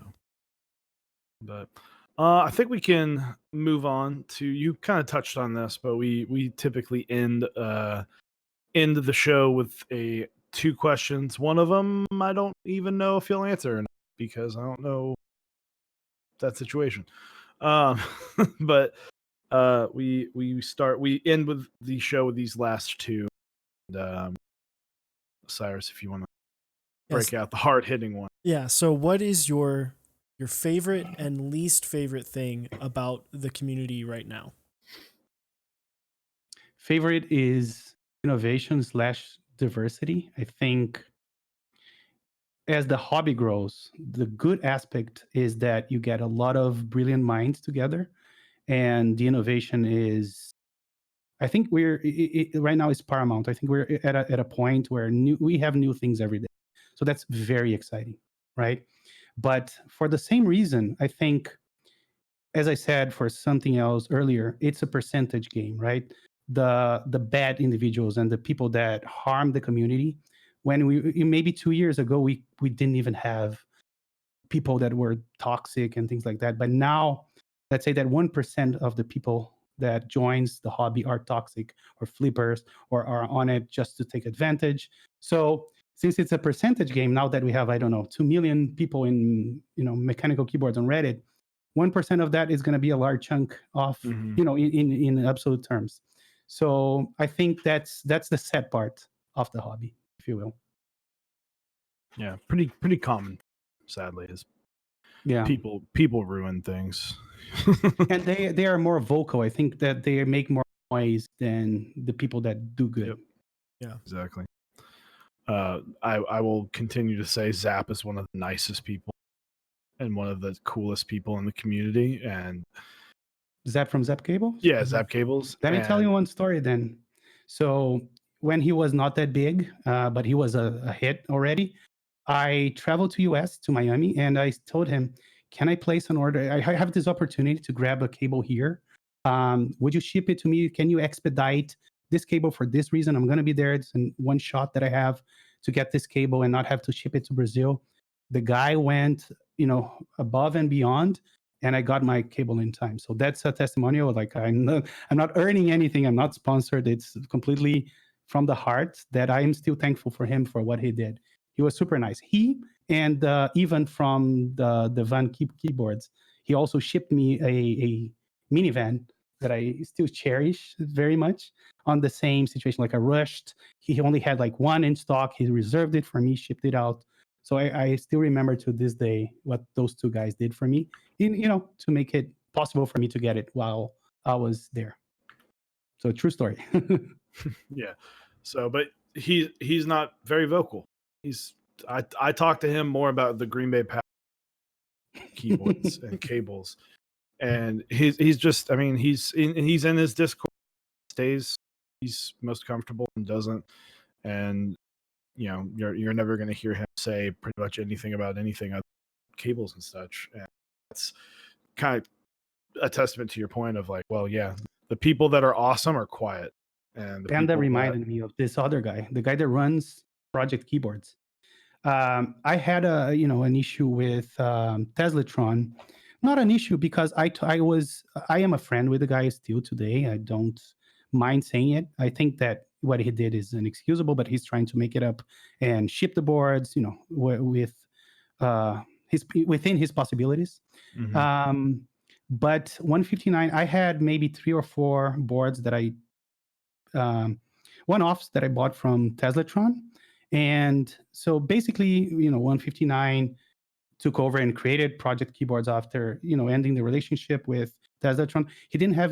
but I think we can move on to, you kind of touched on this, but we typically end the show with two questions. One of them I don't even know if you'll answer, because I don't know that situation. But we end with the show with these last two. And, Cyrus, if you want to break out the hard-hitting one. Yeah. So what is your favorite and least favorite thing about the community right now? Favorite is innovation / diversity. I think as the hobby grows, the good aspect is that you get a lot of brilliant minds together, and the innovation is. I think right now is paramount. I think we're at a point where we have new things every day, so that's very exciting, right? But for the same reason, I think, as I said for something else earlier, it's a percentage game, right? The bad individuals and the people that harm the community. When maybe 2 years ago, we didn't even have people that were toxic and things like that. But now, let's say that 1% of the people that joins the hobby are toxic or flippers or are on it just to take advantage. So since it's a percentage game, now that we have, I don't know, 2 million people in, mechanical keyboards on Reddit, 1% of that is going to be a large chunk of, Mhm. in absolute terms. So I think that's the sad part of the hobby, if you will. Yeah, pretty common, sadly, is Yeah. people ruin things. And they are more vocal. I think that they make more noise than the people that do good. Yep. Yeah. Exactly. I will continue to say Zap is one of the nicest people and one of the coolest people in the community. And Zap from Zap Cables? yeah, Zap Cables. Let me tell you And one story then. So when he was not that big, but he was a hit already, I traveled to US, to Miami, and I told him, can I place an order? I have this opportunity to grab a cable here. Would you ship it to me? Can you expedite this cable for this reason? I'm going to be there. It's in one shot that I have to get this cable and not have to ship it to Brazil. The guy went, above and beyond, and I got my cable in time. So that's a testimonial. Like I'm not earning anything. I'm not sponsored. It's completely from the heart that I am still thankful for him for what he did. He was super nice. He and even from the Van keyboards, he also shipped me a minivan that I still cherish very much. On the same situation, like I rushed. He only had like one in stock. He reserved it for me, shipped it out. So I still remember to this day what those two guys did for me, to make it possible for me to get it while I was there. So true story. yeah. So, but he's not very vocal. I talked to him more about the Green Bay Packers keyboards and cables, and he's just, I mean, he's in his Discord, stays he's most comfortable and doesn't, and you're never going to hear him say pretty much anything about anything other than cables and such. And that's kind of a testament to your point of like, well, yeah, the people that are awesome are quiet, and the And that people reminded me of this other guy, the guy that runs Project Keyboards. I had an issue with Teslatron. Not an issue because I am a friend with the guy still today. I don't mind saying it. I think that what he did is inexcusable, but he's trying to make it up and ship the boards, with within his possibilities. Mhm. But 159, I had maybe 3 or 4 boards that I one-offs that I bought from Teslatron. And so basically, 159 took over and created Project Keyboards after, ending the relationship with Teslatron. He didn't have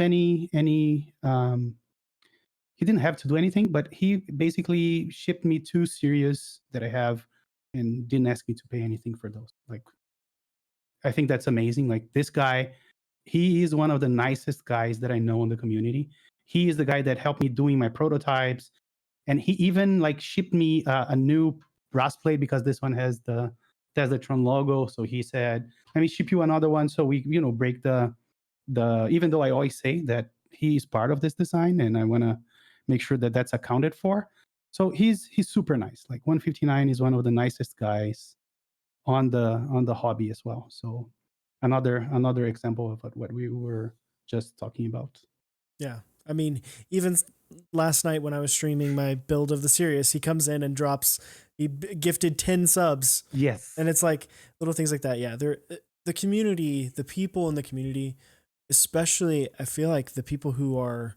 he didn't have to do anything, but he basically shipped me 2 series that I have and didn't ask me to pay anything for those. Like, I think that's amazing. Like this guy, he is one of the nicest guys that I know in the community. He is the guy that helped me doing my prototypes, and he even like shipped me a new brass plate because this one has the Teslatron logo. So he said, "Let me ship you another one." So we, break the. Even though I always say that he is part of this design, and I want to make sure that that's accounted for. So he's super nice. Like 159 is one of the nicest guys on the hobby as well. So another example of what we were just talking about. Yeah. I mean, even last night when I was streaming my build of the Sirius, he comes in and he gifted 10 subs. Yes. And it's like little things like that. Yeah. The community, the people in the community, especially, I feel like the people who are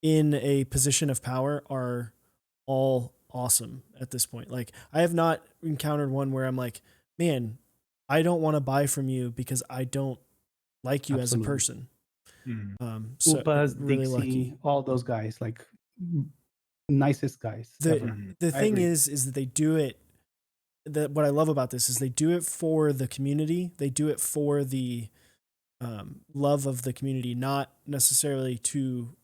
in a position of power are all awesome at this point. Like, I have not encountered one where I'm like, man, I don't want to buy from you because I don't like you Absolutely. as a person. So Upas, really Dixie, lucky. all those guys, like nicest guys ever. The thing is that they do it what I love about this is they do it for the community. They do it for the love of the community, not necessarily to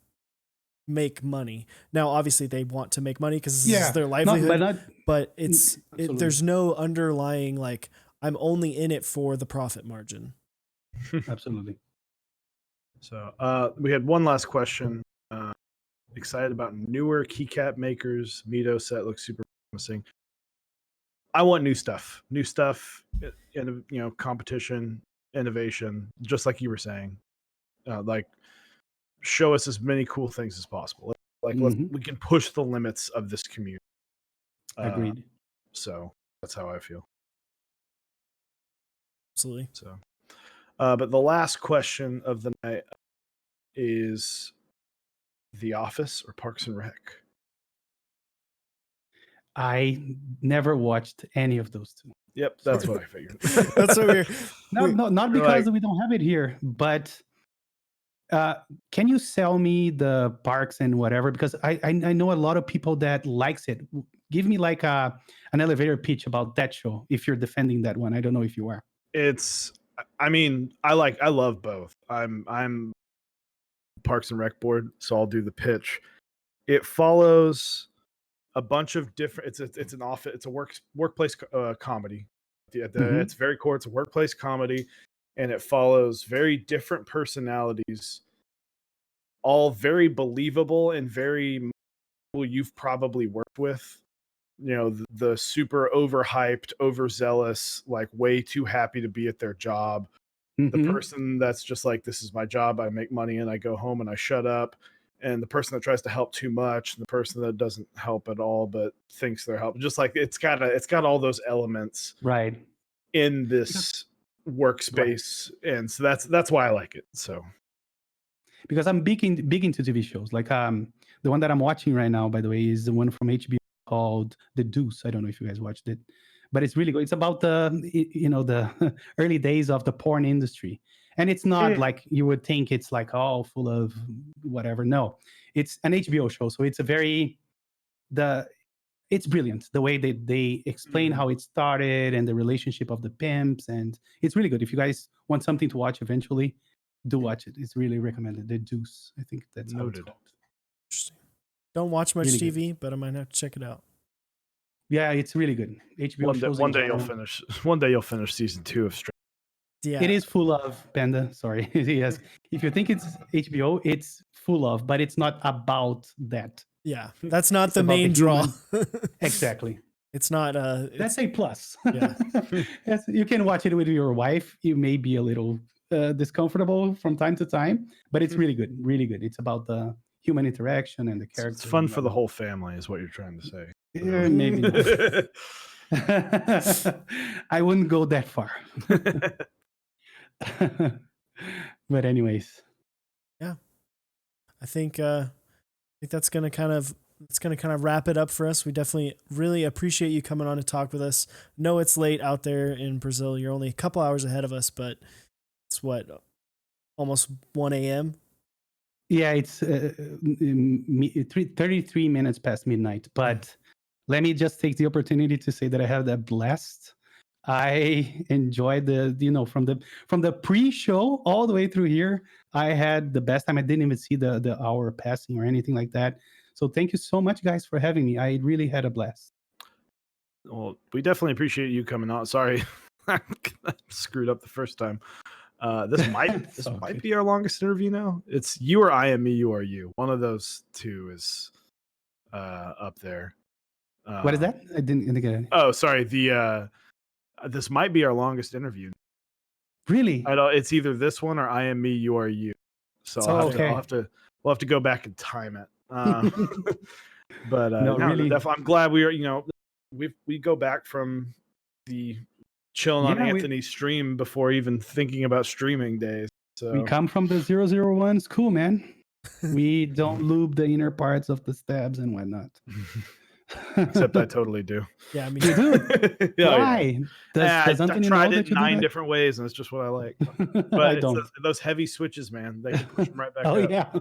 make money. Now, obviously, they want to make money because this is their livelihood. But there's no underlying like I'm only in it for the profit margin. Absolutely. So we had one last question. Excited about newer keycap makers. Mito set looks super promising. I want new stuff, and competition, innovation, just like you were saying. Like, show us as many cool things as possible. Like, we can push the limits of this community. Agreed. So that's how I feel. Absolutely. So, but the last question of the night is The Office or Parks and Rec? I never watched any of those two. Yep, that's what I figured. That's what we're not because we don't have it here, but can you sell me the parks and whatever? Because I know a lot of people that likes it. Give me like an elevator pitch about that show if you're defending that one. I don't know if you are. I love both. I'm Parks and Rec board, so I'll do the pitch. It follows a bunch of different. It's a workplace comedy. It's very core. It's a workplace comedy, and it follows very different personalities, all very believable and very people you've probably worked with. The super overhyped, overzealous, like way too happy to be at their job. The person that's just like, this is my job, I make money and I go home and I shut up. And the person that tries to help too much, and the person that doesn't help at all but thinks they're helping. Just like it's got all those elements right in this workspace. Right. And so that's why I like it. So because I'm big into TV shows. Like the one that I'm watching right now, by the way, is the one from HBO called The Deuce. I don't know if you guys watched it, but it's really good. It's about the early days of the porn industry. And it's not like you would think it's like all full of whatever. No, it's an HBO show. So it's it's brilliant the way they explain how it started and the relationship of the pimps. And it's really good. If you guys want something to watch eventually, do watch it. It's really recommended. The Deuce. I think that's how it's called. Interesting. Don't watch much really TV, good. but I might have to check it out. Yeah, it's really good. HBO one day you'll finish season 2 of Stranger. Yeah. It is full of Panda. Sorry. Yes. If you think it's HBO, it's full of, but it's not about that. Yeah. That's not the main draw. Exactly. It's not that's a plus. Yeah. You can watch it with your wife. You may be a little discomfortable from time to time, but it's really good. Really good. It's about the human interaction and the characters. It's fun for the whole family is what you're trying to say. Maybe not. I wouldn't go that far. But anyways. Yeah. I think that's gonna kind of wrap it up for us. We definitely really appreciate you coming on to talk with us. No, it's late out there in Brazil. You're only a couple hours ahead of us, but it's almost 1 a.m. Yeah, it's 33 minutes past midnight. But let me just take the opportunity to say that I had a blast. I enjoyed from the pre-show all the way through here. I had the best time. I didn't even see the hour passing or anything like that. So thank you so much, guys, for having me. I really had a blast. Well, we definitely appreciate you coming on. Sorry, I screwed up the first time. This might be our longest interview now. It's you or I am me, you or you. One of those two is up there. What is that? I didn't get it. Oh, sorry. This might be our longest interview. Really? It's either this one or I am me, you are you. So we'll have to go back and time it. But really, definitely, I'm glad we are. We go back from the chilling on Anthony's stream before even thinking about streaming days. So we come from the 001 school, man. We don't lube the inner parts of the stabs and whatnot. Except I totally do. Yeah, I mean, you do. Why? Does Anthony know that you 9 different ways, and it's just what I like. But it's those heavy switches, man. They can push them right back up. Yeah.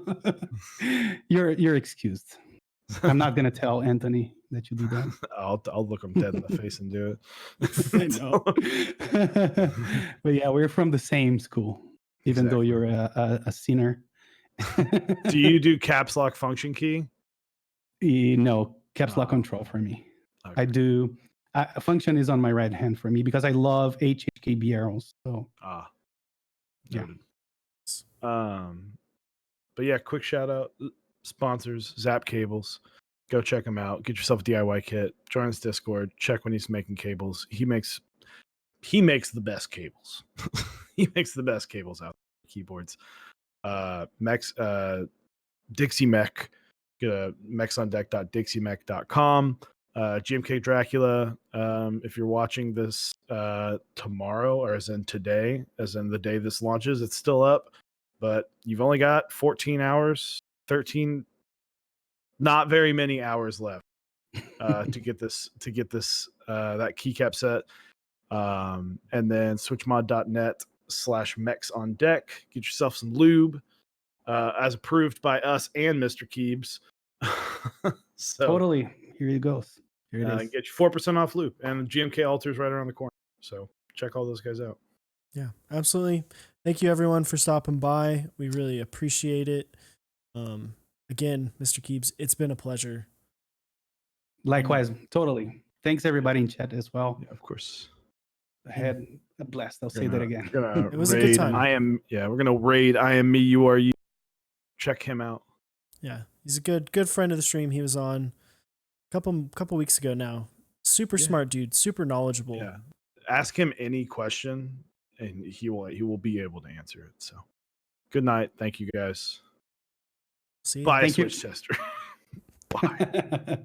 You're excused. I'm not gonna tell Anthony. that you do that. I'll look them dead in the face and do it. I know. But yeah, we're from the same school, even though you're a sinner. Do you do caps lock function key? No, caps lock Oh. control for me. Okay. I do. Function is on my right hand for me because I love HHKB arrows. So yeah. Noted. But yeah, quick shout out sponsors, Zap Cables. Go check him out. Get yourself a DIY kit. Join his Discord. Check when he's making cables. He makes the best cables. He makes the best cables out there. Keyboards. Dixie Mech. Go to mechsondeck.dixiemech.com. GMK Dracula. If you're watching this tomorrow, or as in today, as in the day this launches, it's still up. But you've only got 14 hours, 13, not very many hours left to get this that keycap set. And then switchmod.net/mechs on deck. Get yourself some lube, as approved by us and MisterKeebs. So Totally. Here it goes. Here it is. get you 4% off lube, and GMK Altars right around the corner. So check all those guys out. Yeah, absolutely. Thank you everyone for stopping by. We really appreciate it. Again, MisterKeebs, it's been a pleasure. Likewise, totally. Thanks everybody in chat as well. Yeah, of course. I had a blast. I'll say that again. It was a good time. We're gonna raid I Am Me, You Are You. Check him out. Yeah, he's a good friend of the stream. He was on a couple weeks ago now. Super smart dude, super knowledgeable. Yeah. Ask him any question and he will be able to answer it. So good night. Thank you guys. See you. Bye, Thank you. Switch Tester. Bye.